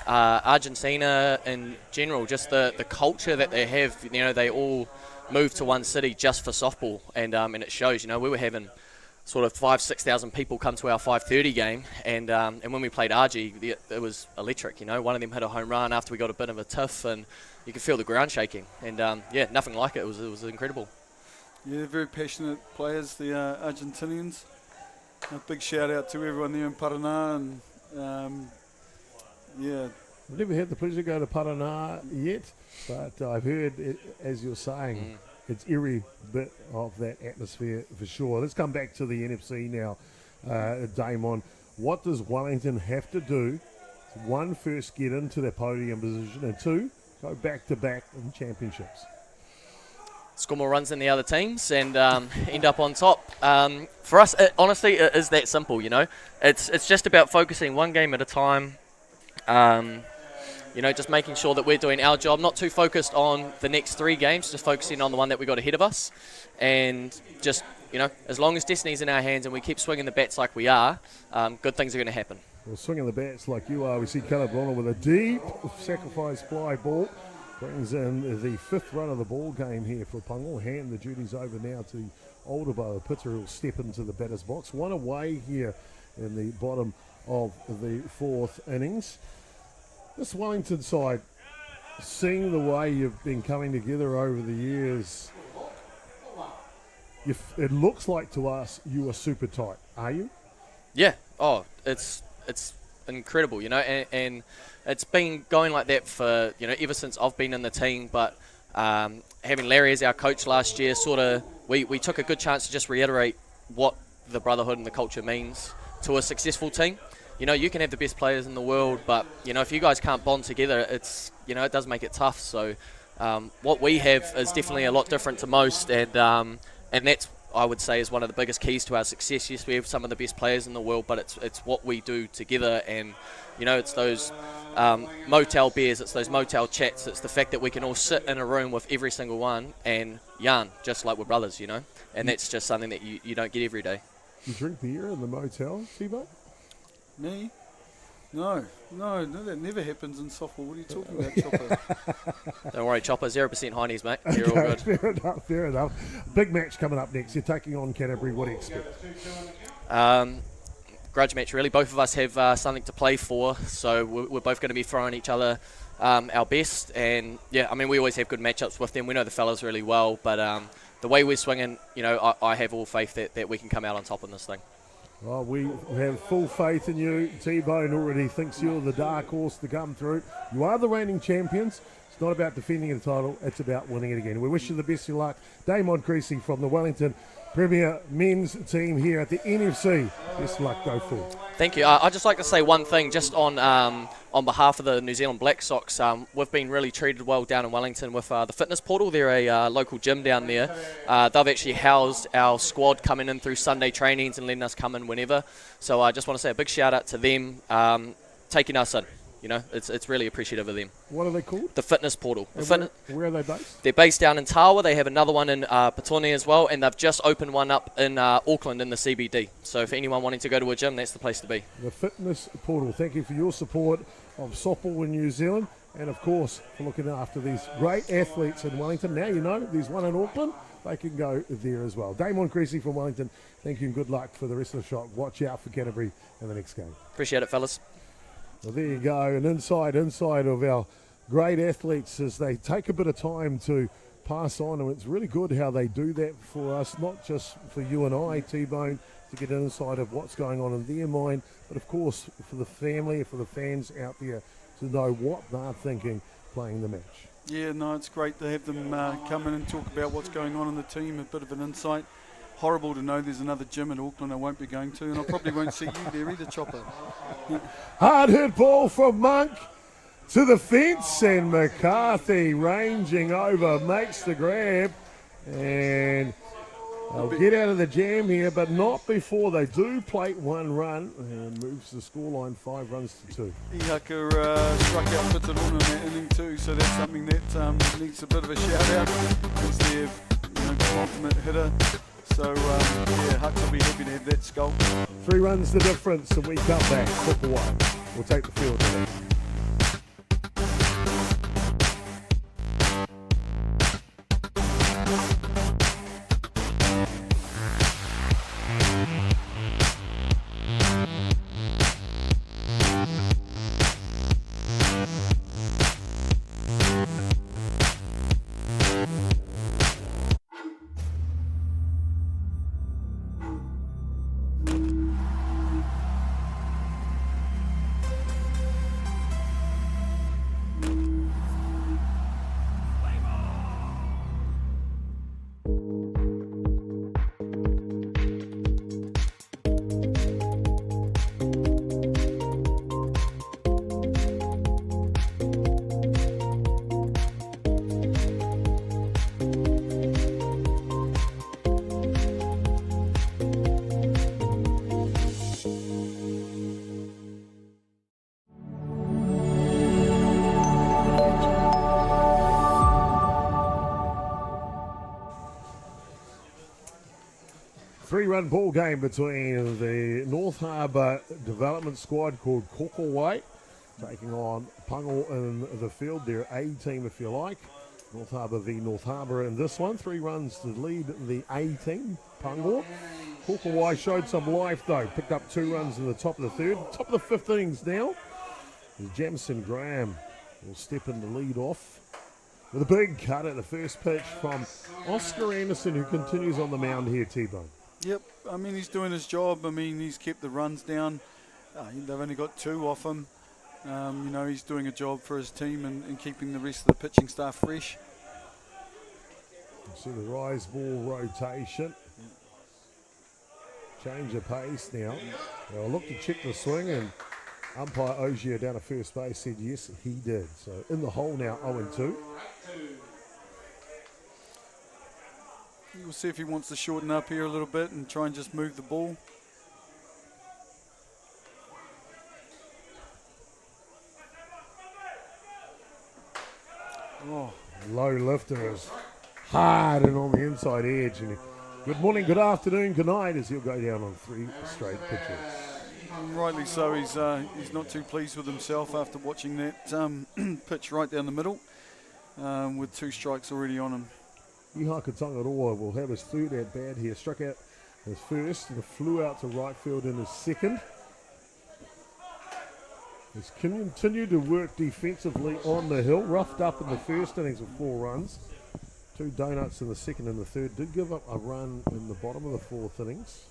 I: Argentina in general, just the culture that they have, you know, they all moved to one city just for softball, and it shows. You know, we were having sort of 5,000-6,000 people come to our 5:30 game, and when we played RG, it was electric. You know, one of them hit a home run after we got a bit of a tiff, and you could feel the ground shaking, and yeah, nothing like it. It was incredible.
A: Yeah, very passionate players, the Argentinians. A big shout out to everyone there in Paraná, and yeah.
B: I've never had the pleasure to go to Paraná yet, but I've heard, as you're saying, it's every bit of that atmosphere for sure. Let's come back to the NFC now, Damon. What does Wellington have to do to, one, first get into their podium position, and two, go back-to-back in championships?
I: Score more runs than the other teams and end up on top. For us, honestly, it is that simple, you know. It's just about focusing one game at a time. You know, just making sure that we're doing our job, not too focused on the next 3 games, just focusing on the one that we got ahead of us. And just, you know, as long as destiny's in our hands and we keep swinging the bats like we are, good things are going to happen.
B: Well, swinging the bats like you are, we see Caleb Ronald with a deep sacrifice fly ball. Brings in the 5th run of the ball game here for Pango. Hand the duties over now to Olderbo. Pitter will step into the batter's box. One away here in the bottom of the 4th innings. This Wellington side, seeing the way you've been coming together over the years, it looks like to us you are super tight. Are you?
I: Yeah. Oh, it's incredible, you know, and it's been going like that for, you know, ever since I've been in the team. But having Larry as our coach last year, sort of, we took a good chance to just reiterate what the brotherhood and the culture means to a successful team. You know, you can have the best players in the world, but, you know, if you guys can't bond together, it's, you know, it does make it tough. So what we have is definitely a lot different to most, and that's, I would say, is one of the biggest keys to our success. Yes, we have some of the best players in the world, but it's what we do together, and, you know, it's those motel beers, it's those motel chats, it's the fact that we can all sit in a room with every single one and yarn just like we're brothers, you know, and that's just something that you don't get every day.
B: You drink beer in the motel, T-Bo?
A: Me? No, that never happens in softball. What are you talking about, Chopper?
I: Don't worry, Chopper, 0% Heinies, mate. You're all good.
B: Fair enough. Big match coming up next. You're taking on Canterbury. What do you expect?
I: Grudge match, really. Both of us have something to play for, so we're both going to be throwing each other our best. And, yeah, I mean, we always have good matchups with them. We know the fellas really well, but the way we're swinging, you know, I have all faith that we can come out on top in this thing.
B: Well, we have full faith in you. T-Bone already thinks you're the dark horse to come through. You are the reigning champions. It's not about defending the title. It's about winning it again. We wish you the best of luck. Damon Creasy from the Wellington Premier men's team here at the NFC. Best of luck. Go forward.
I: Thank you. I'd just like to say one thing just on on behalf of the New Zealand Black Sox, we've been really treated well down in Wellington with the fitness portal. They're a local gym down there. They've actually housed our squad coming in through Sunday trainings and letting us come in whenever. So I just want to say a big shout out to them taking us in. You know, it's really appreciative of them.
B: What are they called?
I: The fitness portal.
B: Where are they based?
I: They're based down in Tawa. They have another one in Petone as well, and they've just opened one up in Auckland in the CBD. So for anyone wanting to go to a gym, that's the place to be.
B: The fitness portal. Thank you for your support of softball in New Zealand, and of course for looking after these great athletes in Wellington. Now you know there's one in Auckland. They can go there as well. Damon Creasy from Wellington, thank you and good luck for the rest of the shot. Watch out for Canterbury in the next game.
I: Appreciate it, fellas.
B: Well, there you go, and inside of our great athletes as they take a bit of time to pass on, and it's really good how they do that for us, not just for you and I, T-Bone, to get inside of what's going on in their mind, but of course for the family, for the fans out there to know what they're thinking playing the match.
A: Yeah, no, it's great to have them come in and talk about what's going on in the team, a bit of an insight. Horrible to know there's another gym in Auckland I won't be going to, and I probably won't see you there either, Chopper.
B: Hard hit ball from Monk to the fence, and McCarthy ranging over, makes the grab, and they'll get out of the jam here, but not before they do plate one run, and moves the scoreline 5 runs to 2.
A: Ihaka struck out Pitaron in that inning too, so that's something that needs a bit of a shout out as their ultimate hitter. So, Huck will be happy to have that skull.
B: 3 runs the difference, and we come back. Kōkōwai will take the field today. Three-run ball game between the North Harbour development squad called Kōkōwai taking on Pango in the field, their A team if you like. North Harbour v North Harbour in this one. 3 runs to lead the A team, Pango. Kōkōwai showed some life though, picked up 2 runs in the top of the third. Top of the 5th innings now. Jamison Graham will step in to lead off with a big cut at the first pitch from Oscar Anderson, who continues on the mound here, T-Bone.
A: Yep, I mean, he's doing his job. I mean, he's kept the runs down. They've only got 2 off him. He's doing a job for his team and keeping the rest of the pitching staff fresh.
B: You see the rise ball rotation. Change of pace now. They'll look to check the swing, and umpire Ogier down at first base said yes, he did. So in the hole now, 0-2.
A: We'll see if he wants to shorten up here a little bit and try and just move the ball. Oh,
B: low lifter is hard and on the inside edge. And good morning, good afternoon, good night as he'll go down on 3 straight pitches.
A: Rightly so, he's not too pleased with himself after watching that pitch right down the middle with 2 strikes already on him.
B: Ihaka Tongaroa will have his 3rd at bat here. Struck out his first and flew out to right field in his second. He's continued to work defensively on the hill. Roughed up in the first innings with 4 runs. 2 donuts in the second and the third. Did give up a run in the bottom of the 4th innings.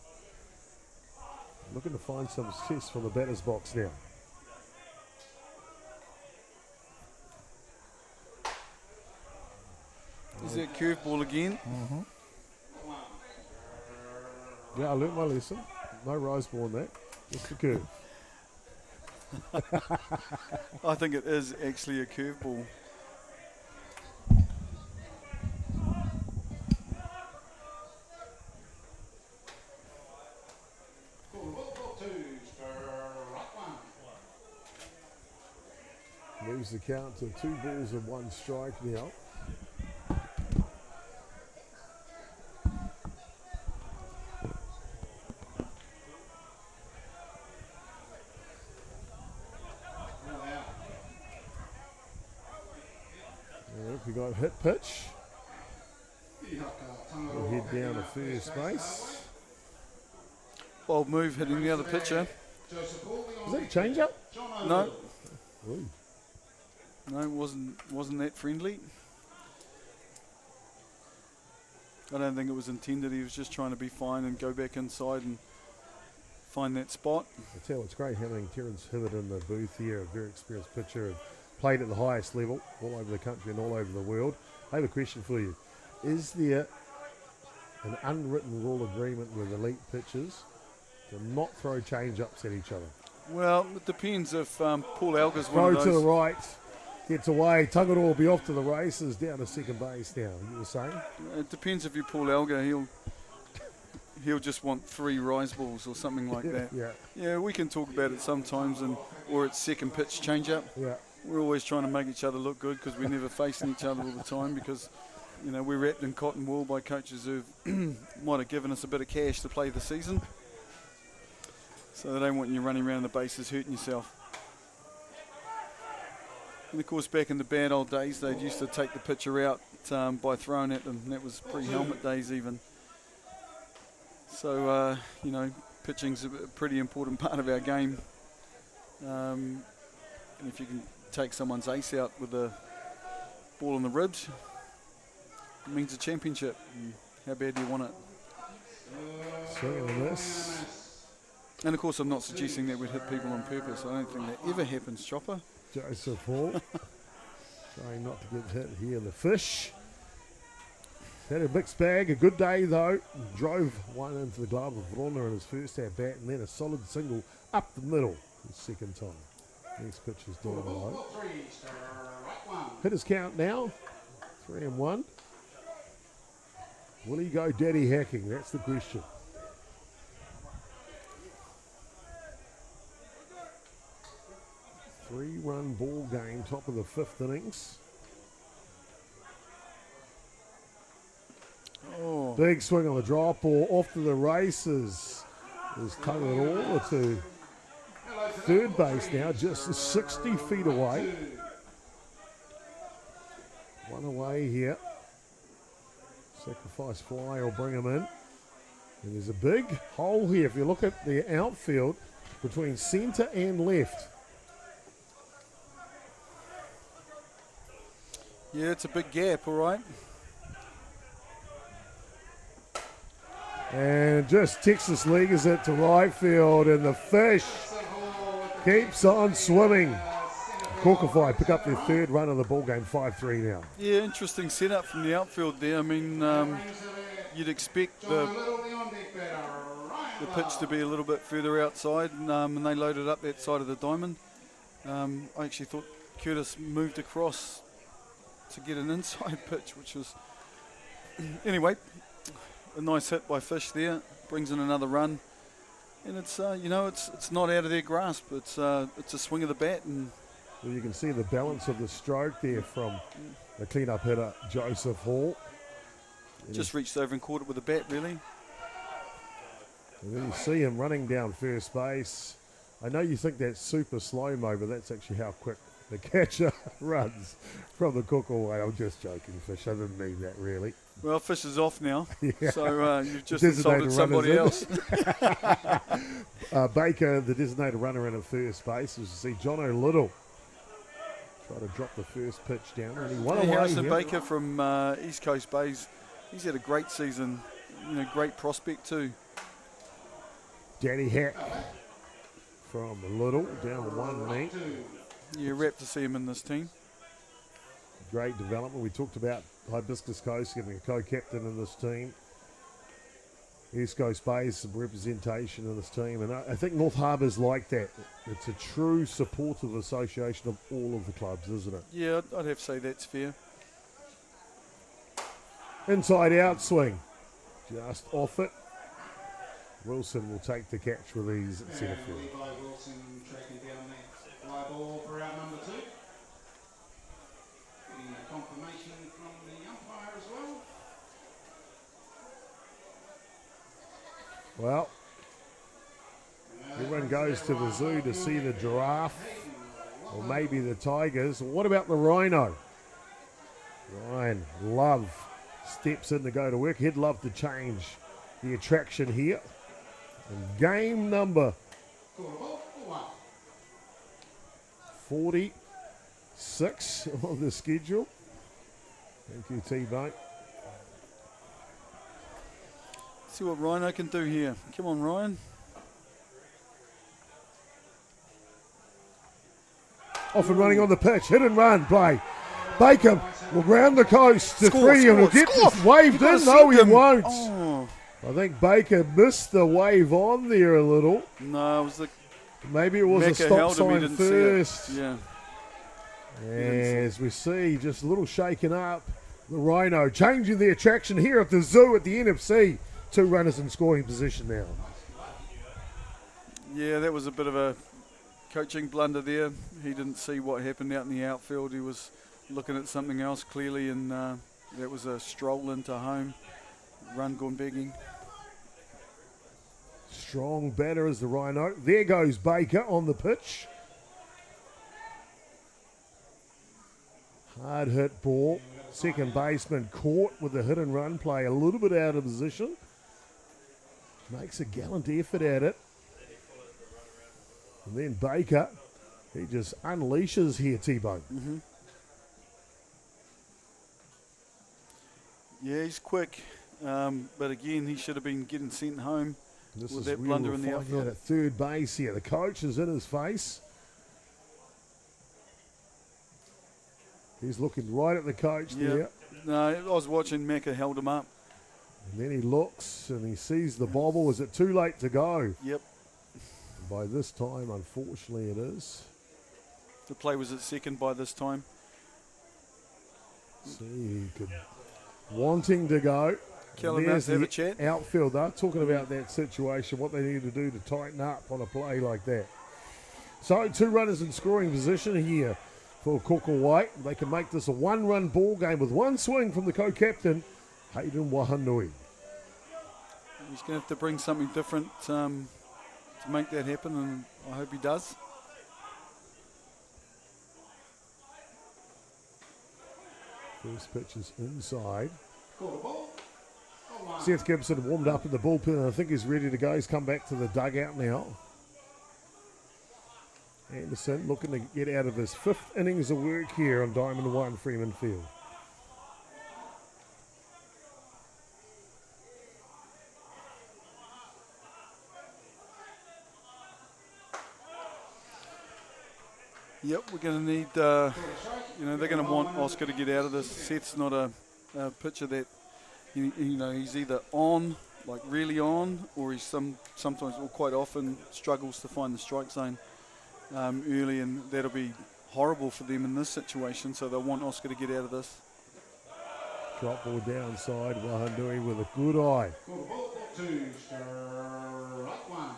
B: Looking to find some success from the batter's box now.
A: Is that curveball again?
B: Mm-hmm. Yeah, I learnt my lesson. No rise ball in that. Just the curve.
A: I think it is actually a curveball.
B: Moves the count to 2 balls and 1 strike now. We got hit pitch. We'll head down to first base.
A: Bold move hitting the other pitcher.
B: Is that a change-up?
A: No.
B: Ooh.
A: No, wasn't that friendly. I don't think it was intended. He was just trying to be fine and go back inside and find that spot.
B: I tell you, it's great having Terence Hibbert in the booth here, a very experienced pitcher, and played at the highest level all over the country and all over the world. I have a question for you. Is there an unwritten rule agreement with elite pitchers to not throw change-ups at each other?
A: Well, it depends if Paul Alga's
B: Throw
A: one of those.
B: to the right, gets away, tug it all, be off to the races, down to second base now, you were saying?
A: It depends if you're Paul Alga. He'll just want 3 rise balls or something like that. Yeah, we can talk about it sometimes, or it's second pitch change-up.
B: Yeah.
A: We're always trying to make each other look good because we're never facing each other all the time because, you know, we're wrapped in cotton wool by coaches who might have given us a bit of cash to play the season. So they don't want you running around the bases hurting yourself. And of course, back in the bad old days, they used to take the pitcher out by throwing at them. And that was pre-helmet days even. So, you know, pitching's a pretty important part of our game. And if you can take someone's ace out with a ball in the ribs, it means a championship. And how bad do you want it?
B: Swinging on this.
A: And of course, I'm not suggesting that we'd hit people on purpose. I don't think that ever happens, Chopper.
B: Joseph Hall trying not to get hit here. The fish had a mixed bag. A good day though. Drove one into the glove of Rona in his first at bat, and then a solid single up the middle the second time. Next pitch is down below. Hit his count now. 3-1. Will he go daddy hacking? That's the question. Three-run ball game, top of the 5th innings.
A: Oh.
B: Big swing on the drop ball, off to the races. Is tugged it all to third base now, just 60 feet away. One away here. Sacrifice fly will bring him in. And there's a big hole here. If you look at the outfield between centre and left.
A: Yeah, it's a big gap, all right.
B: And just Texas Leaguers it to right field, and the fish keeps on swimming. Kōkōwai pick up their 3rd run of the ball game, 5-3 now.
A: Yeah, interesting setup from the outfield there. I mean, you'd expect the pitch to be a little bit further outside, and they loaded up that side of the diamond. I actually thought Curtis moved across to get an inside pitch, which was anyway a nice hit by Fish there, brings in another run, and it's you know, it's not out of their grasp. It's a swing of the bat, and
B: well, you can see the balance of the stroke there from the clean-up hitter Joseph Hall.
A: Just reached over and caught it with the bat, really.
B: And then you see him running down first base. I know you think that's super slow-mo, but that's actually how quick the catcher runs from the Kōkōwai. I'm just joking, Fish. I didn't mean that, really.
A: Well, Fish is off now,
B: Yeah.
A: so you've just
B: Designated
A: insulted somebody
B: runners,
A: else.
B: Baker, the designated runner in at first base. As you see, Jono Little try to drop the first pitch down, and he won away.
A: Harrison
B: here.
A: Baker from East Coast Bays, he's had a great season. You know, great prospect too.
B: Danny Hack from Little down to 1 length.
A: Yeah, rapt to see him in this team.
B: Great development. We talked about Hibiscus Coast getting a co-captain in this team. East Coast base representation of this team, and I think North Harbour's like that. It's a true supportive association of all of the clubs, isn't it?
A: Yeah, I'd have to say that's fair.
B: Inside out swing, just off it. Wilson will take the catch with ease at centre field.
F: Levi Wilson tracking down that fly ball for out number 2. Getting a confirmation from the umpire as well.
B: Well, everyone goes to the zoo to see the giraffe, or maybe the tigers. What about the rhino? Ryan Love steps in to go to work. He'd love to change the attraction here. And game number 46 on the schedule. Thank you, T-Bone.
A: See what Rhino can do here. Come on, Ryan.
B: Off and running on the pitch. Hit and run play. Baker will round the coast to three and will get this waved in. No, he won't.
A: Oh.
B: I think Baker missed the wave on there a little.
A: No, it was the...
B: Maybe it was
A: Mecca
B: a stop
A: held him, he
B: sign
A: didn't
B: first.
A: see it. Yeah.
B: As we see, just a little shaken up. The Rhino changing the attraction here at the zoo at the NFC. 2 runners in scoring position now.
A: Yeah, that was a bit of a coaching blunder there. He didn't see what happened out in the outfield. He was looking at something else clearly, and that was a stroll into home. Run gone begging.
B: Strong batter is the Rhino. There goes Baker on the pitch. Hard hit ball. Second baseman caught with a hit and run play, a little bit out of position. Makes a gallant effort at it. And then Baker, he just unleashes here, T-Bone.
A: Mm-hmm. Yeah, he's quick. But again, he should have been getting sent home with that blunder in the outfield.
B: At third base here. The coach is in his face. He's looking right at the coach there.
A: No, I was watching. Mecca held him up.
B: And then he looks and he sees the bobble. Is it too late to go?
A: Yep.
B: And by this time, unfortunately, it is.
A: The play was at second by this time.
B: See, he could... Wanting to go.
A: There's have a chat.
B: Outfield, they're talking about that situation, what they need to do to tighten up on a play like that. So 2 runners in scoring position here for Kōkōwai. They can make this a 1-run ball game with 1 swing from the co-captain, Hayden Wahanui.
A: He's going to have to bring something different to make that happen, and I hope he does.
B: First pitch is inside. Seth Gibson warmed up in the bullpen, and I think he's ready to go. He's come back to the dugout now. Anderson looking to get out of his 5th innings of work here on Diamond 1 Freeman Field.
A: Yep, we're going to need, they're going to want Oscar to get out of this. Seth's not a pitcher that, he's either on, like really on, or he's sometimes or quite often struggles to find the strike zone early, and that'll be horrible for them in this situation, so they'll want Oscar to get out of this.
B: Drop ball downside, Wahanui with a good eye.
F: 2, strike 1.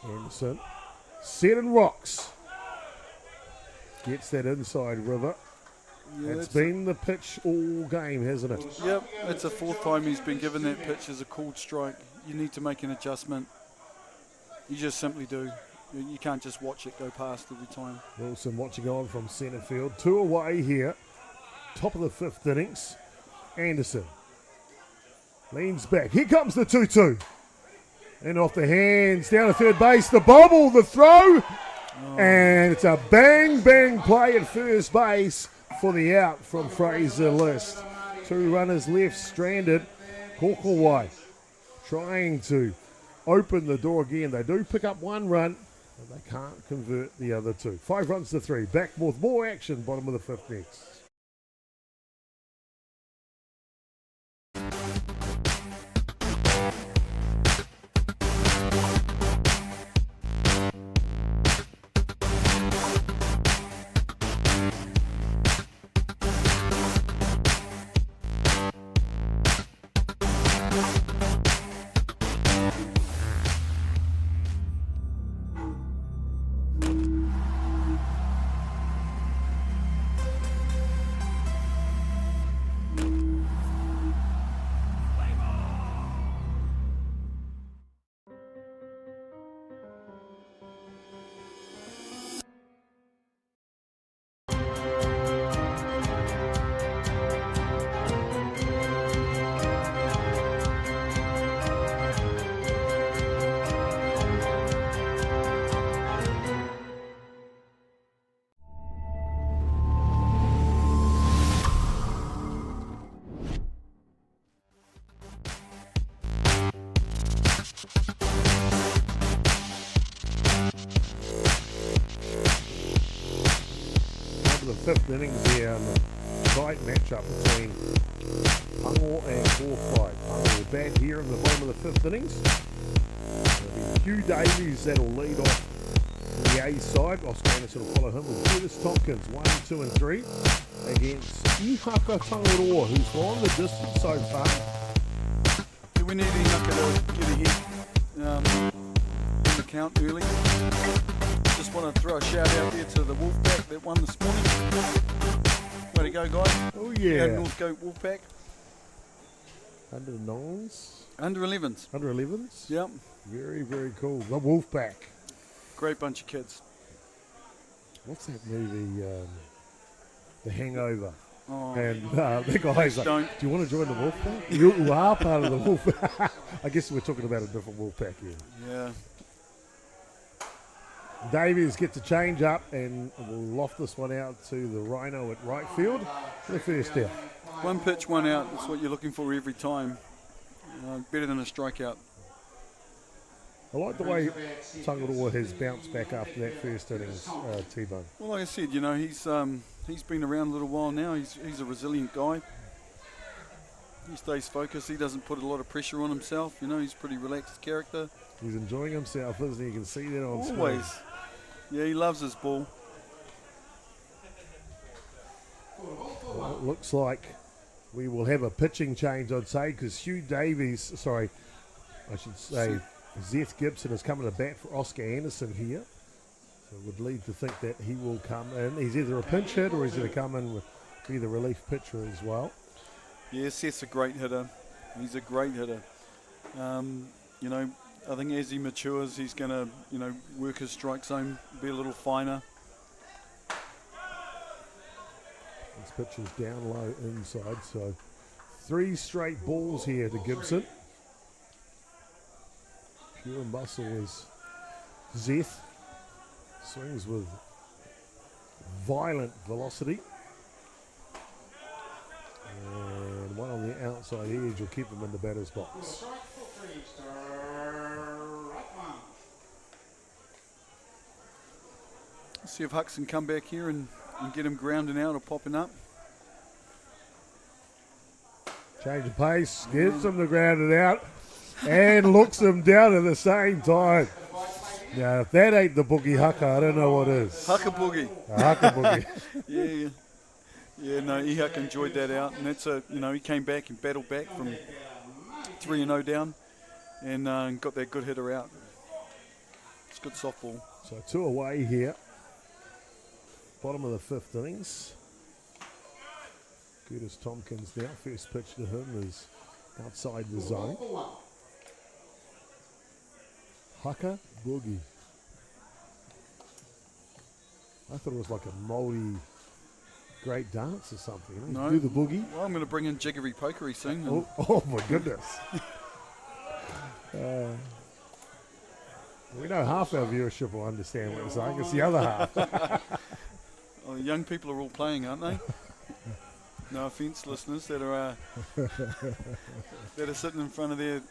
B: Anderson, set and rocks. Gets that inside river.
A: Yeah,
B: it's been the pitch all game, hasn't it?
A: Yep, it's the 4th time he's been given that pitch as a called strike. You need to make an adjustment. You just simply do. You can't just watch it go past every time.
B: Wilson watching on from centre field. 2 away here. Top of the 5th innings. Anderson leans back. Here comes the 2-2. And off the hands, down to third base, the bobble, the throw, and it's a bang play at first base for the out from Fraser List. 2 runners left stranded. Kōkōwai trying to open the door again. They do pick up 1 run, And they can't convert the other two. 5 runs to 3. Back with more action. Bottom of the 5th next. Fifth innings here and the tight matchup between Pango and Kōkōwai. Pango will bat here in the bottom of the 5th innings. It'll be Hugh Davies that'll lead off the A side. Oscar Anderson will follow him with Curtis Tompkins 1, 2 and 3 against Ihaka Tangaroa, who's gone the distance so far.
A: Yeah, we need Ihaka to get ahead in the count early. Just want to throw a shout out there to the Wolfpack that won this morning. Way to go, guys.
B: Oh, yeah.
A: Go Northcote Wolfpack.
B: Under 9s?
A: Under 11s.
B: Under 11s?
A: Yep.
B: Very, very cool. The Wolfpack.
A: Great bunch of kids.
B: What's that movie? The Hangover.
A: Oh.
B: And the guy's like,
A: Don't.
B: do you want to join the Wolfpack? You are part of the Wolfpack. I guess we're talking about a different Wolfpack here.
A: Yeah.
B: Davies gets a change up and will loft this one out to the Rhino at right field. The first out.
A: One pitch, one out. That's what you're looking for every time. Better than a strikeout.
B: I like the way Tangaroa has bounced back after that first innings, T-Bone.
A: Well, like I said, you know, he's been around a little while now. He's a resilient guy. He stays focused. He doesn't put a lot of pressure on himself. You know, he's a pretty relaxed character.
B: He's enjoying himself, isn't he? You can see that on screen.
A: Always. Yeah, he loves his ball.
B: Well, it looks like we will have a pitching change, I'd say, because Hugh Davies, sorry, I should say Zeth Gibson is coming to bat for Oscar Anderson here. So it would lead to think that he will come in. He's either a pinch hit or he's going to come in with be the relief pitcher as well.
A: Yeah, Seth's a great hitter. He's a great hitter. You know, I think as he matures, he's going to, you know, work his strike zone, be a little finer.
B: This pitch is down low inside, so 3 straight balls here to Gibson. Pure muscle is Zeth. Swings with violent velocity. And one on the outside edge will keep him in the batter's box.
A: See if Hucks can come back here and get him grounding out or popping up.
B: Change of pace, gets him to ground it out, and looks him down at the same time. Now, if that ain't the boogie Haka, I don't know what is.
A: Haka boogie.
B: Haka boogie.
A: Yeah, no, Ihak enjoyed that out, and that's you know, he came back and battled back from 3-0 down, and got that good hitter out. It's good softball.
B: So 2 away here. Bottom of the 5th innings. Curtis Tompkins now. First pitch to him is outside the zone. Haka boogie. I thought it was like a Māori great dance or something. You know?
A: No.
B: Do the boogie.
A: Well, I'm going to bring in Jiggery Pokery soon.
B: Oh my goodness. We know half our viewership will understand what you're saying. It's the other half.
A: The young people are all playing, aren't they? No offence, listeners that are sitting in front of their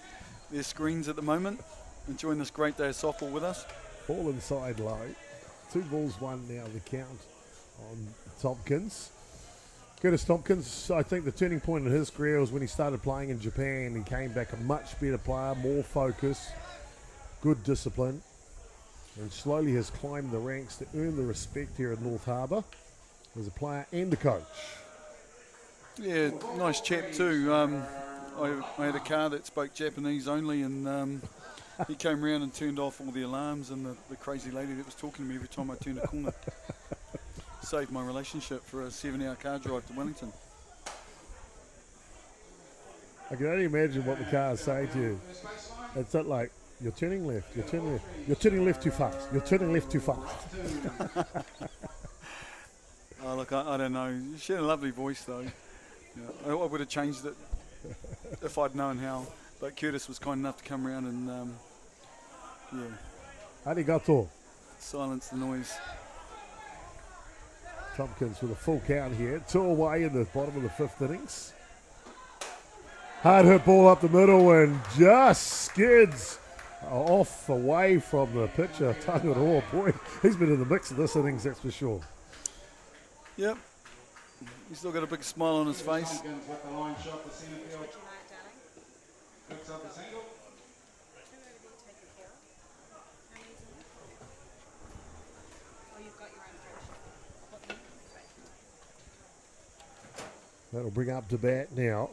A: screens at the moment, enjoying this great day of softball with us.
B: Ball inside low. 2 balls, 1 now the count on Tompkins. Curtis Tompkins, I think the turning point in his career was when he started playing in Japan. He came back a much better player, more focus, good discipline, and slowly has climbed the ranks to earn the respect here at North Harbour as a player and a coach.
A: Yeah, nice chap too. I had a car that spoke Japanese only, and he came around and turned off all the alarms, and the crazy lady that was talking to me every time I turned a corner. Saved my relationship for a 7-hour car drive to Wellington.
B: I can only imagine what the cars say to you. It's not like, you're turning left, you're turning left, you're turning left too fast, you're turning left too fast.
A: Oh, look, I don't know. She had a lovely voice though. Yeah, I would have changed it if I'd known how. But Curtis was kind enough to come around and,
B: Arigato.
A: silence the noise.
B: Tompkins with a full count here. 2 away in the bottom of the 5th innings. Hard hit ball up the middle and just skids off away from the pitcher. Tangaroa, boy, he's been in the mix of this innings, that's for sure.
A: Yep. He's still got a big smile on his face.
F: Tompkins with the line shot to centre field. Picks up the single.
B: That'll bring up to bat now.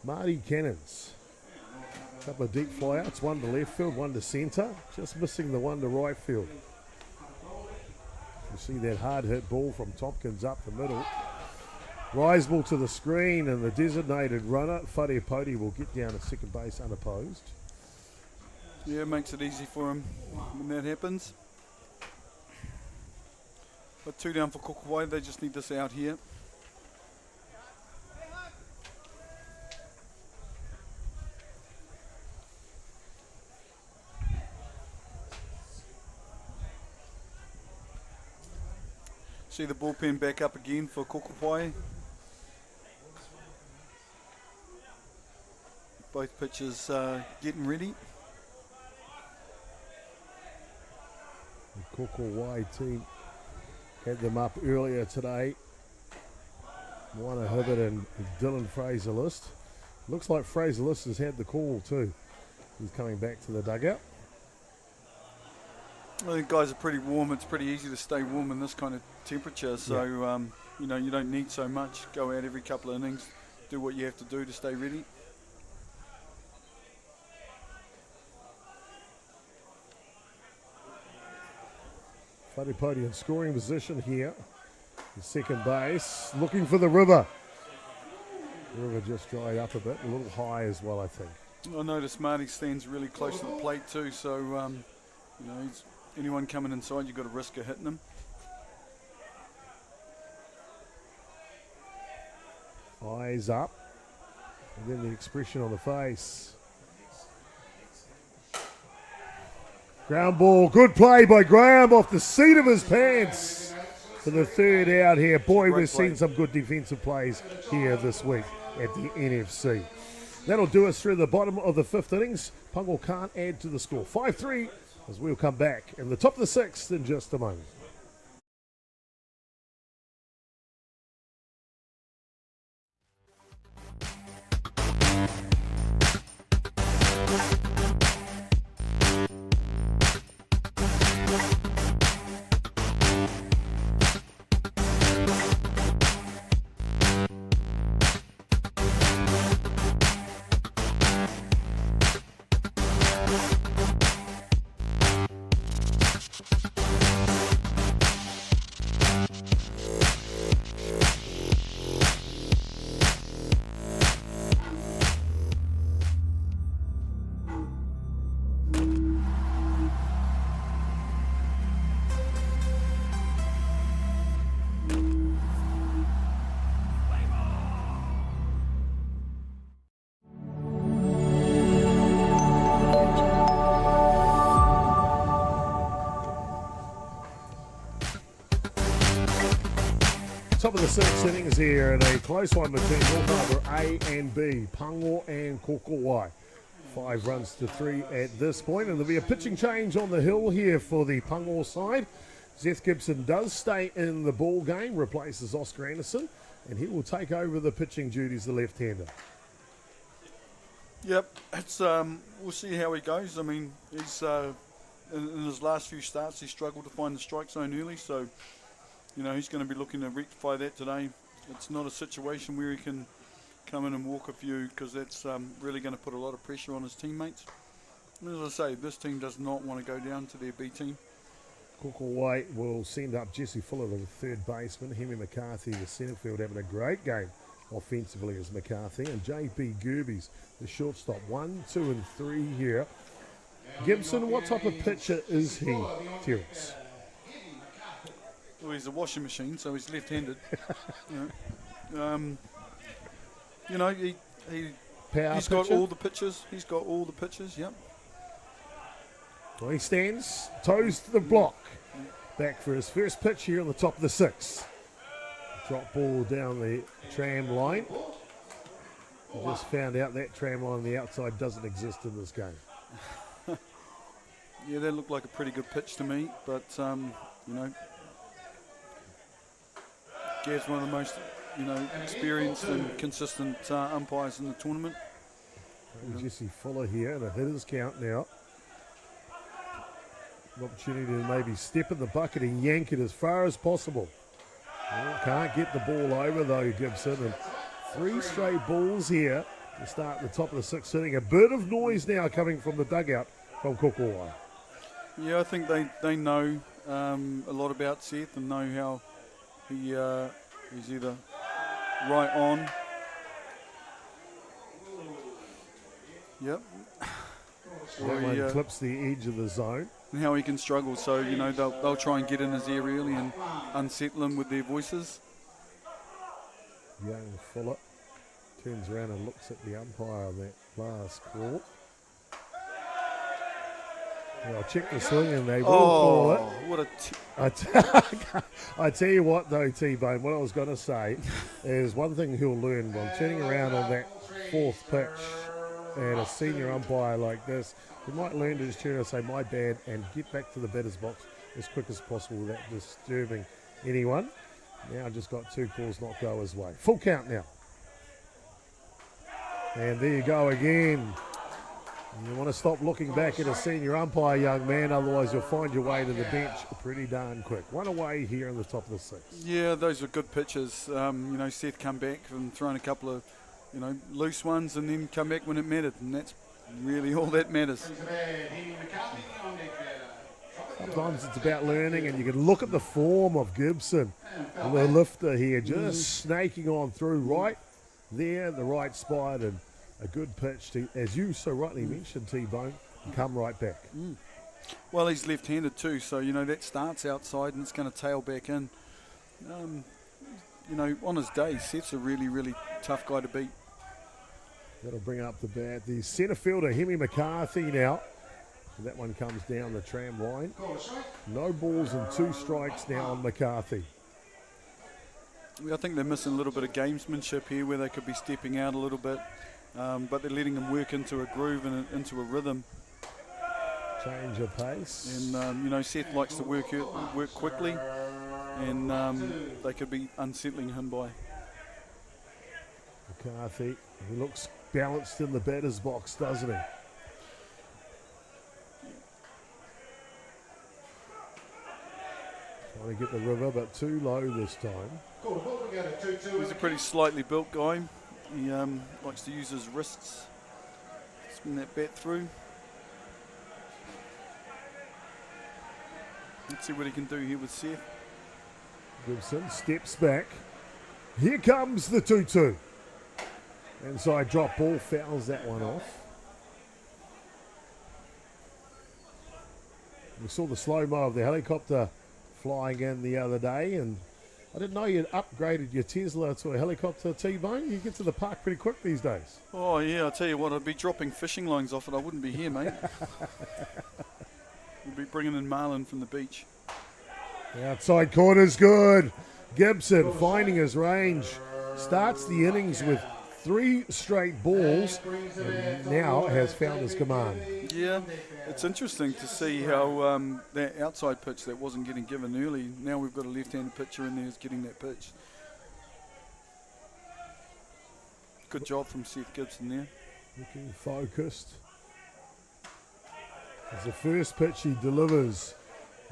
B: Marty Cannons. A couple of deep flyouts, 1 to left field, 1 to centre. Just missing the 1 to right field. You see that hard hit ball from Tompkins up the middle. Rise ball to the screen, and the designated runner, Whare Poti, will get down at second base unopposed.
A: Yeah, it makes it easy for him when that happens. But 2 down for Kōkōwai, they just need this out here. See the bullpen back up again for Kōkōwai. Both pitchers getting ready.
B: The Kōkōwai team had them up earlier today. Moana Hibbert and Dylan Fraser-List. Looks like Fraser-List has had the call too. He's coming back to the dugout.
A: I think guys are pretty warm. It's pretty easy to stay warm in this kind of temperature. So, you know, you don't need so much. Go out every couple of innings, do what you have to do to stay ready.
B: Whare Poti in scoring position here. The second base, looking for the river. The river just dried up a bit, a little high as well, I think.
A: I noticed Marty stands really close to the plate too. So, you know, anyone coming inside, you've got a risk of hitting them.
B: Eyes up, and then the expression on the face. Ground ball, good play by Graham off the seat of his pants for the 3rd out here. Boy, we've seen some good defensive plays here this week at the NFC. That'll do us through the bottom of the 5th innings. Pango can't add to the score. 5-3 as we'll come back in the top of the 6th in just a moment. Top of the 6th innings here, and a close one between North Harbour A and B, Pango and Kōkōwai. 5 runs to 3 at this point, and there'll be a pitching change on the hill here for the Pango side. Seth Gibson does stay in the ball game, replaces Oscar Anderson, and he will take over the pitching duties, the left-hander.
A: Yep, it's we'll see how he goes. I mean, he's in his last few starts he struggled to find the strike zone early, so he's going to be looking to rectify that today. It's not a situation where he can come in and walk a few, because that's really going to put a lot of pressure on his teammates. And as I say, this team does not want to go down to their B team.
B: Kōkōwai will send up Jesse Fuller, the third baseman. Hemi McCarthy, the centre field, having a great game offensively as McCarthy. And JP Gerbes, the shortstop. 1, 2, and 3 here. Gibson, what type of pitcher is he, Terence?
A: Well, he's a washing machine, so he's left-handed. He's got all the pitches. He's got all the pitches, yep.
B: Well, he stands, toes to the block. Back for his first pitch here on the top of the 6th. Drop ball down the tram line. I just found out that tram line on the outside doesn't exist in this game.
A: Yeah, that looked like a pretty good pitch to me, but, Gav's one of the most, experienced and consistent umpires in the tournament.
B: Jesse Fuller here, and a hitter's count now. An opportunity to maybe step in the bucket and yank it as far as possible. Well, can't get the ball over though, Gibson. And 3 straight balls here to start the top of the 6th inning. A bit of noise now coming from the dugout from Kōkōwai.
A: Yeah, I think they know a lot about Seth and know how he's either right on. Yep.
B: That one clips the edge of the zone.
A: And how he can struggle, so they'll try and get in his ear early and unsettle him with their voices.
B: Young Fuller turns around and looks at the umpire on that last call. I'll check the swing and they will call it.
A: What
B: I tell you what though, T-Bone, what I was going to say is one thing he'll learn while turning around on that 4th pitch and a senior umpire like this, he might learn to just turn and say, my bad, and get back to the batter's box as quick as possible without disturbing anyone. Now just got 2 calls not go his way. Full count now. And there you go again. You want to stop looking back at a senior umpire, young man, otherwise you'll find your way to the bench pretty darn quick. 1 away here in the top of the 6th.
A: Yeah, those were good pitches. Seth come back and thrown a couple of, loose ones and then come back when it mattered, and that's really all that matters.
B: Sometimes it's about learning, and you can look at the form of Gibson, the lifter here, just snaking on through right there, the right spot, and a good pitch to, as you so rightly mentioned, T-Bone, come right back.
A: Well, he's left-handed too, so, that starts outside and it's going to tail back in. On his day, Seth's a really, really tough guy to beat.
B: That'll bring up the bat. The centre fielder, Hemi McCarthy now. And that one comes down the tram line. No balls and 2 strikes now on McCarthy.
A: I think they're missing a little bit of gamesmanship here where they could be stepping out a little bit, but they're letting them work into a groove and into a rhythm.
B: Change of pace.
A: And, Seth likes to work quickly, and they could be unsettling him by.
B: McCarthy, he looks balanced in the batter's box, doesn't he? Trying to get the river, but too low this time.
A: He's a pretty slightly built guy. He likes to use his wrists, spin that bat through. Let's see what he can do here with Seth.
B: Gibson steps back. Here comes the 2-2. Inside drop ball, fouls that one off. We saw the slow-mo of the helicopter flying in the other day, and I didn't know you'd upgraded your Tesla to a helicopter, T-Bone. You get to the park pretty quick these days.
A: Oh, yeah, I'll tell you what, I'd be dropping fishing lines off it. I wouldn't be here, mate. We'd be bringing in marlin from the beach.
B: The outside corner's good. Gibson finding his range. Starts the innings with 3 straight balls and now has found his command.
A: Yeah, it's interesting to see how that outside pitch that wasn't getting given early, now we've got a left-handed pitcher in there who's getting that pitch. Good job from Seth Gibson there.
B: Looking focused. As the first pitch he delivers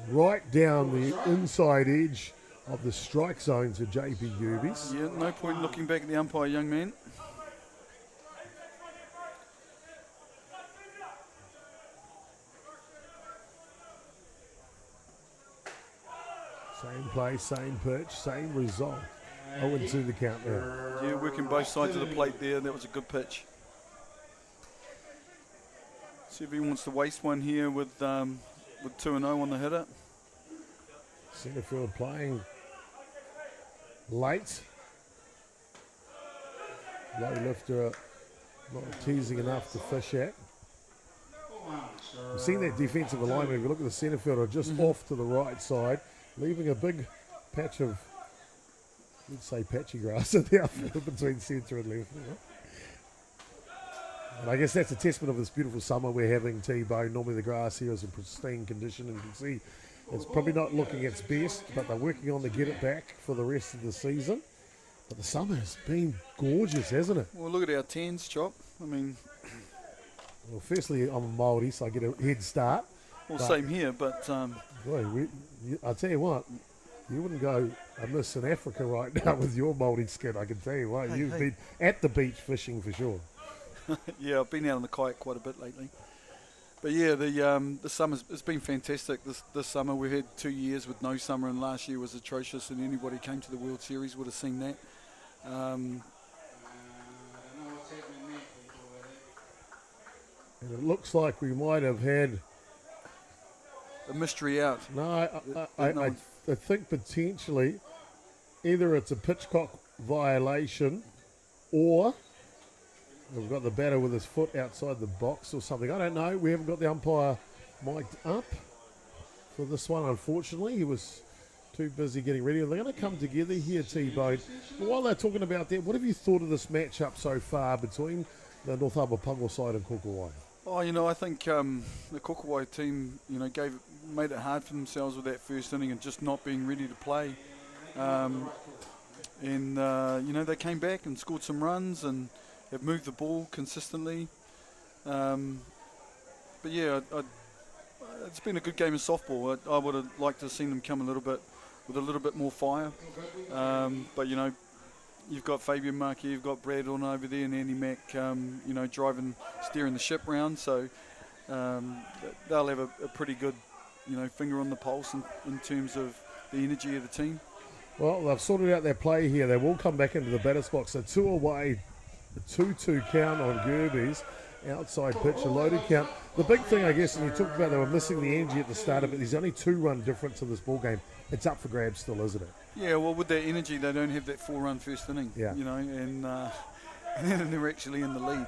B: right down the inside edge of the strike zone to JP Gerbes.
A: Yeah, no point looking back at the umpire, young man.
B: Same play, same pitch, same result. 0-2 the count now.
A: Yeah, working both sides of the plate there. That was a good pitch. See if he wants to waste one here with 2-0 on the hitter.
B: Centre field playing late. Low lifter, not teasing enough to fish at. We've seen that defensive alignment. If you look at the centre fielder, just off to the right side, leaving a big patch of, let's say, patchy grass in the outfield between centre and left. And I guess that's a testament of this beautiful summer we're having, T-Bone. Normally the grass here is in pristine condition, and you can see it's probably not looking its best, but they're working on to get it back for the rest of the season. But the summer has been gorgeous, hasn't it?
A: Well, look at our tans, Chop. I mean...
B: Well, firstly, I'm a Māori, so I get a head start.
A: Well, same here, but...
B: Boy, I'll tell you what, you wouldn't go amiss in Africa right now with your Māori skin, I can tell you what. You've been at the beach fishing for sure.
A: Yeah, I've been out on the kayak quite a bit lately. But yeah, the summer's it's been fantastic. This summer we had 2 years with no summer, and last year was atrocious. And anybody who came to the World Series would have seen that.
B: And it looks like we might have had
A: a mystery out.
B: No, I think potentially either it's a pitchcock violation or we've got the batter with his foot outside the box or something. I don't know. We haven't got the umpire mic'd up for this one, unfortunately. He was too busy getting ready. They're going to come together here, T-Bone. But while they're talking about that, what have you thought of this matchup so far between the North Harbour Pango side and Kōkōwai?
A: Oh, I think the Kōkōwai team, made it hard for themselves with that first inning and just not being ready to play. They came back and scored some runs and have moved the ball consistently. But yeah, it's been a good game of softball. I would have liked to have seen them come with a little bit more fire. But you've got Fabian Markey, you've got Brad on over there, and Andy Mack, steering the ship round. So they'll have a pretty good, finger on the pulse in terms of the energy of the team.
B: Well, they've sorted out their play here. They will come back into the batter's box. A 2 away, a 2-2 count on Gerbes. Outside pitch, a loaded count. The big thing, I guess, and you talked about they were missing the energy at the start of it. There's only 2-run difference in this ball game. It's up for grabs still, isn't it?
A: Yeah, well, with their energy, they don't have that 4-run first inning.
B: Yeah.
A: And then they're actually in the lead.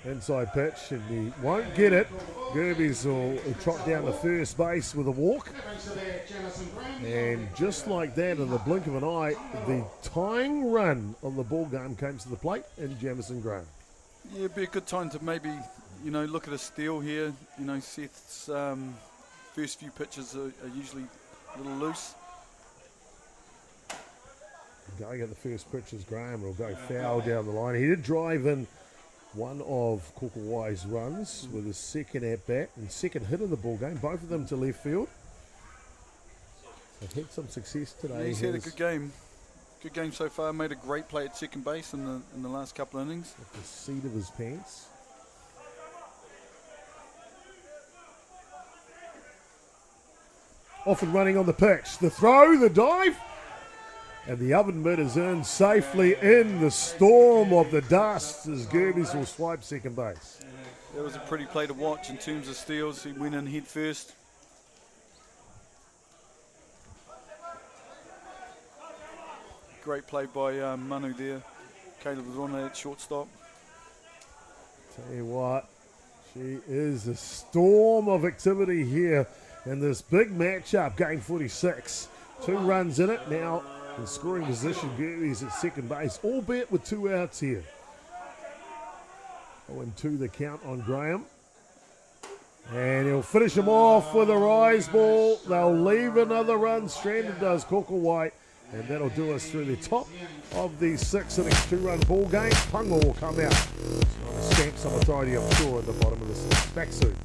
B: Inside pitch, and he won't get it. Gerbes will trot down to first base with a walk. And just like that, in the blink of an eye, the tying run on the ball game came to the plate in Jamison Graham.
A: Yeah, it'd be a good time to maybe, look at a steal here. Seth's first few pitches are usually a little loose.
B: Going at the first pitch is Graham. Will go foul down the line. He did drive in one of Kōkōwai's runs with his second at-bat and second hit of the ball game, both of them to left field. They've had some success today.
A: Yeah, he's had a good game. Good game so far. Made a great play at second base in the last couple of innings.
B: At the seat of his pants. Off and running on the pitch. The throw, the dive. And the oven mitt is in safely in the storm of the dust as Gerbes will swipe second base.
A: That was a pretty play to watch in terms of steals. He went in head first. Great play by Manu there. Caleb was on at shortstop.
B: Tell you what, she is a storm of activity here in this big matchup, game 46. 2 runs in it now. In scoring position, Gerbes at second base, albeit with 2 outs here. 0-2 the count on Graham. And he'll finish them off with a rise ball. They'll leave another run. Stranded does Kōkōwai. And that'll do us through the top of the 6 innings 2-run ball game. Pango will come out. Trying to stamp some authority, I'm sure, at the bottom of the 6. Back soon.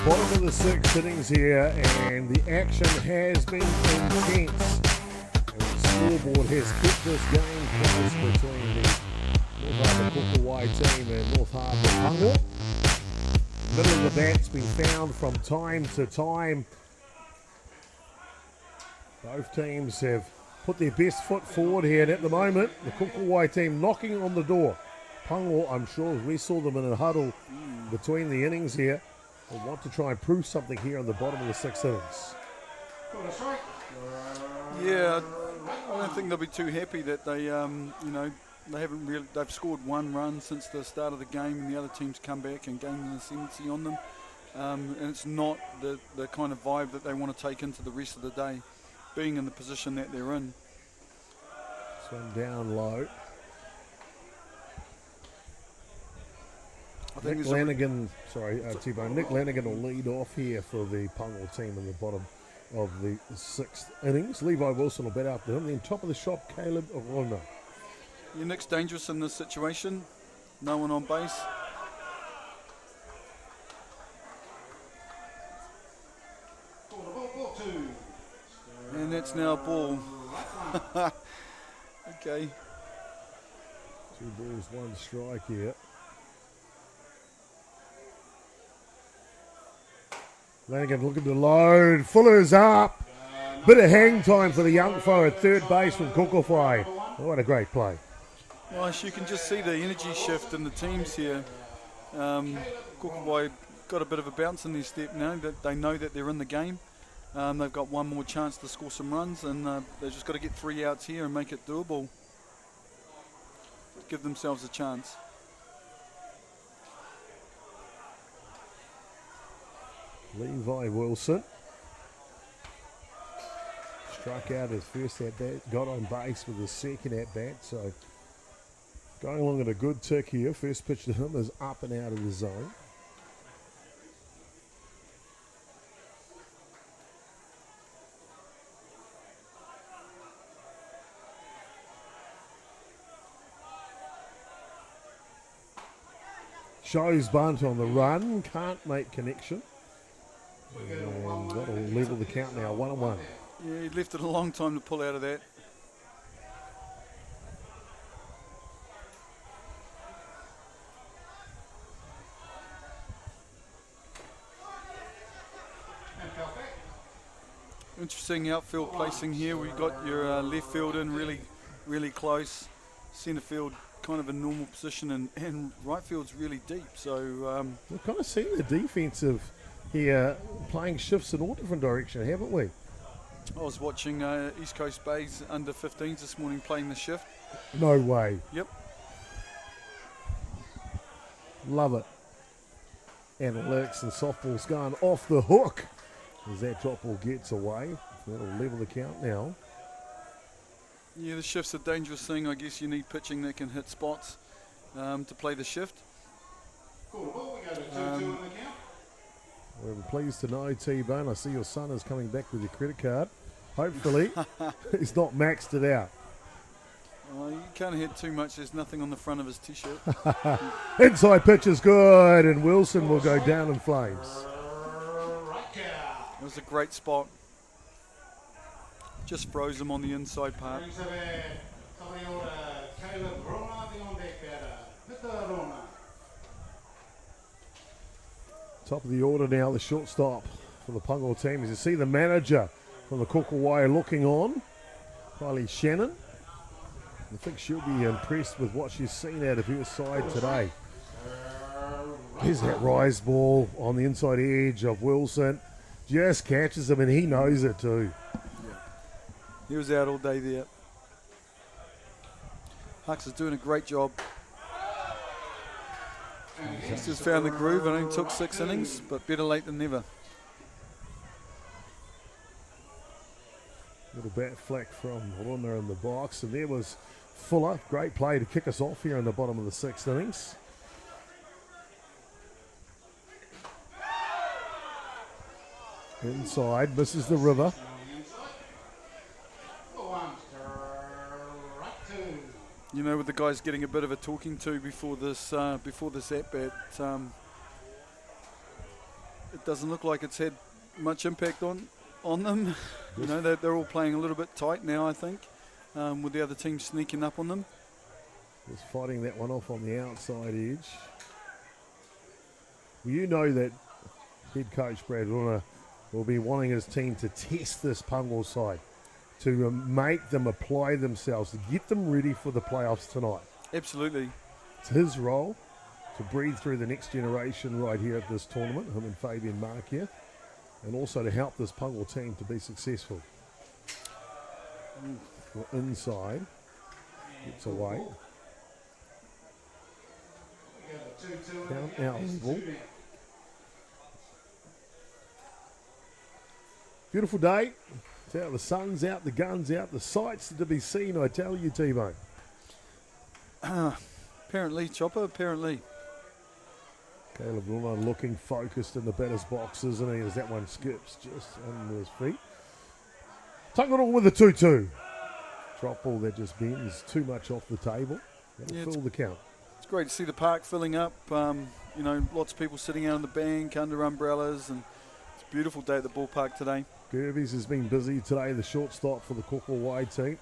B: Bottom of the 6 innings here, and the action has been intense. And the scoreboard has kept this game close between the North Harbour Kōkōwai team and North Harbour Pango. Middle of the bat's been found from time to time. Both teams have put their best foot forward here, and at the moment, the Kōkōwai team knocking on the door. Pango, I'm sure, we saw them in a huddle between the innings here. They want to try and prove something here on the bottom of the 6 innings.
A: Yeah, I don't think they'll be too happy that they, they've scored 1 run since the start of the game, and the other team's come back and gained an ascendancy on them. And it's not the kind of vibe that they want to take into the rest of the day, being in the position that they're in.
B: This one down low. Nick Lanigan will lead off here for the Pango team in the bottom of the 6th innings. Levi Wilson will bat after him. Then top of the shop, Caleb Arona.
A: Yeah, Nick's dangerous in this situation. No one on base. And that's now a ball. Okay.
B: 2 balls, 1 strike here. Lanigan looking to load. Fuller's up. Bit of hang time for the young foe at third base from Kōkōwai. What a great play.
A: Nice, you can just see the energy shift in the teams here. Kōkōwai got a bit of a bounce in their step now. That they know that they're in the game. They've got one more chance to score some runs, and they've just got to get 3 outs here and make it doable. Give themselves a chance.
B: Levi Wilson struck out his first at bat, got on base with his second at bat, so going along at a good tick here. First pitch to him is up and out of the zone. Shows bunt on the run, can't make connection. And that'll level the count now, 1-1.
A: Yeah, he left it a long time to pull out of that. Interesting outfield placing here. We've got your left field in really close. Centre field kind of a normal position, and right field's really deep. So
B: we're kind of seeing the defensive here playing shifts in all different directions, haven't we?
A: I was watching East Coast Bay's under 15s this morning playing the shift.
B: No way.
A: Yep.
B: Love it. Analytics and softball's gone off the hook as that drop ball gets away. That'll level the count now.
A: Yeah, the shift's a dangerous thing. I guess you need pitching that can hit spots to play the shift.
F: Cool. Well, we go to 2-2 in the count.
B: We're pleased to know, T-Bone, I see your son is coming back with your credit card. Hopefully, he's not maxed it out.
A: You can't hit too much. There's nothing on the front of his T-shirt.
B: Inside pitch is good, and Wilson will go down in flames.
A: It was a great spot. Just froze him on the inside part.
B: Top of the order now, the shortstop for the Pango team. As you see the manager from the Kōkōwai looking on, Kylie Shannon. I think she'll be impressed with what she's seen out of her side today. Here's that rise ball on the inside edge of Wilson. Just catches him, and he knows it too.
A: Yeah. He was out all day there. Hux is doing a great job. He's just found the groove. It only took 6 innings, but better late than never.
B: Little bat flack from Rona in the box, and there was Fuller. Great play to kick us off here in the bottom of the 6th innings. Inside, misses the river.
A: You know, with the guys getting a bit of a talking to before this at bat, it doesn't look like it's had much impact on them. You know, they're all playing a little bit tight now, I think, with the other team sneaking up on them.
B: Just fighting that one off on the outside edge. Well, you know that head coach Brad Runa will be wanting his team to test this Pango side, to make them apply themselves, to get them ready for the playoffs tonight.
A: Absolutely.
B: It's his role to breathe through the next generation right here at this tournament, him and Fabian Markia, and also to help this Pango team to be successful. Well, inside, gets away. Count eligible. Beautiful day. It's out, the sun's out, the gun's out, the sights to be seen, I tell you, T-Bone.
A: Apparently, Chopper, apparently.
B: Caleb Luna looking focused in the batter's box, isn't he, as that one skips just under his feet. Tangaroa with the 2-2. Drop ball that just bends too much off the table. That'll fill the count.
A: It's great to see the park filling up. You know, lots of people sitting out on the bank under umbrellas, and it's a beautiful day at the ballpark today.
B: Gerbes has been busy today, the shortstop for the Kōkōwai team.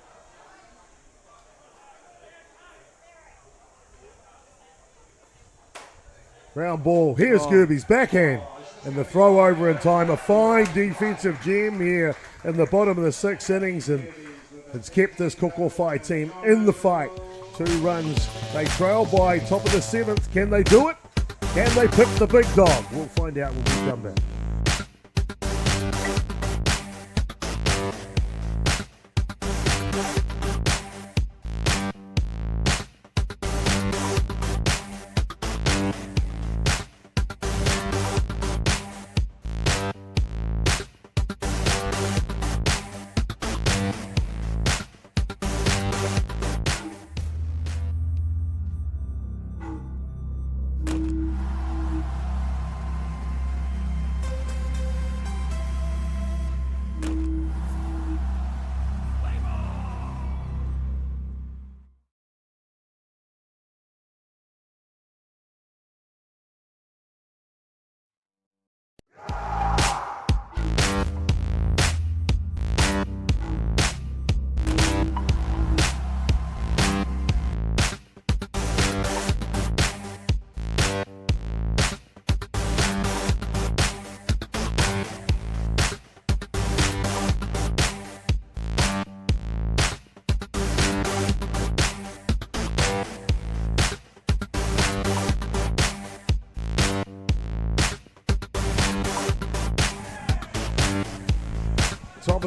B: Round ball. Here's Gerbes' backhand. And the throw over in time. A fine defensive gem here in the bottom of the 6th innings. And it's kept this Kōkōwai team in the fight. 2 runs. They trail by top of the 7th. Can they do it? Can they pick the big dog? We'll find out when we come back.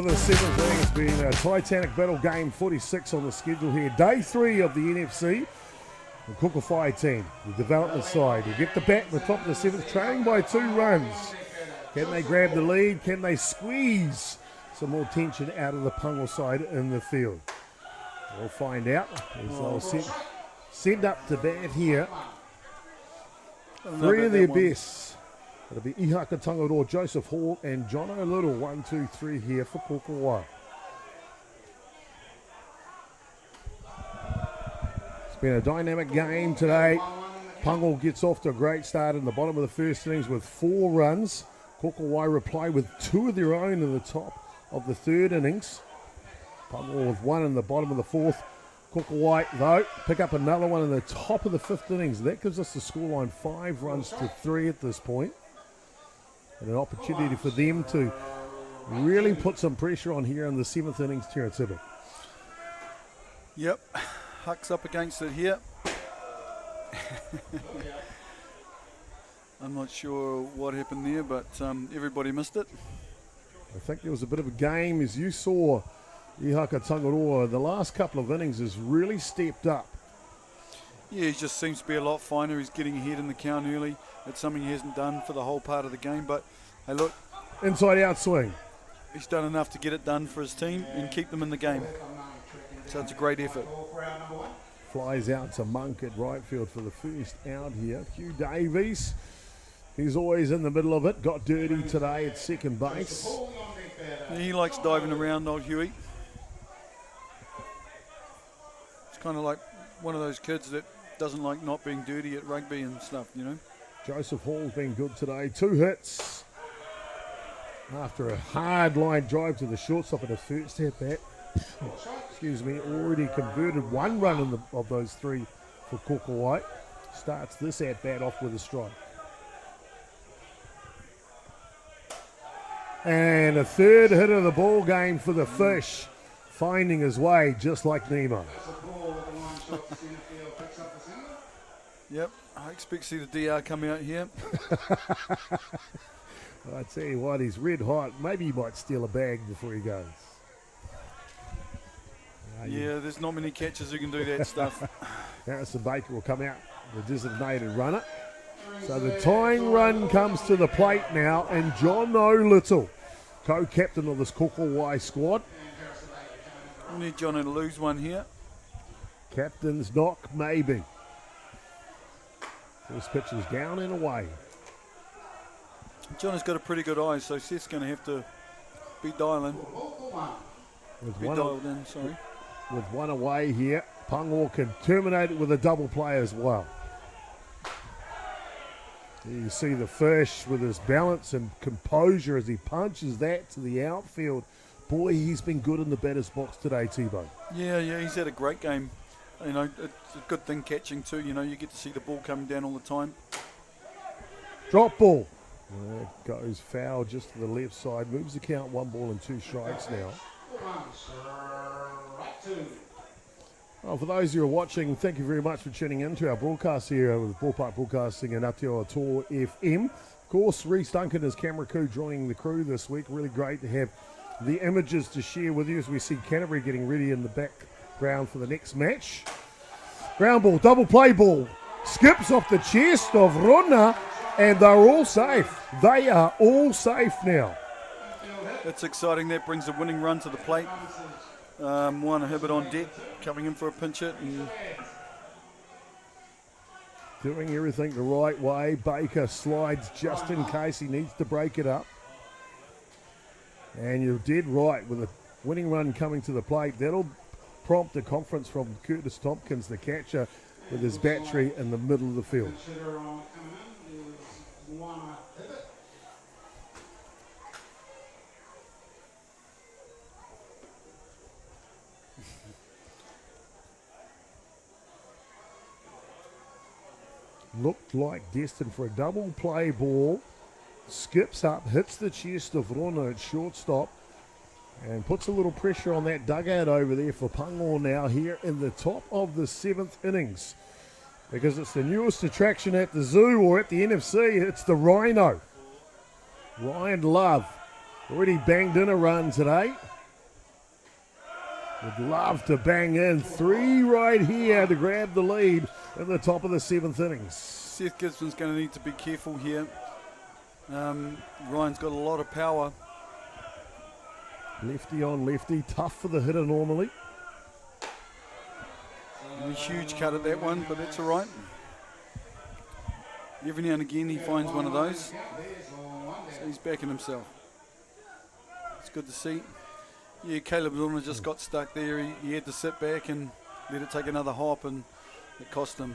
B: of the 7th inning. It's been a Titanic battle, game 46 on the schedule here. Day 3 of the NFC. The Kōkōwai team, the development side, will get the bat at the top of the 7th, trailing by 2 runs. Can they grab the lead? Can they squeeze some more tension out of the Pango side in the field? We'll find out as they'll send up to bat here. 3 of their best. It'll be Ihaka Tangaroa, Joseph Hall, and John O'Little. 1, 2, 3 here for Kōkōwai. It's been a dynamic game today. Pango gets off to a great start in the bottom of the first innings with 4 runs. Kōkōwai reply with 2 of their own in the top of the 3rd innings. Pango with 1 in the bottom of the 4th. Kōkōwai, though, pick up another one in the top of the 5th innings. That gives us the scoreline 5 runs to 3 at this point. And an opportunity for them to really put some pressure on here in the 7th innings, Terence Hibbert.
A: Yep, Huck's up against it here. I'm not sure what happened there, but everybody missed it.
B: I think there was a bit of a game, as you saw. Ihaka Tangaroa, the last couple of innings, has really stepped up.
A: Yeah, he just seems to be a lot finer. He's getting ahead in the count early. It's something he hasn't done for the whole part of the game. But, hey, look.
B: Inside-out swing.
A: He's done enough to get it done for his team and keep them in the game. So it's a great effort.
B: Flies out to Monk at right field for the first out here. Hugh Davies, he's always in the middle of it. Got dirty today at second base.
A: Yeah, he likes diving around, old Huey. It's kind of like one of those kids that doesn't like not being dirty at rugby and stuff, you know.
B: Joseph Hall's been good today. 2 hits after a hard line drive to the shortstop in the first at bat. Excuse me, already converted 1 run of those 3 for Kōkōwai. Starts this at bat off with a strike. And a 3rd hit of the ball game for the Fish, finding his way just like Nemo.
A: Yep, I expect to see the DR come out here.
B: I tell you what, he's red hot. Maybe he might steal a bag before he goes.
A: Yeah, there's not many catchers who can do that stuff.
B: Harrison Baker will come out, the designated runner. So the tying run comes to the plate now, and John O'Little, co-captain of this Kōkōwai squad.
A: We need Johnny to lose one here.
B: Captain's knock, maybe. First pitch is down and away.
A: Johnny's got a pretty good eye, so Seth's going to have to be dialed in, sorry.
B: With 1 away here, Pango can terminate it with a double play as well. You see the Fish with his balance and composure as he punches that to the outfield. Boy, he's been good in the batter's box today, T-Bone.
A: Yeah, he's had a great game. You know, it's a good thing catching too. You know, you get to see the ball coming down all the time.
B: Drop ball. It goes foul just to the left side. Moves the count 1 ball and 2 strikes now. Well, for those who are watching, thank you very much for tuning in to our broadcast here with Ballpark Broadcasting and Atiawa Toa FM. Of course, Reece Duncan and his camera crew joining the crew this week. Really great to have the images to share with you as we see Canterbury getting ready in the background for the next match. Ground ball, double play ball. Skips off the chest of Rona, and they're all safe. They are all safe now.
A: That's exciting. That brings a winning run to the plate. One Hibbert on deck, coming in for a pinch hit. And
B: doing everything the right way. Baker slides just in case he needs to break it up. And you're dead right with a winning run coming to the plate. That'll prompt a conference from Curtis Tompkins, the catcher, with his battery in the middle of the field. Looked like destined for a double play ball. Skips up, hits the chest of Rona at shortstop, and puts a little pressure on that dugout over there for Pango now here in the top of the 7th innings. Because it's the newest attraction at the zoo or at the NFC, it's the Rhino. Ryan Love Already banged in a run today. Would love to bang in 3 right here to grab the lead in the top of the 7th innings.
A: Seth Gibson's going to need to be careful here. Ryan's got a lot of power.
B: Lefty on lefty, tough for the hitter normally.
A: A huge cut at that one, but that's all right. Every now and again he finds one of those. So he's backing himself. It's good to see. Yeah, Caleb Lorna just got stuck there. He had to sit back and let it take another hop, and it cost him.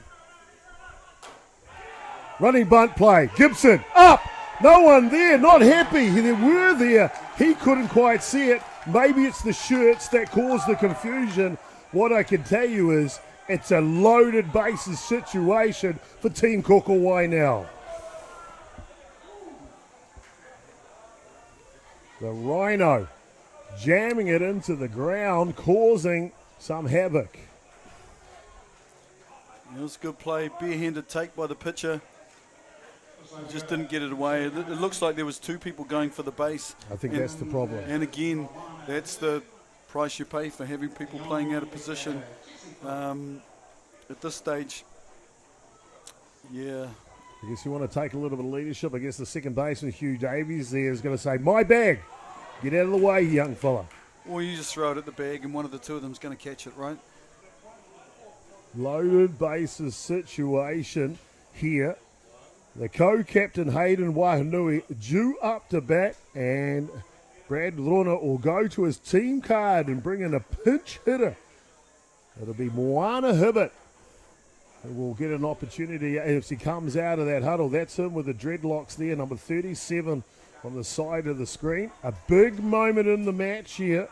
B: Running bunt play. Gibson up. No one there. Not happy. They were there. He couldn't quite see it. Maybe it's the shirts that caused the confusion. What I can tell you is it's a loaded bases situation for Team Kōkōwai now. The Rhino jamming it into the ground, causing some havoc.
A: It was a good play. Barehanded take by the pitcher. He just didn't get it away. It looks like there was 2 people going for the base.
B: I think that's the problem.
A: And again, that's the price you pay for having people playing out of position. At this stage, yeah.
B: I guess you want to take a little bit of leadership. I guess the second baseman, Hugh Davies, there is going to say, my bag. Get out of the way, young fella.
A: Or you just throw it at the bag and one of the 2 of them is going to catch it, right?
B: Loaded bases situation here. The co-captain Hayden Wahanui due up to bat, and Brad Lorna will go to his team card and bring in a pinch hitter. It'll be Moana Hibbert, who will get an opportunity if he comes out of that huddle. That's him with the dreadlocks there, number 37 on the side of the screen. A big moment in the match here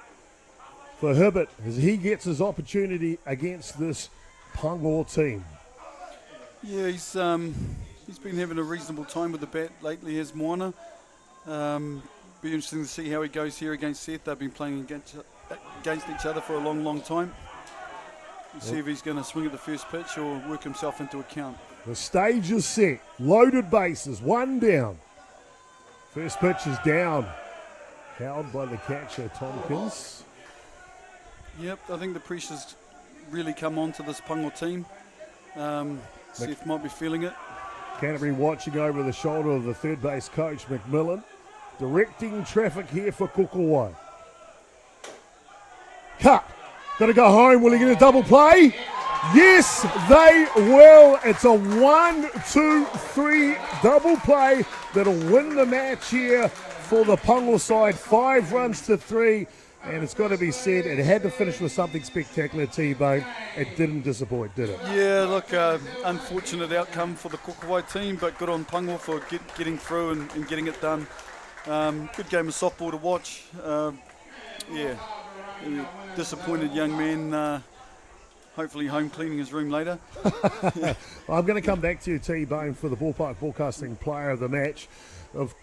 B: for Hibbert as he gets his opportunity against this Pango team.
A: Yeah, he's been having a reasonable time with the bat lately, has Moana. Be interesting to see how he goes here against Seth. They've been playing against each other for a long, long time. We'll see if he's going to swing at the first pitch or work himself into a count.
B: The stage is set. Loaded bases, 1 down. First pitch is down. Held by the catcher, Tompkins.
A: Yep, I think the pressure's really come on to this Pango team. Seth might be feeling it.
B: Canterbury watching over the shoulder of the third base coach, McMillan. Directing traffic here for Kōkōwai. Cut. Got to go home. Will he get a double play? Yes, they will. It's a 1-2-3 double play that'll win the match here for the Pango side. 5 runs to 3. And it's got to be said, it had to finish with something spectacular, T-Bone. It didn't disappoint, did it?
A: Yeah, look, unfortunate outcome for the Kōkōwai team, but good on Pango for getting through and getting it done. Good game of softball to watch. Yeah, disappointed young man. Hopefully home cleaning his room later.
B: I'm going to come back to you, T-Bone, for the Ballpark Broadcasting player of the match.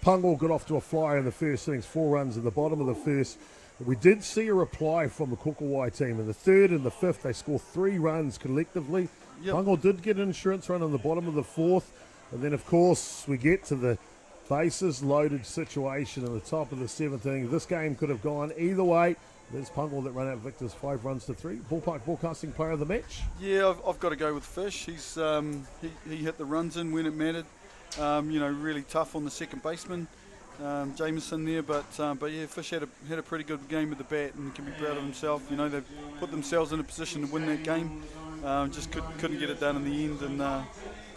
B: Pango got off to a flyer in the first innings, 4 runs in the bottom of the first. We did see a reply from the Kōkōwai team. In the 3rd and the 5th, they scored 3 runs collectively. Yep. Pango did get an insurance run in the bottom of the 4th. And then, of course, we get to the bases loaded situation in the top of the 7th inning. This game could have gone either way. There's Pango that run out victors 5 runs to 3. Ballpark Broadcasting player of the match.
A: Yeah, I've got to go with Fish. He's he hit the runs in when it mattered. Really tough on the second baseman. Jameson there, but yeah, Fish had a pretty good game with the bat and can be proud of himself. You know, they've put themselves in a position to win that game. Just couldn't get it done in the end, and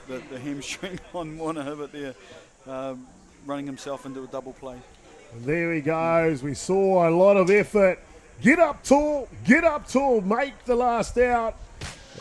A: the hamstring on Moana Hibbert there, running himself into a double play.
B: And there he goes. We saw a lot of effort. Get up tall, make the last out.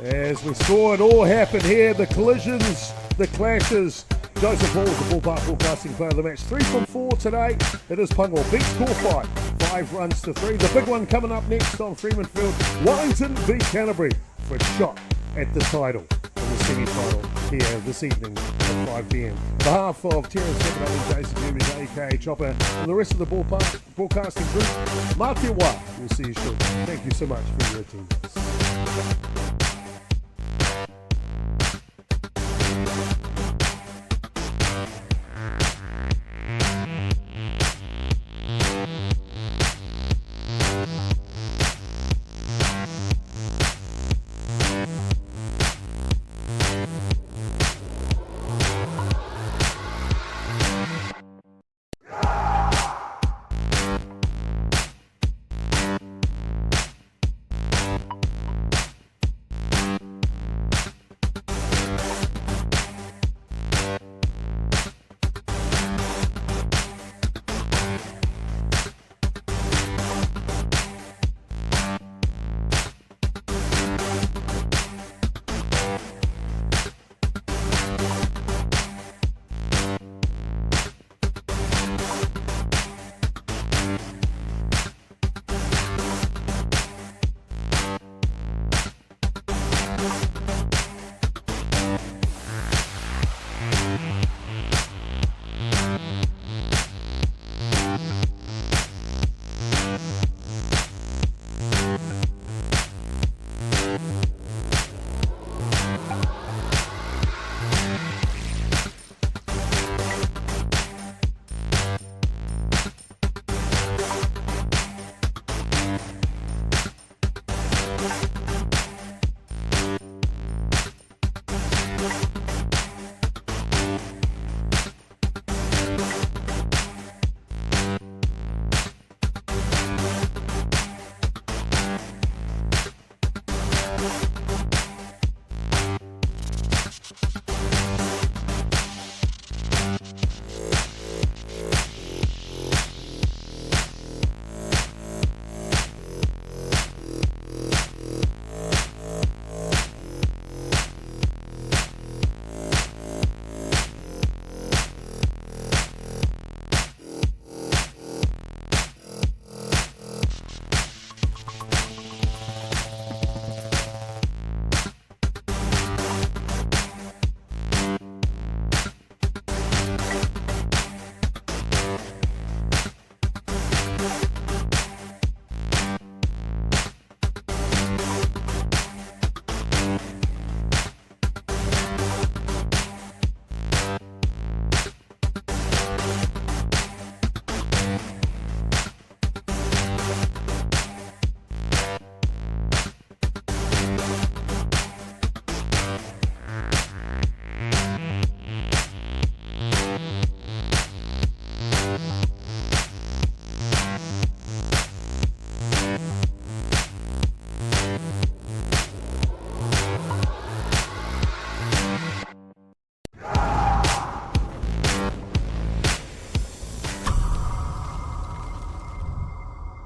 B: As we saw it all happen here, the collisions, the clashes. Joseph Hall, the Ballpark Broadcasting player of the match. 3 from 4 today. It is Pango beats Kōwhai 5 runs to 3. The big one coming up next on Freemanfield. Wellington v Canterbury for a shot at the title in the semi-final here this evening at 5 p.m. On behalf of Terence Separately, Jason Gerbes, a.k.a. Chopper, and the rest of the Ballpark Broadcasting group, Mā te wā. We'll see you shortly. Thank you so much for your attendance.